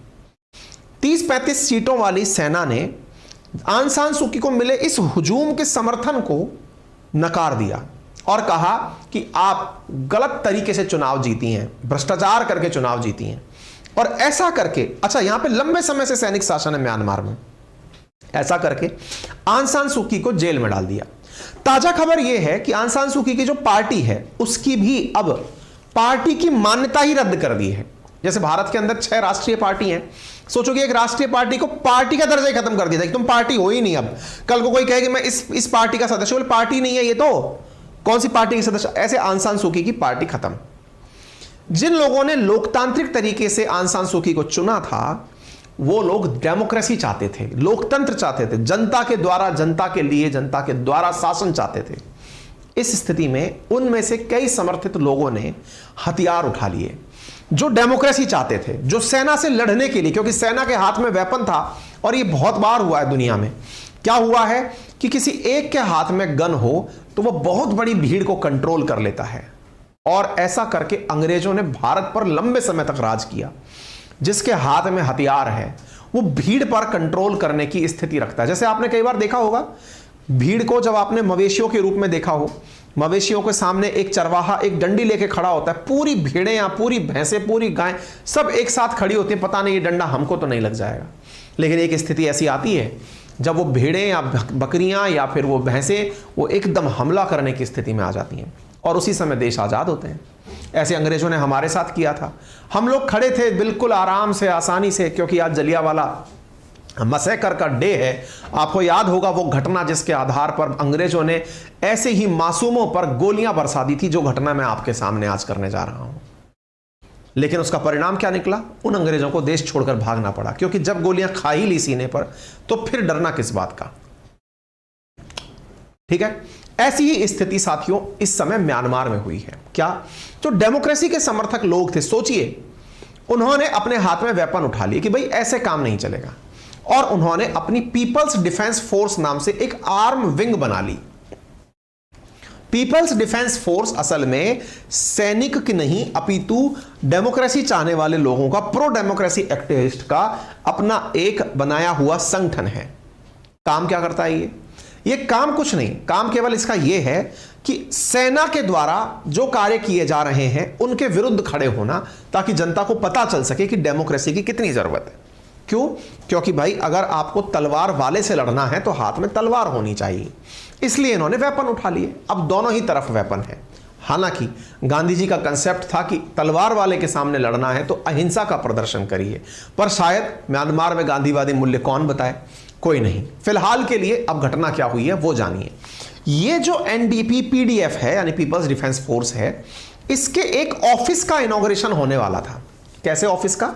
B: 30-35 सीटों वाली सेना ने आन सान सूकी को मिले इस हुजूम के समर्थन को नकार दिया और कहा कि आप गलत तरीके से चुनाव जीती हैं, भ्रष्टाचार करके चुनाव जीती हैं। और ऐसा करके, अच्छा, यहां पे लंबे समय से सैनिक शासन है म्यांमार में, ऐसा करके आन सान सूकी को जेल में डाल दिया। ताजा खबर यह है कि आन सान सूकी की जो पार्टी है उसकी भी अब पार्टी की मान्यता ही रद्द कर दी है। जैसे भारत के अंदर 6 राष्ट्रीय पार्टी हैं, सोचो कि एक राष्ट्रीय पार्टी को पार्टी का दर्जा ही खत्म कर दिया था कि तुम पार्टी हो ही नहीं। अब कल को कोई कहे कि मैं इस पार्टी का सदस्य, बोले पार्टी नहीं है ये, तो कौन सी पार्टी के सदस्य? ऐसे आन सान सूकी की पार्टी खत्म। जिन लोगों ने लोकतांत्रिक तरीके से आन सान सूकी को चुना था, वो लोग डेमोक्रेसी चाहते थे, लोकतंत्र चाहते थे, जनता के द्वारा, जनता के लिए, जनता के द्वारा शासन चाहते थे। इस स्थिति में उनमें से कई समर्थित लोगों ने हथियार उठा लिए, जो डेमोक्रेसी चाहते थे, जो सेना से लड़ने के लिए, क्योंकि सेना के हाथ में वेपन था। और ये बहुत बार हुआ है दुनिया में। क्या हुआ है कि किसी एक के हाथ में गन हो तो वह बहुत बड़ी भीड़ को कंट्रोल कर लेता है, और ऐसा करके अंग्रेजों ने भारत पर लंबे समय तक राज किया। जिसके हाथ में हथियार है वो भीड़ पर कंट्रोल करने की स्थिति रखता है। जैसे आपने कई बार देखा होगा, भीड़ को जब आपने मवेशियों के रूप में देखा हो, मवेशियों के सामने एक चरवाहा एक डंडी लेके खड़ा होता है, पूरी भीड़ें या पूरी भैंसें, पूरी गाय सब एक साथ खड़ी होती है, पता नहीं ये डंडा हमको तो नहीं लग जाएगा। लेकिन एक स्थिति ऐसी आती है जब वो भीड़ें या बकरियां या फिर वो भैंसें वो एकदम हमला करने की स्थिति में आ जाती हैं, और उसी समय देश आज़ाद होते हैं। ऐसे अंग्रेजों ने हमारे साथ किया था। हम लोग खड़े थे बिल्कुल आराम से, आसानी से, क्योंकि आज जलियांवाला मैसेकर का डे है। आपको याद होगा वो घटना जिसके आधार पर अंग्रेजों ने ऐसे ही मासूमों पर गोलियां बरसा दी थी, जो घटना मैं आपके सामने आज करने जा रहा हूं। लेकिन उसका परिणाम क्या निकला? उन अंग्रेजों को देश छोड़कर भागना पड़ा, क्योंकि जब गोलियां खा ही ली सीने पर तो फिर डरना किस बात का। ठीक है, ऐसी ही स्थिति साथियों इस समय म्यांमार में हुई है। क्या? जो डेमोक्रेसी के समर्थक लोग थे, सोचिए, उन्होंने अपने हाथ में वेपन उठा लिए कि भाई ऐसे काम नहीं चलेगा, और उन्होंने अपनी पीपल्स डिफेंस फोर्स नाम से एक आर्म विंग बना ली। पीपल्स डिफेंस फोर्स असल में सैनिक की नहीं अपितु डेमोक्रेसी चाहने वाले लोगों का, प्रो डेमोक्रेसी एक्टिविस्ट का अपना एक बनाया हुआ संगठन है। काम क्या करता है ये काम कुछ नहीं, काम केवल इसका यह है कि सेना के द्वारा जो कार्य किए जा रहे हैं उनके विरुद्ध खड़े होना, ताकि जनता को पता चल सके कि डेमोक्रेसी की कितनी जरूरत है। क्यों? क्योंकि भाई अगर आपको तलवार वाले से लड़ना है तो हाथ में तलवार होनी चाहिए, इसलिए इन्होंने वेपन उठा लिए। अब दोनों ही तरफ वेपन है। हालांकि गांधी जी का कंसेप्ट था कि तलवार वाले के सामने लड़ना है तो अहिंसा का प्रदर्शन करिए, पर शायद म्यांमार में गांधीवादी मूल्य कौन बताए? कोई नहीं। फिलहाल के लिए अब घटना क्या हुई है वो जानिए। ये जो एनडीपी पीडीएफ है, यानी पीपल्स डिफेंस फोर्स है, इसके एक ऑफिस का इनॉग्रेशन होने वाला था। कैसे ऑफिस का?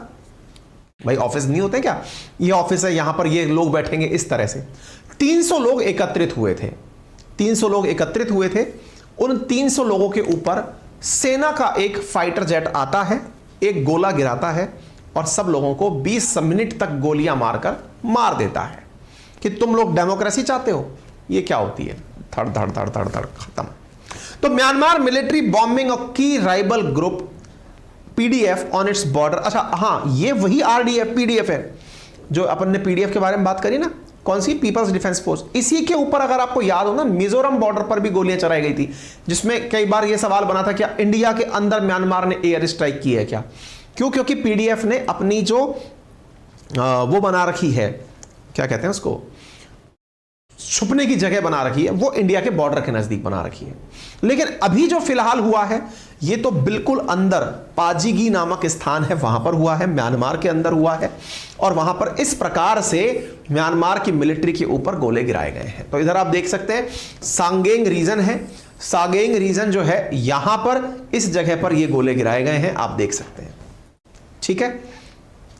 B: भाई ऑफिस नहीं होते क्या? ये ऑफिस है, यहां पर ये लोग बैठेंगे इस तरह से। 300 लोग एकत्रित हुए थे। 300 लोग एकत्रित हुए थे। उन 300 लोगों के ऊपर सेना का एक फाइटर जेट आता है, एक गोला गिराता है और सब लोगों को 20 मिनट तक गोलियां मारकर मार देता है कि तुम लोग डेमोक्रेसी चाहते हो। ये क्या होती है? धड़ धड़ धड़ धड़ धड़ खत्म। तो म्यांमार मिलिट्री बॉम्बिंग ऑफ की rival group PDF on its border. अच्छा हाँ, ये वही आरडीएफ पीडीएफ है जो अपन ने पीडीएफ के बारे में बात करी ना, कौन सी? Peoples defence force. इसी के ऊपर अगर आपको याद हो ना, मिजोरम बॉर्डर पर भी गोलियां चलाई गई थी, जिसमें कई बार यह सवाल बना था क्या इंडिया के अंदर म्यांमार ने एयर स्ट्राइक की है क्या? क्यों? क्योंकि पीडीएफ ने अपनी जो वो बना रखी है, क्या कहते हैं उसको, छुपने की जगह बना रखी है, वो इंडिया के बॉर्डर के नजदीक बना रखी है। लेकिन अभी जो फिलहाल हुआ है ये तो बिल्कुल अंदर पाजीगी नामक स्थान है, वहां पर हुआ है, म्यांमार के अंदर हुआ है, और वहां पर इस प्रकार से म्यांमार की मिलिट्री के ऊपर गोले गिराए गए हैं। तो इधर आप देख सकते हैं सांगेंग रीजन है, सांगेंग रीजन जो है यहां पर इस जगह पर ये गोले गिराए गए हैं, आप देख सकते हैं। ठीक है,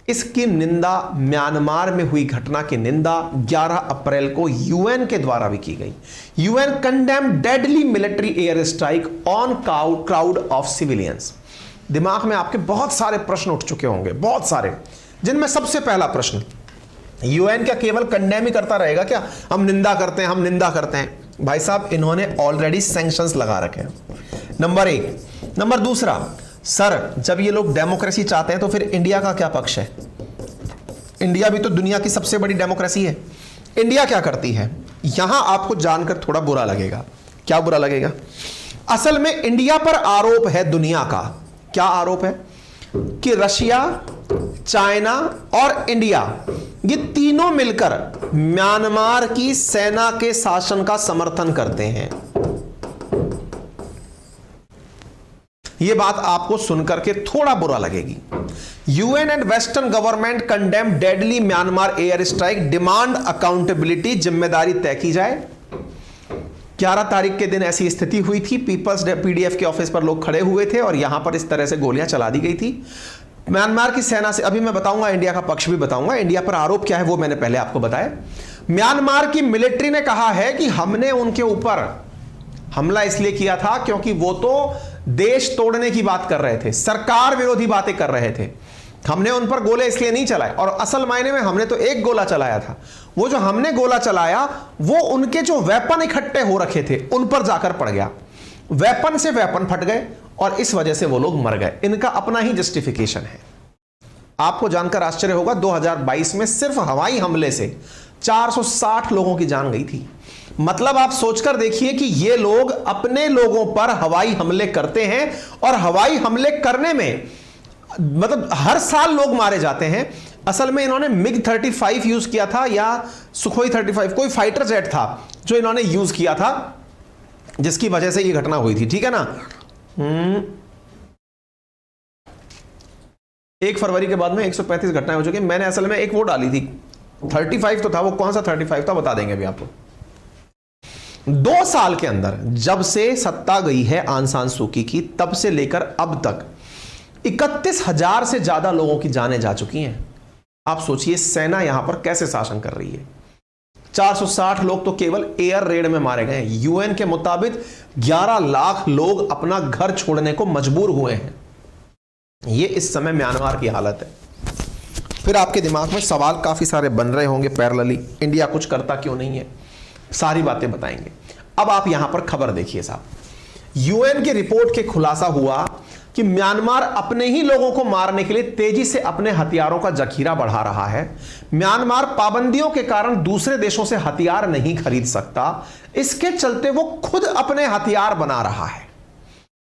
B: इसकी निंदा, म्यांमार में हुई घटना की निंदा 11 अप्रैल को यूएन के द्वारा भी की गई। UN condemn deadly military air strike on crowd of civilians. दिमाग में आपके बहुत सारे प्रश्न उठ चुके होंगे, बहुत सारे, जिनमें सबसे पहला प्रश्न, यूएन क्या केवल कंडेम ही करता रहेगा क्या? हम निंदा करते हैं, हम निंदा करते हैं। भाई साहब, इन्होंने ऑलरेडी सैंक्शंस लगा रखे हैं, नंबर एक। नंबर दूसरा, सर जब ये लोग डेमोक्रेसी चाहते हैं तो फिर इंडिया का क्या पक्ष है? इंडिया भी तो दुनिया की सबसे बड़ी डेमोक्रेसी है। इंडिया क्या करती है? यहां आपको जानकर थोड़ा बुरा लगेगा। क्या बुरा लगेगा? असल में इंडिया पर आरोप है दुनिया का। क्या आरोप है? कि रशिया, चाइना और इंडिया, ये तीनों मिलकर म्यांमार की सेना के शासन का समर्थन करते हैं। यह बात आपको सुनकर के थोड़ा बुरा लगेगी। UN and western government condemn deadly Myanmar air strike, demand accountability, जिम्मेदारी तय की जाए। 11 तारीख के दिन ऐसी स्थिति हुई थी, पीपल्स पीडीएफ के ऑफिस पर लोग खड़े हुए थे और यहां पर इस तरह से गोलियां चला दी गई थी म्यांमार की सेना से। अभी मैं बताऊंगा, इंडिया का पक्ष भी बताऊंगा। इंडिया पर आरोप क्या है वो मैंने पहले आपको बताया। म्यांमार की मिलिट्री ने कहा है कि हमने उनके ऊपर हमला इसलिए किया था क्योंकि वो तो देश तोड़ने की बात कर रहे थे, सरकार विरोधी बातें कर रहे थे। हमने उन पर गोले इसलिए नहीं चलाए, और असल मायने में हमने तो एक गोला चलाया था। वो जो हमने गोला चलाया वो उनके जो वेपन इकट्ठे हो रखे थे उन पर जाकर पड़ गया, वेपन से वेपन फट गए और इस वजह से वो लोग मर गए। इनका अपना ही जस्टिफिकेशन है। आपको जानकर आश्चर्य होगा, 2022 में सिर्फ हवाई हमले से 460 लोगों की जान गई थी। मतलब आप सोचकर देखिए कि ये लोग अपने लोगों पर हवाई हमले करते हैं, और हवाई हमले करने में मतलब हर साल लोग मारे जाते हैं। असल में इन्होंने मिग 35 यूज किया था या सुखोई 35, कोई फाइटर जेट था जो इन्होंने यूज किया था, जिसकी वजह से ये घटना हुई थी। ठीक है ना? 1 फरवरी के बाद में 135 घटनाएं हो चुकी। मैंने असल में एक वो डाली थी, 35 तो था, वो कौन सा 35 था बता देंगे अभी आपको। 2 साल के अंदर जब से सत्ता गई है आंग सान सू की तब से लेकर अब तक 31,000 से ज्यादा लोगों की जानें जा चुकी हैं। आप सोचिए सेना यहां पर कैसे शासन कर रही है। 460 लोग तो केवल एयर रेड में मारे गए। यूएन के मुताबिक 11 लाख लोग अपना घर छोड़ने को मजबूर हुए हैं। यह इस समय म्यांमार की हालत है। फिर आपके दिमाग में सवाल काफी सारे बन रहे होंगे पैरेलली, इंडिया कुछ करता क्यों नहीं है? सारी बातें बताएंगे। अब आप यहां पर खबर देखिए साहब, यूएन की रिपोर्ट के खुलासा हुआ कि म्यांमार अपने ही लोगों को मारने के लिए तेजी से अपने हथियारों का जखीरा बढ़ा रहा है। म्यांमार पाबंदियों के कारण दूसरे देशों से हथियार नहीं खरीद सकता, इसके चलते वो खुद अपने हथियार बना रहा है।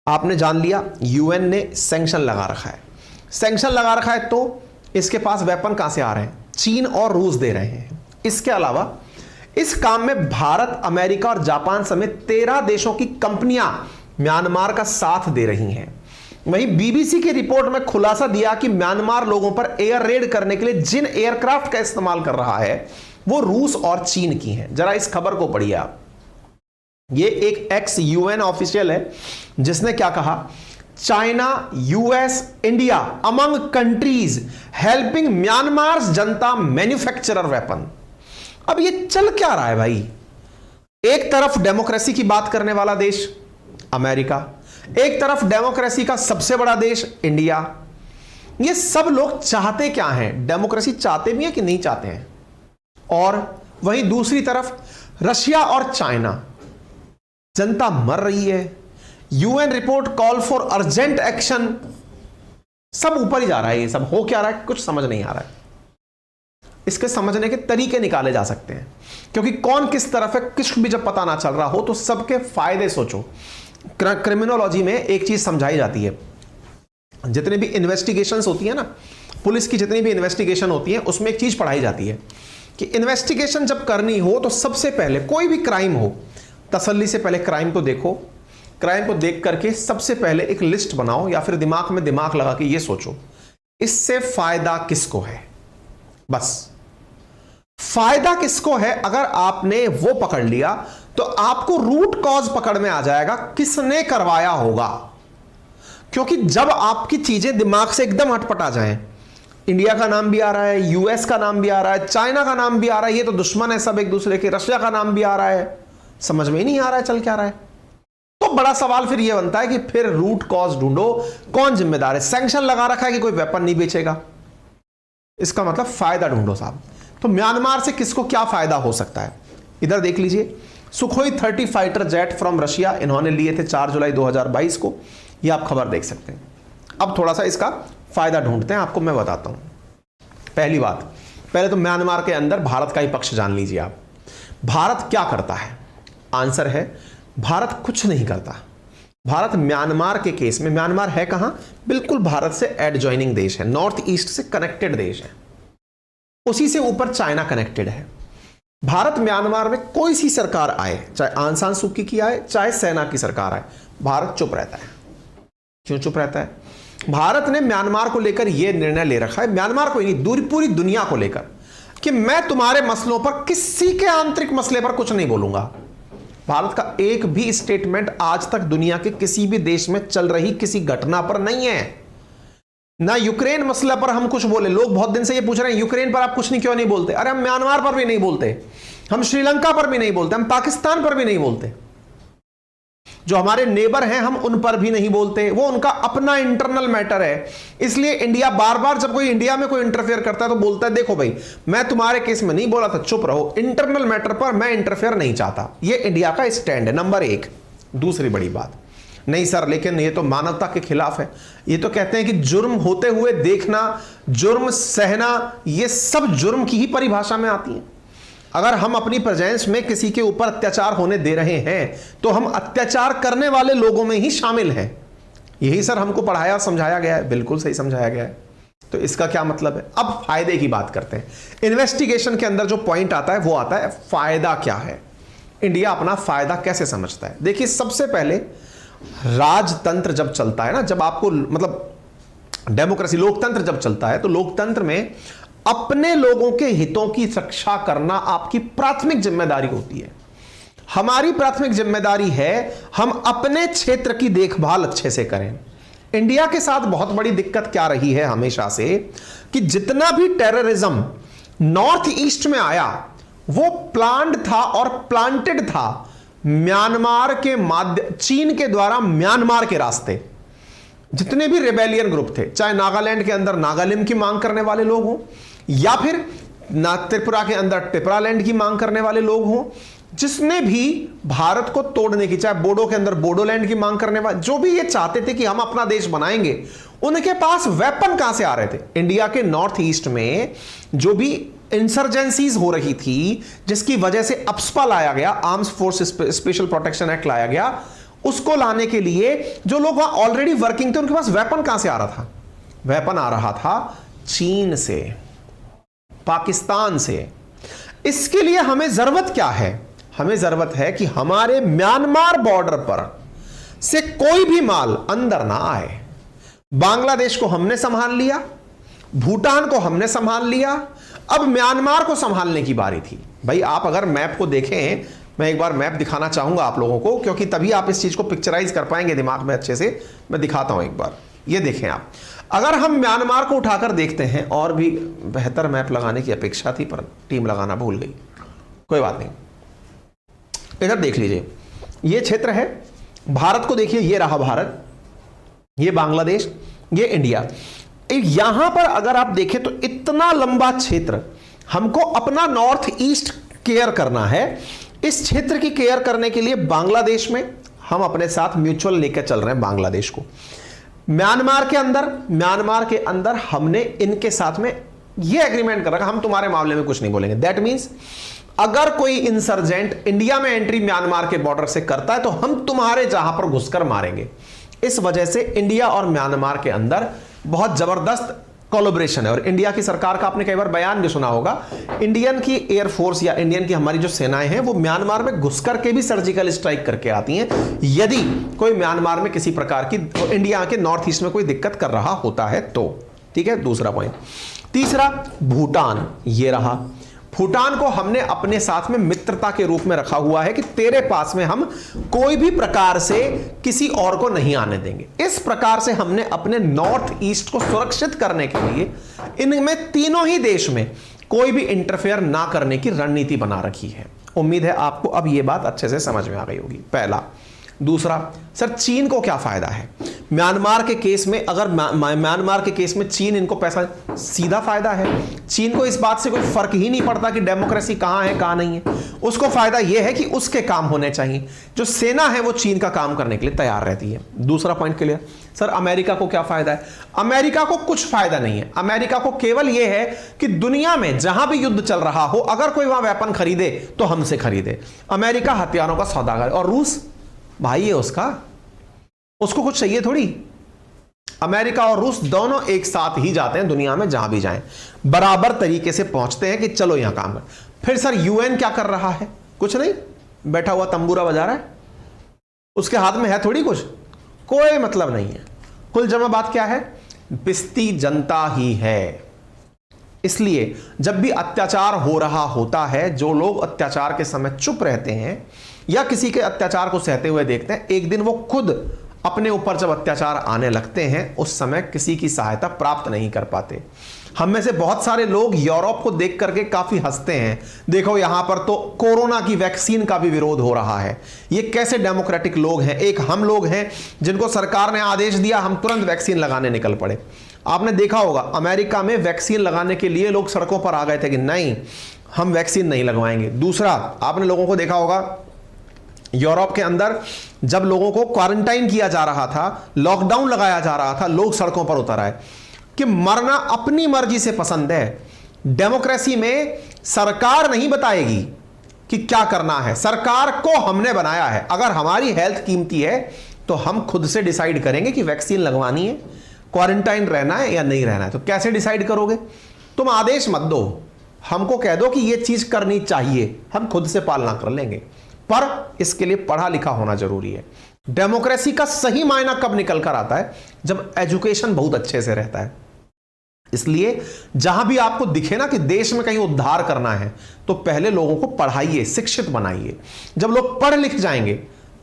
B: आपने जान लिया, यूएन ने सैंक्शन लगा रखा है। सैंक्शन लगा रखा है तो इसके पास वेपन कहां से आ रहे हैं? चीन और रूस दे रहे हैं। इसके अलावा इस काम में भारत, अमेरिका और जापान समेत 13 देशों की कंपनियां म्यांमार का साथ दे रही हैं। वहीं बीबीसी की रिपोर्ट में खुलासा दिया कि म्यांमार लोगों पर एयर रेड करने के लिए जिन एयरक्राफ्ट का इस्तेमाल कर रहा है वो रूस और चीन की हैं। जरा इस खबर को पढ़िए आप। ये एक एक्स यूएन ऑफिशियल है जिसने क्या कहा, China, US, India among countries helping Myanmar जनता मैन्युफैक्चरर वेपन। अब ये चल क्या रहा है भाई? एक तरफ डेमोक्रेसी की बात करने वाला देश अमेरिका, एक तरफ डेमोक्रेसी का सबसे बड़ा देश इंडिया। ये सब लोग चाहते क्या हैं? डेमोक्रेसी चाहते भी हैं कि नहीं चाहते हैं? और वहीं दूसरी तरफ रशिया और चाइना, जनता मर रही है। UN report call for urgent action. सब ऊपर ही जा रहा है। ये सब हो क्या रहा है कुछ समझ नहीं आ रहा है। इसके समझने के तरीके निकाले जा सकते हैं, क्योंकि कौन किस तरफ है कुछ भी जब पता ना चल रहा हो तो सबके फायदे सोचो। क्रिमिनोलॉजी में एक चीज समझाई जाती है, जितने भी इन्वेस्टिगेशंस होती है ना, पुलिस की जितनी भी इन्वेस्टिगेशन होती है उसमें एक चीज पढ़ाई जाती है कि इन्वेस्टिगेशन जब करनी हो तो सबसे पहले कोई भी क्राइम हो, तसल्ली से पहले क्राइम को देखो, क्राइम को देख करके सबसे पहले एक लिस्ट बनाओ या फिर दिमाग में दिमाग लगा के ये सोचो इससे फायदा किसको है। बस फायदा किसको है, अगर आपने वो पकड़ लिया तो आपको रूट कॉज पकड़ में आ जाएगा, किसने करवाया होगा। क्योंकि जब आपकी चीजें दिमाग से एकदम हटपटा जाएं, इंडिया का नाम भी आ रहा है, यूएस का नाम भी आ रहा है, चाइना का नाम भी आ रहा है, ये तो दुश्मन है सब एक दूसरे के, रशिया का नाम भी आ रहा है, समझ में ही नहीं आ रहा है चल क्या रहा है। तो बड़ा सवाल फिर ये बनता है कि फिर रूट कॉज ढूंढो, कौन जिम्मेदार है। सैंक्शन लगा रखा है कि कोई वेपन नहीं बेचेगा, इसका मतलब फायदा ढूंढो साहब। तो म्यांमार से किसको क्या फायदा हो सकता है, इधर देख लीजिए। Sukhoi 30 fighter jet from Russia इन्होंने लिए थे 4 जुलाई 2022 को, ये आप खबर देख सकते हैं। अब थोड़ा सा इसका फायदा ढूंढते हैं, आपको मैं बताता हूं। पहली बात, पहले तो म्यांमार के अंदर भारत का ही पक्ष जान लीजिए आप। भारत क्या करता है, आंसर है भारत कुछ नहीं करता। भारत म्यांमार के केस में, म्यांमार है कहां, बिल्कुल भारत से एडजॉइनिंग देश है, नॉर्थ ईस्ट से कनेक्टेड देश है, उसी से ऊपर चाइना कनेक्टेड है। भारत म्यांमार में कोई सी सरकार आए, चाहे आंग सान सू की आए, चाहे सेना की सरकार आए, भारत चुप रहता है। क्यों चुप रहता है? भारत ने म्यांमार को लेकर यह निर्णय ले रखा है, म्यांमार को ही नहीं पूरी दुनिया को लेकर, कि मैं तुम्हारे मसलों पर, किसी के आंतरिक मसले पर कुछ नहीं बोलूंगा। भारत का एक भी स्टेटमेंट आज तक दुनिया के किसी भी देश में चल रही किसी घटना पर नहीं है। ना यूक्रेन मसला पर हम कुछ बोले, लोग बहुत दिन से ये पूछ रहे हैं यूक्रेन पर आप कुछ नहीं क्यों नहीं बोलते। अरे हम म्यांमार पर भी नहीं बोलते, हम श्रीलंका पर भी नहीं बोलते, हम पाकिस्तान पर भी नहीं बोलते, जो हमारे नेबर हैं हम उन पर भी नहीं बोलते, वो उनका अपना इंटरनल मैटर है। इसलिए इंडिया बार बार जब कोई इंडिया में कोई इंटरफेयर करता है तो बोलता है देखो भाई मैं तुम्हारे केस में नहीं बोला था, चुप रहो, इंटरनल मैटर पर मैं इंटरफेयर नहीं चाहता। ये इंडिया का स्टैंड है, नंबर 1। दूसरी बड़ी बात, नहीं सर लेकिन ये तो मानवता के खिलाफ है, ये तो कहते हैं कि जुर्म होते हुए देखना, जुर्म सहना, ये सब जुर्म की ही परिभाषा में आती है। अगर हम अपनी प्रेजेंस में किसी के ऊपर अत्याचार होने दे रहे हैं तो हम अत्याचार करने वाले लोगों में ही शामिल हैं। यही सर हमको पढ़ाया और समझाया गया है, बिल्कुल सही समझाया गया है। तो इसका क्या मतलब है? अब फायदे की बात करते हैं। इन्वेस्टिगेशन के अंदर जो पॉइंट आता है वो आता है फायदा क्या है, इंडिया अपना फायदा कैसे समझता है। देखिए सबसे पहले राजतंत्र जब चलता है ना, जब आपको मतलब डेमोक्रेसी, लोकतंत्र जब चलता है तो लोकतंत्र में अपने लोगों के हितों की रक्षा करना आपकी प्राथमिक जिम्मेदारी होती है। हमारी प्राथमिक जिम्मेदारी है हम अपने क्षेत्र की देखभाल अच्छे से करें। इंडिया के साथ बहुत बड़ी दिक्कत क्या रही है हमेशा से, कि जितना भी टेररिज्म नॉर्थ ईस्ट में आया वो प्लान्ड था और प्लांटेड था म्यांमार के माध्यम, चीन के द्वारा म्यांमार के रास्ते। जितने भी रिबेलियन ग्रुप थे, चाहे नागालैंड के अंदर नागालिम की मांग करने वाले लोग हों, या फिर त्रिपुरा के अंदर त्रिपुरालैंड की मांग करने वाले लोग हों, जिसने भी भारत को तोड़ने की, चाहे बोडो के अंदर बोडोलैंड की मांग करने वाले, जो भी ये चाहते थे कि हम अपना देश बनाएंगे, उनके पास वेपन कहां से आ रहे थे? इंडिया के नॉर्थ ईस्ट में जो भी इंसर्जेंसीज हो रही थी, जिसकी वजह से अप्सपा लाया गया, arms force special protection act लाया गया, उसको लाने के लिए जो लोग वहां ऑलरेडी वर्किंग थे उनके पास वेपन कहां से आ रहा था? वेपन आ रहा था चीन से, पाकिस्तान से। इसके लिए हमें जरूरत क्या है? हमें जरूरत है कि हमारे म्यांमार बॉर्डर पर से कोई भी माल अंदर ना आए। बांग्लादेश को हमने संभाल लिया, भूटान को हमने संभाल लिया, अब म्यांमार को संभालने की बारी थी। भाई आप अगर मैप को देखें, मैं एक बार मैप दिखाना चाहूंगा आप लोगों को, क्योंकि तभी आप इस चीज को पिक्चराइज कर पाएंगे दिमाग में अच्छे से। मैं दिखाता हूं एक बार, ये देखें आप। अगर हम म्यांमार को उठाकर देखते हैं, और भी बेहतर मैप लगाने की अपेक्षा थी पर टीम लगाना भूल गई, कोई बात नहीं। इधर देख लीजिए, ये क्षेत्र है, भारत को देखिए, ये रहा भारत, ये बांग्लादेश, ये इंडिया। यहां पर अगर आप देखें तो इतना लंबा क्षेत्र, हमको अपना नॉर्थ ईस्ट केयर करना है। इस क्षेत्र की केयर करने के लिए बांग्लादेश में हम अपने साथ म्यूचुअल लेकर चल रहे हैं बांग्लादेश को। म्यांमार के अंदर हमने इनके साथ में ये एग्रीमेंट कर रखा, हम तुम्हारे मामले में कुछ नहीं बोलेंगे। दैट मीन्स अगर कोई इंसर्जेंट इंडिया में एंट्री म्यांमार के बॉर्डर से करता है तो हम तुम्हारे जहां पर घुसकर मारेंगे। इस वजह से इंडिया और म्यांमार के अंदर बहुत जबरदस्त कोलैबोरेशन है। और इंडिया की सरकार का आपने कई बार बयान भी सुना होगा, इंडियन की एयरफोर्स या इंडियन की हमारी जो सेनाएं हैं वो म्यांमार में घुस करके भी सर्जिकल स्ट्राइक करके आती हैं यदि कोई म्यांमार में किसी प्रकार की इंडिया के नॉर्थ ईस्ट में कोई दिक्कत कर रहा होता है तो। ठीक है, दूसरा पॉइंट। तीसरा, भूटान। ये रहा, भूटान को हमने अपने साथ में मित्रता के रूप में रखा हुआ है कि तेरे पास में हम कोई भी प्रकार से किसी और को नहीं आने देंगे। इस प्रकार से हमने अपने नॉर्थ ईस्ट को सुरक्षित करने के लिए इनमें तीनों ही देश में कोई भी इंटरफेयर ना करने की रणनीति बना रखी है। उम्मीद है आपको अब यह बात अच्छे से समझ में आ गई होगी, पहला। दूसरा, सर चीन को क्या फायदा है म्यांमार के केस में? अगर म्यांमार के केस में चीन इनको पैसा, सीधा फायदा है। चीन को इस बात से कोई फर्क ही नहीं पड़ता कि डेमोक्रेसी कहां है कहां नहीं है। उसको फायदा यह है कि उसके काम होने चाहिए, जो सेना है वो चीन का काम करने के लिए तैयार रहती है। दूसरा पॉइंट क्लियर। सर अमेरिका को क्या फायदा है? अमेरिका को कुछ फायदा नहीं है। अमेरिका को केवल यह है कि दुनिया में जहां भी युद्ध चल रहा हो, अगर कोई वहां वेपन खरीदे तो हमसे खरीदे। अमेरिका हथियारों का सौदागर। और रूस भाई है उसको कुछ चाहिए थोड़ी। अमेरिका और रूस दोनों एक साथ ही जाते हैं दुनिया में, जहां भी जाएं बराबर तरीके से पहुंचते हैं कि चलो यहां काम कर। फिर सर यूएन क्या कर रहा है? कुछ नहीं, बैठा हुआ तंबूरा बजा रहा है, उसके हाथ में है थोड़ी कुछ, कोई मतलब नहीं है। कुल जमा बात क्या है? पिसती जनता ही है। इसलिए जब भी अत्याचार हो रहा होता है, जो लोग अत्याचार के समय चुप रहते हैं या किसी के अत्याचार को सहते हुए देखते हैं, एक दिन वो खुद अपने ऊपर जब अत्याचार आने लगते हैं उस समय किसी की सहायता प्राप्त नहीं कर पाते। हम में से बहुत सारे लोग यूरोप को देख करके काफी हंसते हैं, देखो यहां पर तो कोरोना की वैक्सीन का भी विरोध हो रहा है। ये कैसे डेमोक्रेटिक लोग हैं? एक हम लोग हैं जिनको सरकार ने आदेश दिया, हम तुरंत वैक्सीन लगाने निकल पड़े। आपने देखा होगा अमेरिका में वैक्सीन लगाने के लिए लोग सड़कों पर आ गए थे कि नहीं हम वैक्सीन नहीं लगवाएंगे। दूसरा, आपने लोगों को देखा होगा यूरोप के अंदर जब लोगों को क्वारंटाइन किया जा रहा था, लॉकडाउन लगाया जा रहा था, लोग सड़कों पर उतर आए कि मरना अपनी मर्जी से पसंद है। डेमोक्रेसी में सरकार नहीं बताएगी कि क्या करना है, सरकार को हमने बनाया है। अगर हमारी हेल्थ कीमती है तो हम खुद से डिसाइड करेंगे कि वैक्सीन लगवानी है, क्वारंटाइन रहना है या नहीं रहना है। तो कैसे डिसाइड करोगे? तुम आदेश मत दो, हमको कह दो कि यह चीज करनी चाहिए, हम खुद से पालना कर लेंगे। पर इसके लिए पढ़ा लिखा होना जरूरी है। डेमोक्रेसी का सही मायना कब निकल कर आता है? जब एजुकेशन बहुत अच्छे से रहता है। इसलिए जहां भी आपको दिखे ना कि देश में कहीं उद्धार करना है तो पहले लोगों को पढ़ाइए, शिक्षित बनाइए। जब लोग पढ़ लिख जाएंगे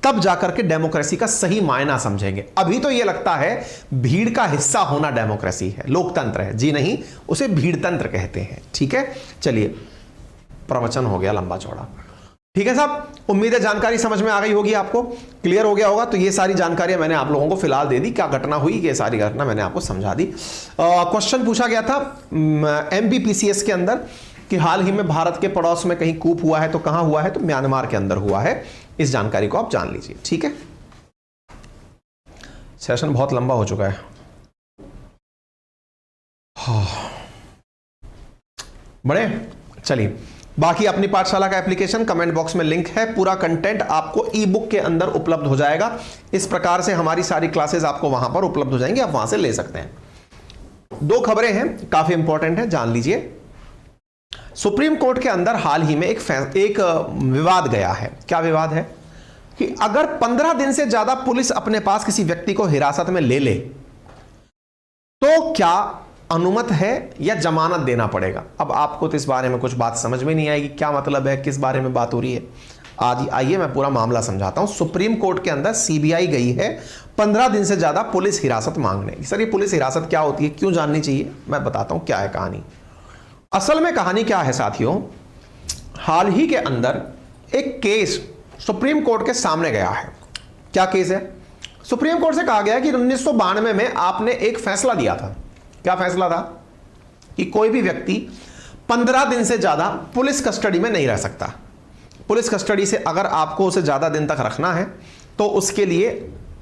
B: तब जाकर के डेमोक्रेसी का सही मायना समझेंगे। अभी तो यह लगता है भीड़ का हिस्सा होना डेमोक्रेसी है, लोकतंत्र है। जी नहीं, उसे भीड़तंत्र कहते हैं। ठीक है, चलिए प्रवचन हो गया लंबा चौड़ा। ठीक है साहब, उम्मीद है जानकारी समझ में आ गई होगी, आपको क्लियर हो गया होगा। तो ये सारी जानकारियां मैंने आप लोगों को फिलहाल दे दी, क्या घटना हुई ये सारी घटना मैंने आपको समझा दी। क्वेश्चन पूछा गया था MBPCS के अंदर कि हाल ही में भारत के पड़ोस में कहीं कूप हुआ है तो कहां हुआ है? तो म्यांमार के अंदर हुआ है। इस जानकारी को आप जान लीजिए। ठीक है, सेशन बहुत लंबा हो चुका है। बड़े चलिए, बाकी अपनी पाठशाला का एप्लीकेशन कमेंट बॉक्स में लिंक है, पूरा कंटेंट आपको ई बुक के अंदर उपलब्ध हो जाएगा। इस प्रकार से हमारी सारी क्लासेस आपको वहां पर उपलब्ध हो जाएंगी, आप वहां से ले सकते हैं। दो खबरें हैं, काफी इंपॉर्टेंट है, जान लीजिए। सुप्रीम कोर्ट के अंदर हाल ही में एक विवाद गया है। क्या विवाद है? कि अगर 15 दिन से ज्यादा पुलिस अपने पास किसी व्यक्ति को हिरासत में ले ले तो क्या अनुमत है या जमानत देना पड़ेगा? अब आपको तो इस बारे में कुछ बात समझ में नहीं आएगी, क्या मतलब है, किस बारे में बात हो रही है। आज आइए मैं पूरा मामला समझाता हूं। सुप्रीम कोर्ट के अंदर CBI गई है 15 दिन से ज्यादा पुलिस हिरासत मांगने। सर ये पुलिस हिरासत क्या होती है, क्यों जाननी चाहिए? मैं बताता हूं क्या है कहानी। असल में कहानी क्या है साथियों, हाल ही के अंदर एक केस सुप्रीम कोर्ट के सामने गया है। क्या केस है? सुप्रीम कोर्ट से कहा गया कि 1992 में आपने एक फैसला दिया था। क्या फैसला था? कि कोई भी व्यक्ति 15 दिन से ज्यादा पुलिस कस्टडी में नहीं रह सकता। पुलिस कस्टडी से अगर आपको उसे ज्यादा दिन तक रखना है तो उसके लिए,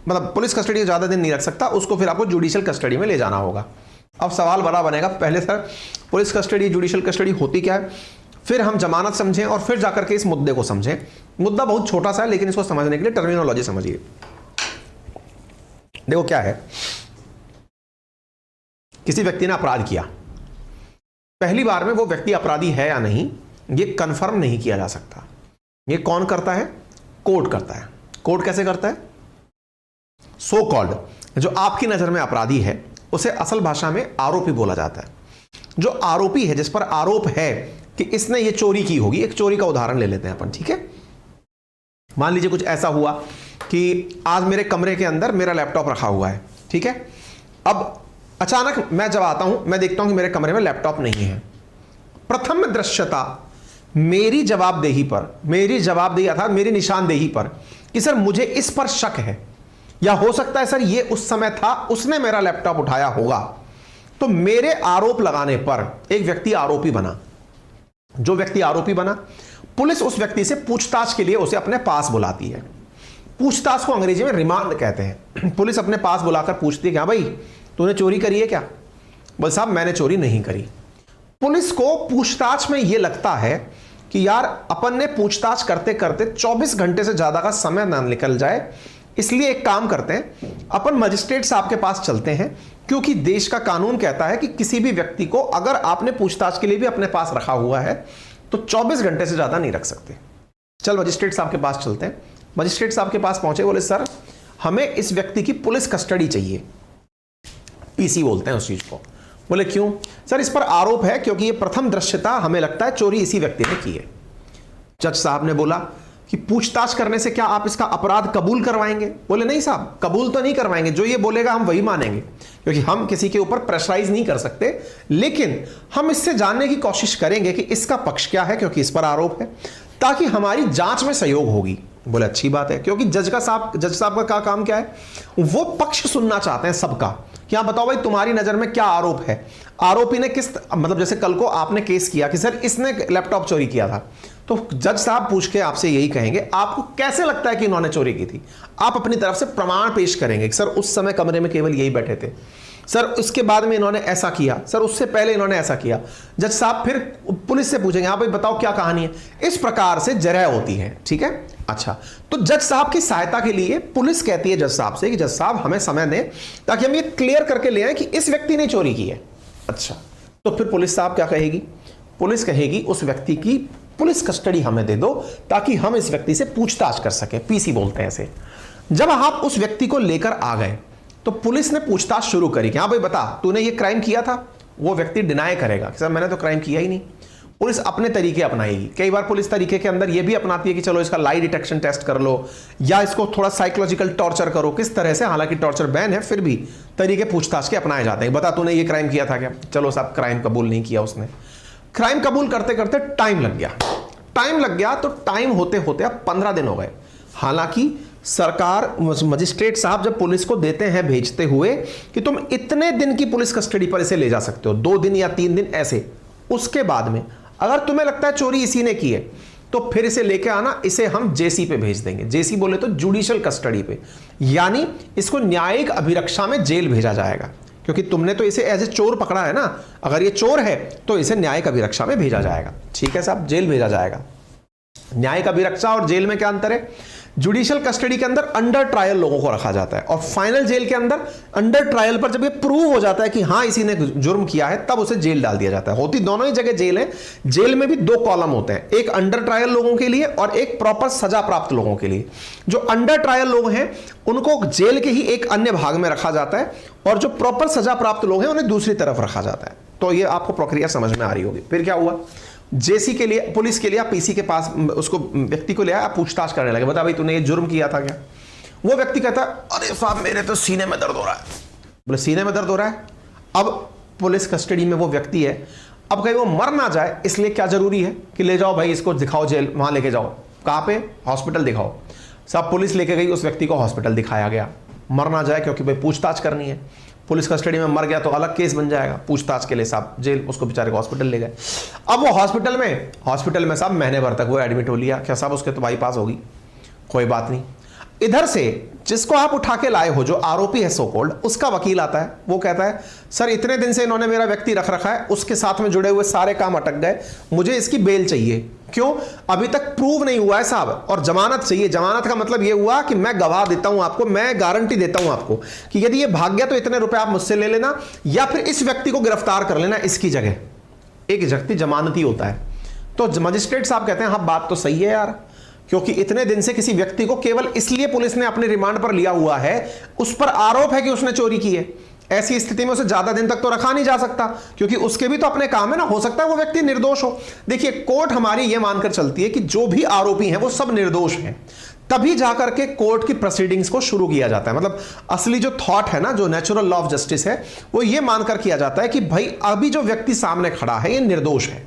B: मतलब पुलिस कस्टडी में ज्यादा दिन नहीं रख सकता, उसको फिर आपको जुडिशियल कस्टडी में ले जाना होगा। अब सवाल बड़ा बनेगा, पहले sir police custody, judicial custody होती क्या है, फिर हम जमानत समझें और फिर जाकर के इस मुद्दे को समझें। मुद्दा बहुत छोटा सा है, लेकिन इसको समझने के लिए टर्मिनोलॉजी समझिए। देखो क्या है, किसी व्यक्ति ने अपराध किया, पहली बार में वो व्यक्ति अपराधी है या नहीं ये कंफर्म नहीं किया जा सकता। ये कौन करता है? कोर्ट करता है। कोर्ट कैसे करता है? सो कॉल्ड, जो आपकी नजर में अपराधी है उसे असल भाषा में आरोपी बोला जाता है। जो आरोपी है, जिस पर आरोप है कि इसने ये चोरी की होगी, एक चोरी का उदाहरण ले लेते हैं अपन, ठीक है। मान लीजिए कुछ ऐसा हुआ कि आज मेरे कमरे के अंदर मेरा लैपटॉप रखा हुआ है, ठीक है। अब अचानक मैं जब आता हूं, मैं देखता हूं कि मेरे कमरे में लैपटॉप नहीं है। प्रथम दृश्यता मेरी जवाबदेही अर्थात मेरी निशानदेही पर कि सर मुझे इस पर शक है, या हो सकता है सर ये उस समय था, उसने मेरा लैपटॉप उठाया होगा, तो मेरे आरोप लगाने पर एक व्यक्ति आरोपी बना। जो व्यक्ति आरोपी बना, पुलिस उस व्यक्ति से पूछताछ के लिए उसे अपने पास बुलाती है। पूछताछ को अंग्रेजी में रिमांड कहते हैं। पुलिस अपने पास बुलाकर पूछती है कि हाँ भाई तूने चोरी करी है क्या? बोल साहब मैंने चोरी नहीं करी। पुलिस को पूछताछ में यह लगता है कि यार अपन ने पूछताछ करते करते 24 घंटे से ज्यादा का समय ना निकल जाए, इसलिए एक काम करते हैं, अपन मजिस्ट्रेट साहब के पास चलते हैं, क्योंकि देश का कानून कहता है कि किसी भी व्यक्ति को अगर आपने पूछताछ के लिए भी अपने पास रखा हुआ है तो 24 घंटे से ज्यादा नहीं रख सकते। चल मजिस्ट्रेट साहब के पास चलते हैं। मजिस्ट्रेट साहब के पास पहुंचे, बोले सर हमें इस व्यक्ति की पुलिस कस्टडी चाहिए, पीसी बोलते हैं उस चीज को। बोले क्यों? सर इस पर आरोप है क्योंकि ये प्रथम दृश्यता हमें लगता है चोरी इसी व्यक्ति ने की है। जज साहब ने बोला कि पूछताछ करने से क्या आप इसका अपराध कबूल करवाएंगे? बोले नहीं साहब, कबूल तो नहीं करवाएंगे, जो ये बोलेगा हम वही मानेंगे, क्योंकि हम किसी के ऊपर प्रेशराइज नहीं कर सकते, लेकिन हम इससे जानने की कोशिश करेंगे कि इसका पक्ष क्या है, क्योंकि इस पर आरोप है, ताकि हमारी जांच में सहयोग होगी। बोले अच्छी बात है, क्योंकि जज साहब का काम क्या है? वो पक्ष सुनना चाहते हैं सबका कि हाँ बताओ भाई तुम्हारी नजर में क्या आरोप है, आरोपी ने किस, मतलब जैसे कल को आपने केस किया कि सर इसने लैपटॉप चोरी किया था, तो जज साहब पूछ के आपसे यही कहेंगे आपको कैसे लगता है कि इन्होंने चोरी की थी। आप अपनी तरफ से प्रमाण पेश करेंगे कि सर उस समय कमरे में केवल यही बैठे थे, सर उसके बाद में इन्होंने ऐसा किया, सर उससे पहले इन्होंने ऐसा किया। जज साहब फिर पुलिस से पूछेंगे हाँ भाई बताओ क्या कहानी है। इस प्रकार से जरह होती है, ठीक है। अच्छा, तो जज साहब की सहायता के लिए पुलिस कहती है जज साहब से कि जज साहब हमें समय दें ताकि हम ये क्लियर करके ले आए कि इस व्यक्ति ने चोरी की है। अच्छा, तो फिर पुलिस साहब क्या कहेगी? पुलिस कहेगी उस व्यक्ति की पुलिस कस्टडी हमें दे दो ताकि हम इस व्यक्ति से पूछताछ कर सके, पीसी बोलते हैं इसे। जब आप उस व्यक्ति को लेकर आ गए तो पुलिस ने पूछताछ शुरू करी कि हाँ भाई बता तूने ये क्राइम किया था। वो व्यक्ति डिनाई करेगा कि सर मैंने तो क्राइम किया ही नहीं। पुलिस अपने तरीके अपनाएगी। कई बार पुलिस तरीके के अंदर ये भी अपनाती है कि चलो इसका लाई डिटेक्शन टेस्ट कर लो या इसको थोड़ा साइकोलॉजिकल टॉर्चर करो, किस तरह से, हालांकि टॉर्चर बैन है फिर भी तरीके पूछताछ के अपनाए जाते हैं। बता तूने ये क्राइम किया था क्या? चलो साहब क्राइम कबूल नहीं किया उसने। क्राइम कबूल करते करते टाइम लग गया तो टाइम होते होते अब 15 दिन हो गए। हालांकि सरकार, मजिस्ट्रेट साहब जब पुलिस को देते हैं भेजते हुए कि तुम इतने दिन की पुलिस कस्टडी पर इसे ले जा सकते हो, 2 दिन या 3 दिन ऐसे, उसके बाद में अगर तुम्हें लगता है चोरी इसी ने की है तो फिर इसे लेके आना, इसे हम जेसी पे भेज देंगे। जेसी बोले तो जुडिशियल कस्टडी पे, यानी इसको न्यायिक अभिरक्षा में जेल भेजा जाएगा, क्योंकि तुमने तो इसे एज ए चोर पकड़ा है ना। अगर ये चोर है तो इसे न्यायिक अभिरक्षा में भेजा जाएगा। ठीक है साहब, जेल भेजा जाएगा। न्यायिक अभिरक्षा और जेल में क्या अंतर है? जुडिशियल कस्टडी के अंदर अंडर ट्रायल लोगों को रखा जाता है और फाइनल जेल के अंदर अंडर ट्रायल पर जब ये प्रूव हो जाता है कि हाँ इसी ने जुर्म किया है तब उसे जेल डाल दिया जाता है। होती दोनों ही जगह जेल है। जेल में भी 2 कॉलम होते हैं, एक अंडर ट्रायल लोगों के लिए और एक प्रॉपर सजा प्राप्त लोगों के लिए। जो अंडर ट्रायल लोग हैं उनको जेल के ही एक अन्य भाग में रखा जाता है और जो प्रॉपर सजा प्राप्त लोग हैं उन्हें दूसरी तरफ रखा जाता है। तो ये आपको प्रक्रिया समझ में आ रही होगी। फिर क्या हुआ? जेसी के लिए, पुलिस के लिए आप पीसी के पास उसको व्यक्ति को ले आया, पूछताछ करने लगे, बता भाई तूने ये जुर्म किया था क्या? वो व्यक्ति कहता अरे साहब मेरे तो सीने में दर्द हो रहा है। बोले सीने में दर्द हो रहा है? अब पुलिस कस्टडी में वो व्यक्ति है, अब कहीं वो मर ना जाए इसलिए क्या जरूरी है कि ले जाओ भाई इसको, दिखाओ जेल, वहां लेके जाओ। कहां पे? हॉस्पिटल दिखाओ। साहब पुलिस लेके गई, उस व्यक्ति को हॉस्पिटल दिखाया गया, मर ना जाए, क्योंकि भाई पूछताछ करनी है। पुलिस कस्टडी में मर गया तो अलग केस बन जाएगा, पूछताछ के लिए साहब जेल, उसको बेचारे को हॉस्पिटल ले गए। अब वो हॉस्पिटल में साहब महीने भर तक वो एडमिट हो लिया। क्या साहब उसके तो बाईपास होगी? कोई बात नहीं। इधर से जिसको आप उठा के लाए हो, जो आरोपी है सो कॉल्ड, उसका वकील आता है, वो कहता है सर इतने दिन से इन्होंने मेरा व्यक्ति रख रखा है, उसके साथ में जुड़े हुए सारे काम अटक गए, मुझे इसकी बेल चाहिए। क्यों? अभी तक प्रूव नहीं हुआ है साहब, और जमानत चाहिए। जमानत का मतलब यह हुआ कि मैं गवाह देता हूं आपको, मैं गारंटी देता हूं आपको कि यदि ये भाग गया तो इतने रुपए आप मुझसे ले लेना, या फिर इस व्यक्ति को गिरफ्तार कर लेना इसकी जगह। एक व्यक्ति जमानती होता है। तो मजिस्ट्रेट साहब कहते हैं हाँ बात तो सही है यार, क्योंकि इतने दिन से किसी व्यक्ति को केवल इसलिए पुलिस ने अपने रिमांड पर लिया हुआ है, उस पर आरोप है कि उसने चोरी की है। ऐसी स्थिति में उसे ज्यादा दिन तक तो रखा नहीं जा सकता, क्योंकि उसके भी तो अपने काम है ना, हो सकता है वो व्यक्ति निर्दोष हो। देखिए कोर्ट हमारी ये मानकर चलती है कि जो भी आरोपी हैं वो सब निर्दोष हैं, तभी जाकर के कोर्ट की प्रोसीडिंग्स को शुरू किया जाता है। मतलब असली जो थॉट है ना, जो नेचुरल लॉ ऑफ जस्टिस है, वो ये मानकर किया जाता है कि भाई अभी जो व्यक्ति सामने खड़ा है ये निर्दोष है,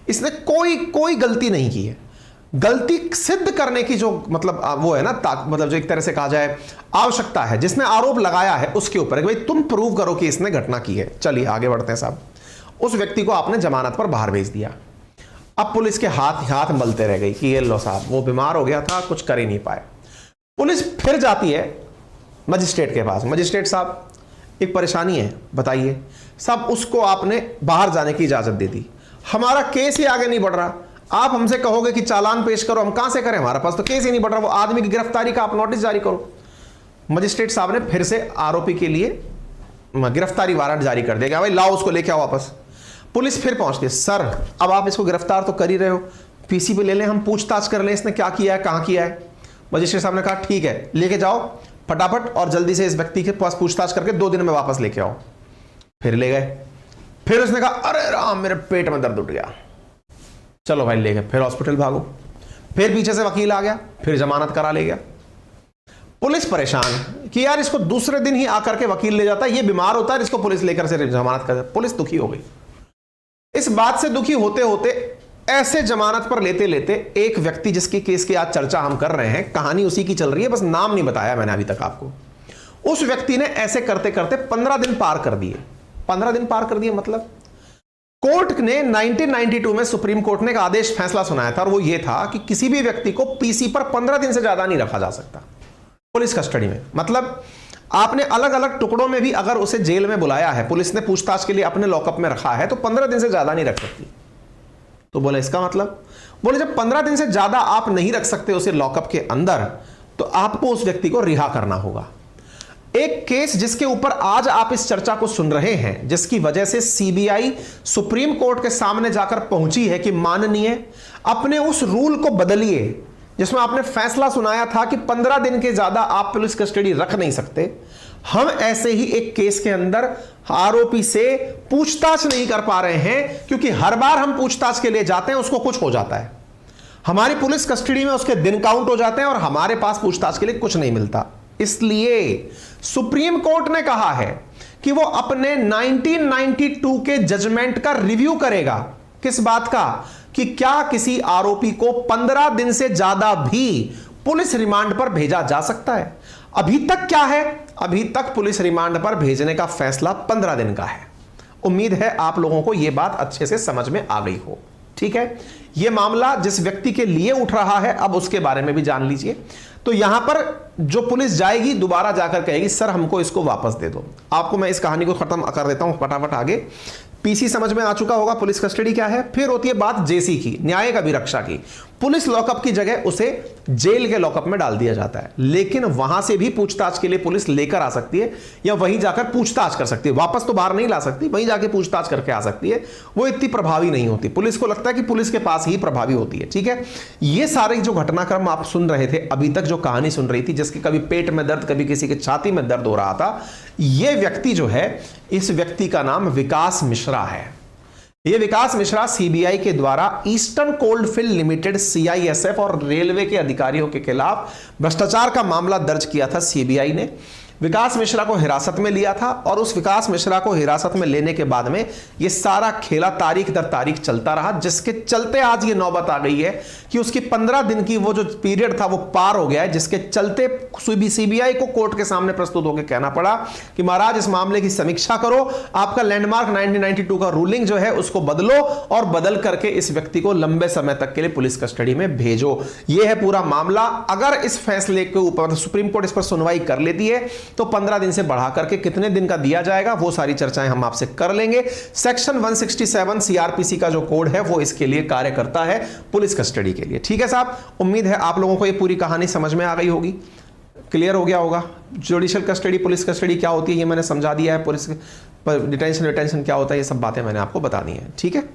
B: इसने कोई गलती नहीं की है। गलती सिद्ध करने की जो मतलब वो है ना, मतलब जो एक तरह से कहा जाए आवश्यकता है, जिसने आरोप लगाया है उसके ऊपर कि भाई तुम प्रूव करो कि इसने घटना की है। चलिए आगे बढ़ते हैं साहब। उस व्यक्ति को आपने जमानत पर बाहर भेज दिया। अब पुलिस के हाथ मलते रह गई कि ये लो साहब वो बीमार हो गया था, कुछ कर ही नहीं पाए। पुलिस फिर जाती है मजिस्ट्रेट के पास, मजिस्ट्रेट साहब एक परेशानी है, बताइए। साहब उसको आपने बाहर जाने की इजाजत दे दी, हमारा केस ही आगे नहीं बढ़ रहा, आप हमसे कहोगे कि चालान पेश करो, हम कहां से करें, हमारे पास तो केस ही नहीं बढ़ रहा, वो आदमी की गिरफ्तारी का आप नोटिस जारी करो। मजिस्ट्रेट साहब ने फिर से आरोपी के लिए गिरफ्तारी वारंट जारी कर दिया, भाई लाओ उसको लेके आओ वापस। पुलिस फिर पहुंचती है, सर अब आप इसको गिरफ्तार तो कर ही रहे हो, पीसी पे ले लें, हम पूछताछ कर लें इसने क्या किया है, कहां किया है। मजिस्ट्रेट साहब ने कहा ठीक है लेके जाओ फटाफट, और जल्दी से इस व्यक्ति के पास पूछताछ करके 2 दिन में वापस लेके आओ। फिर ले गए। फिर उसने कहा अरे राम मेरे पेट में दर्द उठ गया, चलो भाई ले गए। फिर हॉस्पिटल भागो, फिर पीछे से वकील आ गया, फिर जमानत करा ले गया। पुलिस परेशान कि यार इसको दूसरे दिन ही आकर के वकील ले जाता है, ये बीमार होता है, इसको पुलिस लेकर से जमानत कर। पुलिस दुखी हो गई। इस बात से दुखी होते होते ऐसे जमानत पर लेते लेते एक व्यक्ति जिसकी केस की आज चर्चा हम कर रहे हैं, कहानी उसी की चल रही है, बस नाम नहीं बताया मैंने अभी तक आपको। उस व्यक्ति ने ऐसे करते करते 15 दिन पार कर दिए। 15 दिन पार कर दिए मतलब कोर्ट ने 1992 में सुप्रीम कोर्ट ने एक आदेश फैसला सुनाया था, और वो ये था कि किसी भी व्यक्ति को पीसी पर 15 दिन से ज्यादा नहीं रखा जा सकता पुलिस कस्टडी में। मतलब आपने अलग अलग टुकड़ों में भी अगर उसे जेल में बुलाया है, पुलिस ने पूछताछ के लिए अपने लॉकअप में रखा है, तो 15 दिन से ज्यादा नहीं रख सकती। तो बोले इसका मतलब, बोले जब 15 दिन से ज्यादा आप नहीं रख सकते उसे लॉकअप के अंदर, तो आपको उस व्यक्ति को रिहा करना होगा। एक केस जिसके ऊपर आज आप इस चर्चा को सुन रहे हैं, जिसकी वजह से सीबीआई सुप्रीम कोर्ट के सामने जाकर पहुंची है कि माननीय अपने उस रूल को बदलिए जिसमें आपने फैसला सुनाया था कि 15 दिन के ज्यादा आप पुलिस कस्टडी रख नहीं सकते। हम ऐसे ही एक केस के अंदर आरोपी से पूछताछ नहीं कर पा रहे हैं, क्योंकि हर बार हम पूछताछ के लिए जाते हैं उसको कुछ हो जाता है, हमारी पुलिस कस्टडी में उसके दिन काउंट हो जाते हैं और हमारे पास पूछताछ के लिए कुछ नहीं मिलता। इसलिए सुप्रीम कोर्ट ने कहा है कि वो अपने 1992 के जजमेंट का रिव्यू करेगा। किस बात का? कि क्या किसी आरोपी को 15 दिन से ज्यादा भी पुलिस रिमांड पर भेजा जा सकता है। अभी तक क्या है? अभी तक पुलिस रिमांड पर भेजने का फैसला 15 दिन का है। उम्मीद है आप लोगों को यह बात अच्छे से समझ में आ गई हो। ठीक है, यह मामला जिस व्यक्ति के लिए उठ रहा है अब उसके बारे में भी जान लीजिए। तो यहां पर जो पुलिस जाएगी दोबारा जाकर कहेगी सर हमको इसको वापस दे दो। आपको मैं इस कहानी को खत्म कर देता हूं फटाफट। आगे पीसी समझ में आ चुका होगा, पुलिस कस्टडी क्या है। फिर होती है बात जेसी की, न्यायिक अभिरक्षा की। पुलिस लॉकअप की जगह उसे जेल के लॉकअप में डाल दिया जाता है, लेकिन वहां से भी पूछताछ के लिए पुलिस लेकर आ सकती है या वहीं जाकर पूछताछ कर सकती है। वापस तो बाहर नहीं ला सकती, वहीं जाके पूछताछ करके आ सकती है। वो इतनी प्रभावी नहीं होती, पुलिस को लगता है कि पुलिस के पास ही प्रभावी होती है। ठीक है, ये सारे जो घटनाक्रम आप सुन रहे थे अभी तक, जो कहानी सुन रही थी, जिसके कभी पेट में दर्द कभी किसी के छाती में दर्द हो रहा था, यह व्यक्ति जो है, इस व्यक्ति का नाम विकास मिश्रा है। यह विकास मिश्रा सीबीआई के द्वारा ईस्टर्न कोल्डफील्ड लिमिटेड सीआईएसएफ और रेलवे के अधिकारियों के खिलाफ भ्रष्टाचार का मामला दर्ज किया था सीबीआई ने। विकास मिश्रा को हिरासत में लिया था और उस विकास मिश्रा को हिरासत में लेने के बाद में यह सारा खेला तारीख दर तारीख चलता रहा, जिसके चलते आज ये नौबत आ गई है कि उसकी 15 दिन की वो जो पीरियड था वो पार हो गया है, जिसके चलते सीबीआई को कोर्ट के सामने प्रस्तुत होकर कहना पड़ा कि महाराज इस मामले की समीक्षा करो, आपका लैंडमार्क 1992 का रूलिंग जो है उसको बदलो और बदल करके इस व्यक्ति को लंबे समय तक के लिए पुलिस कस्टडी में भेजो। यह है पूरा मामला। अगर इस फैसले के ऊपर सुप्रीम कोर्ट इस पर सुनवाई कर लेती है तो 15 दिन से बढ़ा करके कितने दिन का दिया जाएगा वो सारी चर्चाएं हम आपसे कर लेंगे। सेक्शन 167 सीआरपीसी का जो कोड है वो इसके लिए कार्य करता है पुलिस कस्टडी के लिए। ठीक है साहब, उम्मीद है आप लोगों को ये पूरी कहानी समझ में आ गई होगी, क्लियर हो गया होगा। जुडिशियल कस्टडी, पुलिस कस्टडी क्या होती है ये मैंने समझा दिया है, पुलिस डिटेंशन क्या होता है ये सब बातें मैंने आपको बता दी हैं। ठीक है,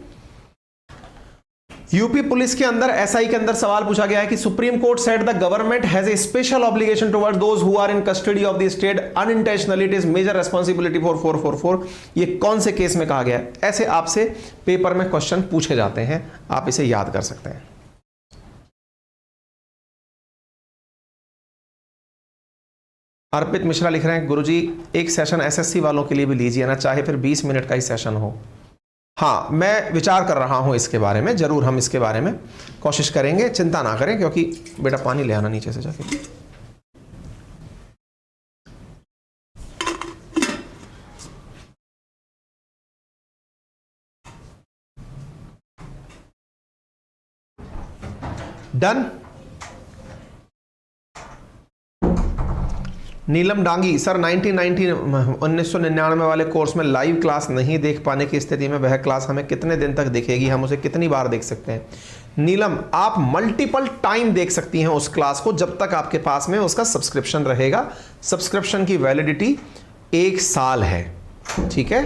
B: यूपी पुलिस के अंदर एसआई के अंदर सवाल पूछा गया है कि Supreme Court said the government has a special obligation toward those who are in custody of the state unintentionally, it is major responsibility for 444। ये कौन से केस में कहा गया है? ऐसे आपसे पेपर में क्वेश्चन पूछे जाते हैं, आप इसे याद कर सकते हैं। अर्पित मिश्रा लिख रहे हैं गुरुजी एक सेशन एसएससी वालों के लिए भी लीजिए ना, चाहे फिर 20 मिनट का ही सेशन हो। हाँ, मैं विचार कर रहा हूं इसके बारे में, जरूर हम इसके बारे में कोशिश करेंगे, चिंता ना करें। क्योंकि बेटा पानी ले आना नीचे से जाके। डन। नीलम डांगी सर 1999 वाले कोर्स में लाइव क्लास नहीं देख पाने की स्थिति में वह क्लास हमें कितने दिन तक दिखेगी, हम उसे कितनी बार देख सकते हैं? नीलम, आप मल्टीपल टाइम देख सकती हैं उस क्लास को जब तक आपके पास में उसका सब्सक्रिप्शन रहेगा। सब्सक्रिप्शन की वैलिडिटी 1 साल है। ठीक है,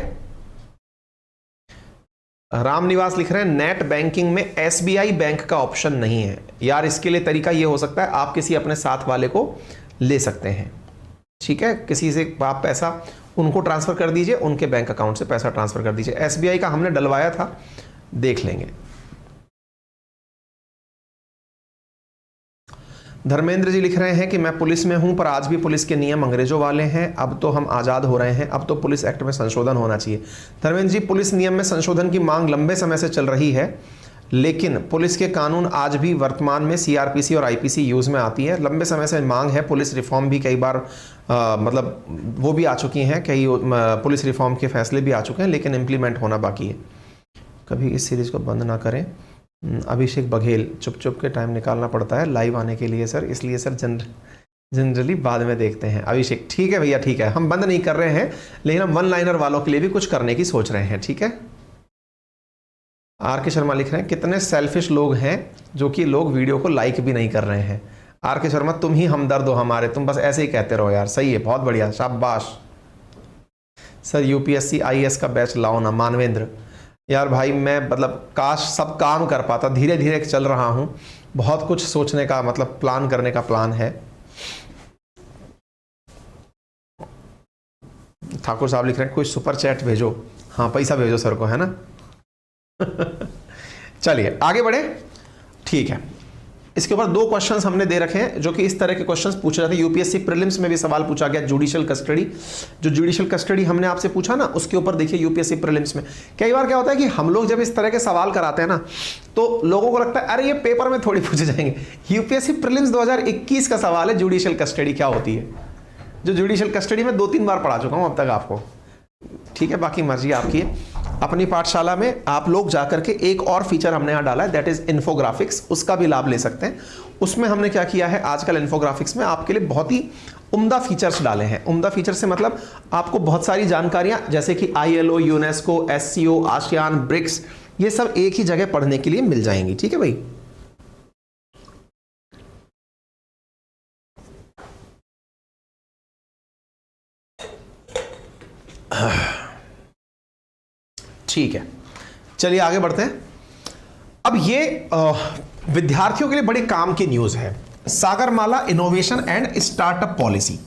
B: रामनिवास लिख रहे हैं नेट बैंकिंग में एसबीआई बैंक का ऑप्शन नहीं है। यार इसके लिए तरीका यह हो सकता है आप किसी अपने साथ वाले को ले सकते हैं। ठीक है, किसी से आप पैसा उनको ट्रांसफर कर दीजिए, उनके बैंक अकाउंट से पैसा ट्रांसफर कर दीजिए। एसबीआई का हमने डलवाया था, देख लेंगे। धर्मेंद्र जी लिख रहे हैं कि मैं पुलिस में हूं पर आज भी पुलिस के नियम अंग्रेजों वाले हैं, अब तो हम आज़ाद हो रहे हैं, अब तो पुलिस एक्ट में संशोधन होना चाहिए। धर्मेंद्र जी, पुलिस नियम में संशोधन की मांग लंबे समय से चल रही है, लेकिन पुलिस के कानून आज भी वर्तमान में सीआरपीसी और आईपीसी यूज में आती है। लंबे समय से मांग है, पुलिस रिफॉर्म भी कई बार मतलब वो भी आ चुकी हैं, कई पुलिस रिफॉर्म के फैसले भी आ चुके हैं, लेकिन इम्प्लीमेंट होना बाकी है। कभी इस सीरीज को बंद ना करें। अभिषेक बघेल, चुप चुप के टाइम निकालना पड़ता है लाइव आने के लिए सर, इसलिए सर जनरली बाद में देखते हैं। अभिषेक, ठीक है भैया, ठीक है, हम बंद नहीं कर रहे हैं, लेकिन हम वन लाइनर वालों के लिए भी कुछ करने की सोच रहे हैं। ठीक है। आर के शर्मा लिख रहे हैं कितने सेल्फिश लोग हैं जो कि लोग वीडियो को लाइक भी नहीं कर रहे हैं। आर के शर्मा, तुम ही हमदर्द हो हमारे, तुम बस ऐसे ही कहते रहो यार। सही है, बहुत बढ़िया, शाबाश। सर यूपीएससी आईएएस का बैच लाओ ना। मानवेंद्र, यार भाई मैं मतलब काश सब काम कर पाता, धीरे धीरे चल रहा हूं, बहुत कुछ सोचने का मतलब प्लान करने का प्लान है। ठाकुर साहब लिख रहे हैं कोई सुपर चैट भेजो। हाँ, पैसा भेजो सर को, है ना। चलिए आगे बढ़े। ठीक है, इसके ऊपर 2 क्वेश्चंस हमने दे रखे हैं जो कि इस तरह के क्वेश्चंस पूछे जाते हैं। यूपीएससी प्रीलिम्स में भी सवाल पूछा गया जुडिशियल कस्टडी, जो जुडिशियल कस्टडी हमने आपसे पूछा ना, उसके ऊपर देखिए यूपीएससी प्रीलिम्स में कई बार क्या होता है कि हम लोग जब इस तरह के सवाल कराते हैं ना तो लोगों को लगता है अरे ये पेपर में थोड़ी पूछे जाएंगे। यूपीएससी प्रीलिम्स 2021 का सवाल है, जुडिशियल कस्टडी क्या होती है, जो जुडिशियल कस्टडी में 2-3 बार पढ़ा चुका हूं अब तक आपको। ठीक है, बाकी मर्जी आपकी है। अपनी पाठशाला में आप लोग जाकर के एक और फीचर हमने यहां डाला है, दैट इज इन्फोग्राफिक्स, उसका भी लाभ ले सकते हैं। उसमें हमने क्या किया है, आजकल इन्फोग्राफिक्स में आपके लिए बहुत ही उम्दा फीचर्स डाले हैं। उम्दा फीचर से मतलब आपको बहुत सारी जानकारियां जैसे कि ILO, UNESCO, SCO, ASEAN, BRICS, ये सब एक ही जगह पढ़ने के लिए मिल जाएंगी। ठीक है भाई। ठीक है, चलिए आगे बढ़ते हैं। अब ये विद्यार्थियों के लिए बड़े काम की न्यूज है। Sagarmala innovation and startup policy,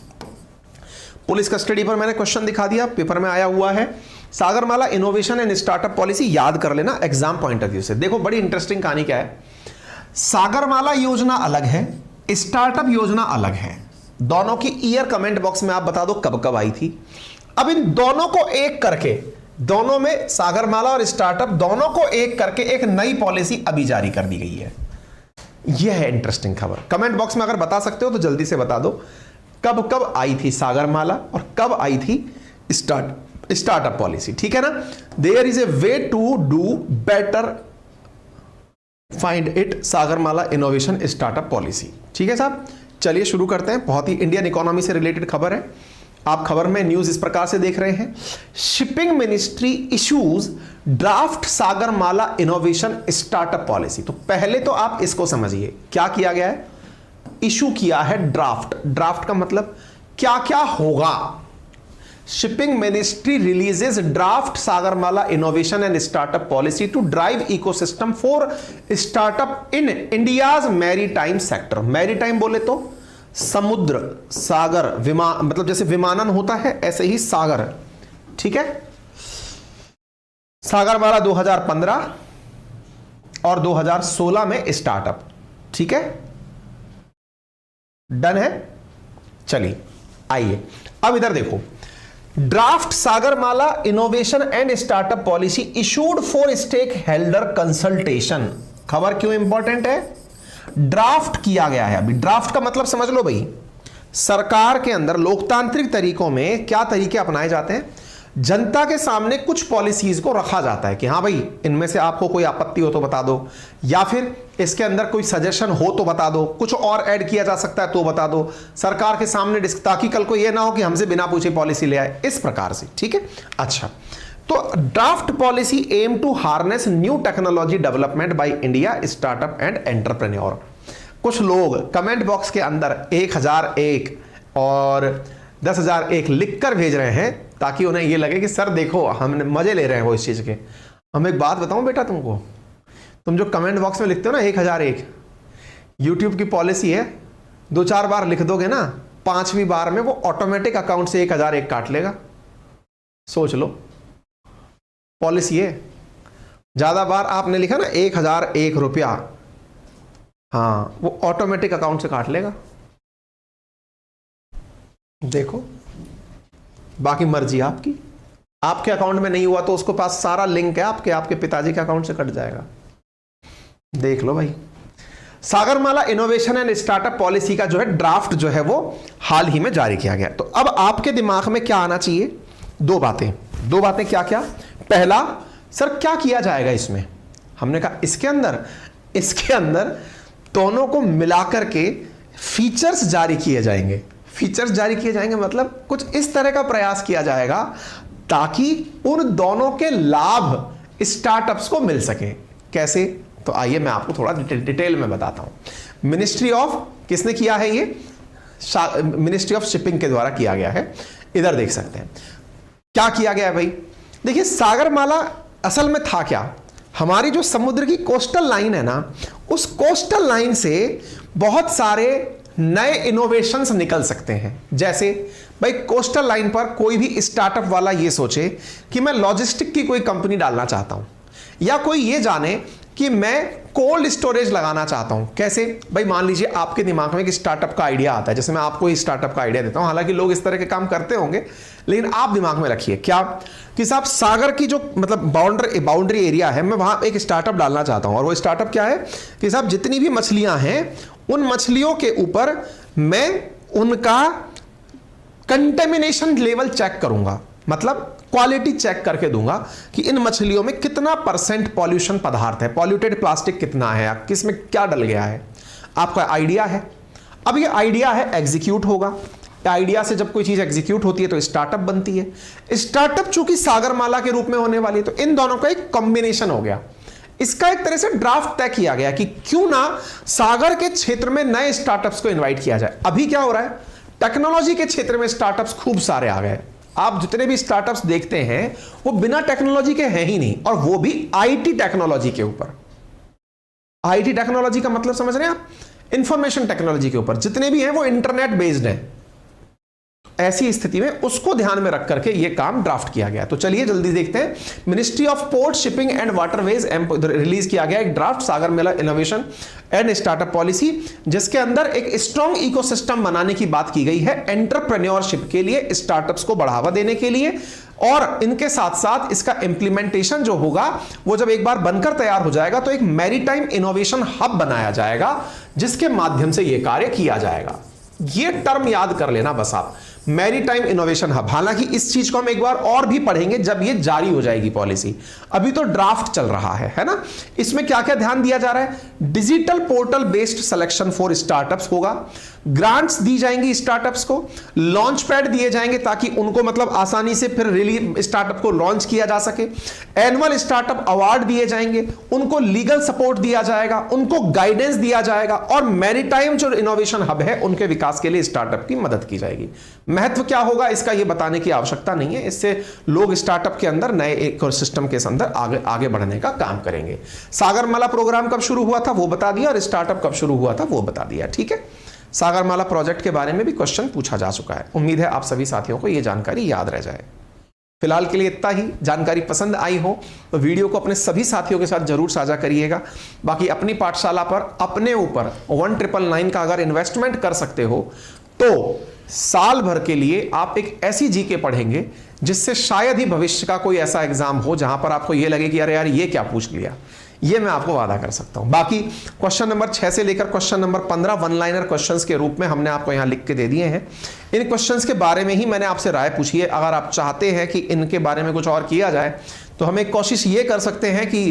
B: police custody पर मैंने क्वेश्चन दिखा दिया, पेपर में आया हुआ है। Sagarmala innovation and startup policy याद कर लेना एग्जाम पॉइंट ऑफ व्यू से। देखो बड़ी इंटरेस्टिंग कहानी क्या है, सागरमाला योजना अलग है, स्टार्टअप योजना अलग है। दोनों की ईयर कमेंट बॉक्स में आप बता दो कब कब आई थी। अब इन दोनों को एक करके, दोनों में सागरमाला और स्टार्टअप दोनों को एक करके एक नई पॉलिसी अभी जारी कर दी गई है। यह है इंटरेस्टिंग खबर। कमेंट बॉक्स में अगर बता सकते हो तो जल्दी से बता दो कब कब आई थी सागरमाला और कब आई थी स्टार्टअप पॉलिसी। ठीक है ना। There is a way to do better, find it Sagarmala innovation startup policy. ठीक है साहब, चलिए शुरू करते हैं। बहुत ही इंडियन इकोनॉमी से रिलेटेड खबर है। आप खबर में न्यूज इस प्रकार से देख रहे हैं, shipping ministry issues draft Sagarmala innovation startup policy. तो पहले तो आप इसको समझिए, क्या किया गया है, इशू किया है ड्राफ्ट। ड्राफ्ट का मतलब क्या क्या होगा। Shipping ministry releases draft Sagarmala innovation and startup policy to drive ecosystem for startup in India's maritime sector. Maritime बोले तो समुद्र, सागर, विमान, मतलब जैसे विमानन होता है ऐसे ही सागर। ठीक है। सागरमाला 2015 और 2016 में स्टार्टअप। ठीक है, डन है। चलिए आइए अब इधर देखो, draft Sagarmala innovation and startup policy issued for stakeholder consultation. खबर क्यों इंपॉर्टेंट है, ड्राफ्ट किया गया है। अभी ड्राफ्ट का मतलब समझ लो भाई, सरकार के अंदर लोकतांत्रिक तरीकों में क्या तरीके अपनाए जाते हैं, जनता के सामने कुछ पॉलिसीज को रखा जाता है कि हाँ भाई इनमें से आपको कोई आपत्ति हो तो बता दो, या फिर इसके अंदर कोई सजेशन हो तो बता दो, कुछ और ऐड किया जा सकता है तो बता दो, सरकार के सामने ताकि कल को यह ना हो कि हमसे बिना पूछे पॉलिसी ले आए, इस प्रकार से। ठीक है। अच्छा, तो draft policy aim to harness new technology development by India startup and entrepreneur. कुछ लोग कमेंट बॉक्स के अंदर 1001 और 10,001 लिखकर भेज रहे हैं ताकि उन्हें यह लगे कि सर देखो हम मजे ले रहे हैं वो इस चीज के। हम एक बात बताऊं बेटा तुमको, तुम जो कमेंट बॉक्स में लिखते हो ना 1001, यूट्यूब की पॉलिसी है 2-4 बार लिख दोगे ना, 5वीं बार में वो ऑटोमेटिक अकाउंट से 1001 काट लेगा। सोच लो, पॉलिसी है। ज्यादा बार आपने लिखा ना 1001 रुपया, हाँ वो ऑटोमेटिक अकाउंट से काट लेगा। देखो, बाकी मर्जी आपकी। आपके अकाउंट में नहीं हुआ तो उसके पास सारा लिंक है आपके पिताजी के अकाउंट से कट जाएगा। देख लो भाई, Sagarmala innovation and startup policy का जो है ड्राफ्ट जो है वो हाल ही में जारी किया गया। तो अब आपके दिमाग में क्या आना चाहिए, दो बातें क्या क्या। पहला, सर क्या किया जाएगा इसमें। हमने कहा इसके अंदर दोनों को मिलाकर के फीचर्स जारी किए जाएंगे। फीचर्स जारी किए जाएंगे मतलब कुछ इस तरह का प्रयास किया जाएगा ताकि उन दोनों के लाभ स्टार्टअप्स को मिल सके। कैसे, तो आइए मैं आपको थोड़ा डिटेल में बताता हूं। मिनिस्ट्री ऑफ, किसने किया है ये, मिनिस्ट्री ऑफ शिपिंग के द्वारा किया गया है। इधर देख सकते हैं क्या किया गया है भाई। देखिए, सागरमाला असल में था क्या, हमारी जो समुद्र की कोस्टल लाइन है ना, उस कोस्टल लाइन से बहुत सारे नए इनोवेशंस निकल सकते हैं। जैसे भाई कोस्टल लाइन पर कोई भी स्टार्टअप वाला ये सोचे कि मैं लॉजिस्टिक की कोई कंपनी डालना चाहता हूं, या कोई ये जाने कि मैं कोल्ड स्टोरेज लगाना चाहता हूं। कैसे भाई, मान लीजिए आपके दिमाग में एक स्टार्टअप का आइडिया आता है, जैसे मैं आपको ही स्टार्टअप का आइडिया देता हूं, हालांकि लोग इस तरह के काम करते होंगे, लेकिन आप दिमाग में रखिए क्या कि साहब सागर की जो मतलब बाउंड्री एरिया है, मैं वहां एक स्टार्टअप डालना चाहता हूं। और वो स्टार्टअप क्या है कि साहब जितनी भी मछलियां हैं उन मछलियों के ऊपर मैं उनका कंटेमिनेशन लेवल चेक करूंगा, मतलब क्वालिटी चेक करके दूंगा कि इन मछलियों में कितना % पॉल्यूशन पदार्थ है, पॉल्यूटेड प्लास्टिक कितना है, किस में क्या डल गया है। आपका आइडिया है, अब ये आइडिया है एग्जीक्यूट होगा। आइडिया से जब कोई चीज एग्जीक्यूट होती है तो स्टार्टअप बनती है। स्टार्टअप चूंकि सागरमाला के रूप में होने वाली है तो इन दोनों का एक कॉम्बिनेशन हो गया। इसका एक तरह से ड्राफ्ट तय किया गया कि क्यों ना सागर के क्षेत्र में नए स्टार्टअप्स को इनवाइट किया जाए। अभी क्या हो रहा है, टेक्नोलॉजी के क्षेत्र में स्टार्टअप्स खूब सारे आ गए। आप जितने भी स्टार्टअप्स देखते हैं वो बिना टेक्नोलॉजी के हैं ही नहीं, और वो भी आईटी टेक्नोलॉजी के ऊपर। आईटी टेक्नोलॉजी का मतलब समझ रहे हैं आप, इंफॉर्मेशन टेक्नोलॉजी के ऊपर जितने भी हैं वो इंटरनेट बेस्ड हैं। ऐसी स्थिति में उसको ध्यान में रख करके यह काम ड्राफ्ट किया गया। तो चलिए जल्दी देखते हैं। Ministry of port, shipping and waterways release किया गया एक draft Sagarmala innovation and startup policy, जिसके अंदर एक स्ट्रॉन्ग इकोसिस्टम बनाने की बात की गई है एंटरप्रेन्योरशिप के लिए, स्टार्टअप्स को बढ़ावा देने के लिए, और इनके साथ साथ इसका इंप्लीमेंटेशन जो होगा वो जब एक बार बनकर तैयार हो जाएगा तो एक मैरीटाइम इनोवेशन हब बनाया जाएगा, जिसके माध्यम से यह कार्य किया जाएगा। ये टर्म याद कर लेना बस आप, मैरीटाइम इनोवेशन हब। हालांकि इस चीज को हम एक बार और भी पढ़ेंगे जब ये जारी हो जाएगी पॉलिसी, अभी तो ड्राफ्ट चल रहा है ना। इसमें क्या क्या ध्यान दिया जा रहा है? Digital portal based selection for startups होगा, ग्रांट्स दी जाएंगी स्टार्टअप्स को, लॉन्च पैड दिए जाएंगे ताकि उनको मतलब आसानी से फिर रिलीज स्टार्टअप को लॉन्च किया जा सके, एनुअल स्टार्टअप अवार्ड दिए जाएंगे, उनको लीगल सपोर्ट दिया जाएगा, उनको गाइडेंस दिया जाएगा, और मैरीटाइम जो इनोवेशन हब है उनके विकास के लिए स्टार्टअप की मदद की जाएगी। महत्व क्या होगा इसका ये बताने की आवश्यकता नहीं है, इससे लोग स्टार्टअप के अंदर नए इकोसिस्टम के अंदर आगे बढ़ने का काम करेंगे। सागरमाला प्रोग्राम कब शुरू हुआ था वो बता दिया, और स्टार्टअप कब शुरू हुआ था वो बता दिया। ठीक है, सागरमाला प्रोजेक्ट के बारे में भी क्वेश्चन पूछा जा चुका है। उम्मीद है आप सभी साथियों को यह जानकारी याद रह जाए। फिलहाल के लिए इतना ही। जानकारी पसंद आई हो तो वीडियो को अपने सभी साथियों के साथ जरूर साझा करिएगा। बाकी अपनी पाठशाला पर अपने ऊपर 1999 का अगर इन्वेस्टमेंट कर सकते हो तो साल भर के लिए आप एक ऐसी जीके पढ़ेंगे जिससे शायद ही भविष्य का कोई ऐसा एग्जाम हो जहां पर आपको यह लगे कि अरे यार ये क्या पूछ लिया। ये मैं आपको वादा कर सकता हूं। बाकी क्वेश्चन नंबर 6 से लेकर question number 15 one liner questions के रूप में हमने आपको यहां लिख के दे दिए हैं। इन क्वेश्चंस के बारे में ही मैंने आपसे राय पूछी है। अगर आप चाहते हैं कि इनके बारे में कुछ और किया जाए तो हम एक कोशिश ये कर सकते हैं कि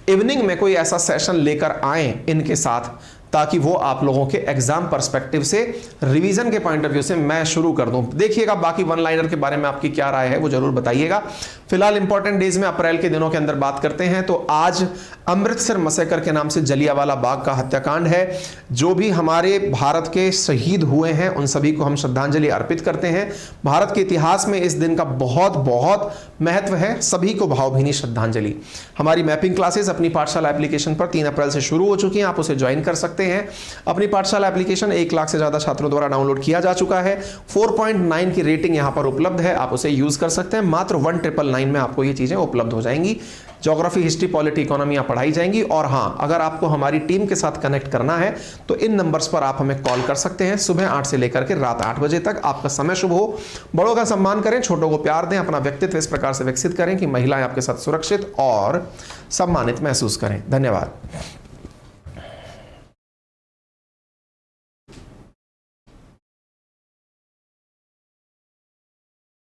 B: इवनिंग में कोई ऐसा सेशन लेकर आए इनके साथ, ताकि वो आप लोगों के एग्जाम पर्सपेक्टिव से, रिवीजन के पॉइंट ऑफ व्यू से मैं शुरू कर दूं। देखिएगा बाकी वन लाइनर के बारे में आपकी क्या राय है वो जरूर बताइएगा। फिलहाल इंपॉर्टेंट डेज में अप्रैल के दिनों के अंदर बात करते हैं तो आज अमृतसर मसैकर के नाम से जलियांवाला बाग का हत्याकांड है। जो भी हमारे भारत के शहीद हुए हैं उन सभी को हम श्रद्धांजलि अर्पित करते हैं। भारत के इतिहास में इस दिन का बहुत बहुत महत्व है। सभी को भावभीनी श्रद्धांजलि। हमारी मैपिंग क्लासेस अपनी पाठशाला एप्लीकेशन पर 3 अप्रैल से शुरू हो चुकी हैं। आप उसे ज्वाइन कर सकते हैं। अपनी पाठशाला एप्लीकेशन 1 लाख से ज्यादा छात्रों द्वारा डाउनलोड किया जा चुका है। 4.9 की रेटिंग यहां पर उपलब्ध है, आप उसे यूज कर सकते हैं। मात्र 1999 में आपको ये चीजें उपलब्ध हो जाएंगी। ज्योग्राफी, हिस्ट्री, पॉलिटी, इकोनॉमी यहाँ पढ़ाई जाएंगी। और हाँ, अगर आपको हमारी टीम के साथ कनेक्ट करना है तो इन नंबर्स पर आप हमें कॉल कर सकते हैं। सुबह 8 से लेकर के रात 8 बजे तक। आपका समय शुभ हो। बड़ों का सम्मान करें, छोटों को प्यार दें, अपना व्यक्तित्व इस प्रकार से विकसित करें कि महिलाएं आपके साथ सुरक्षित और सम्मानित महसूस करें। धन्यवाद।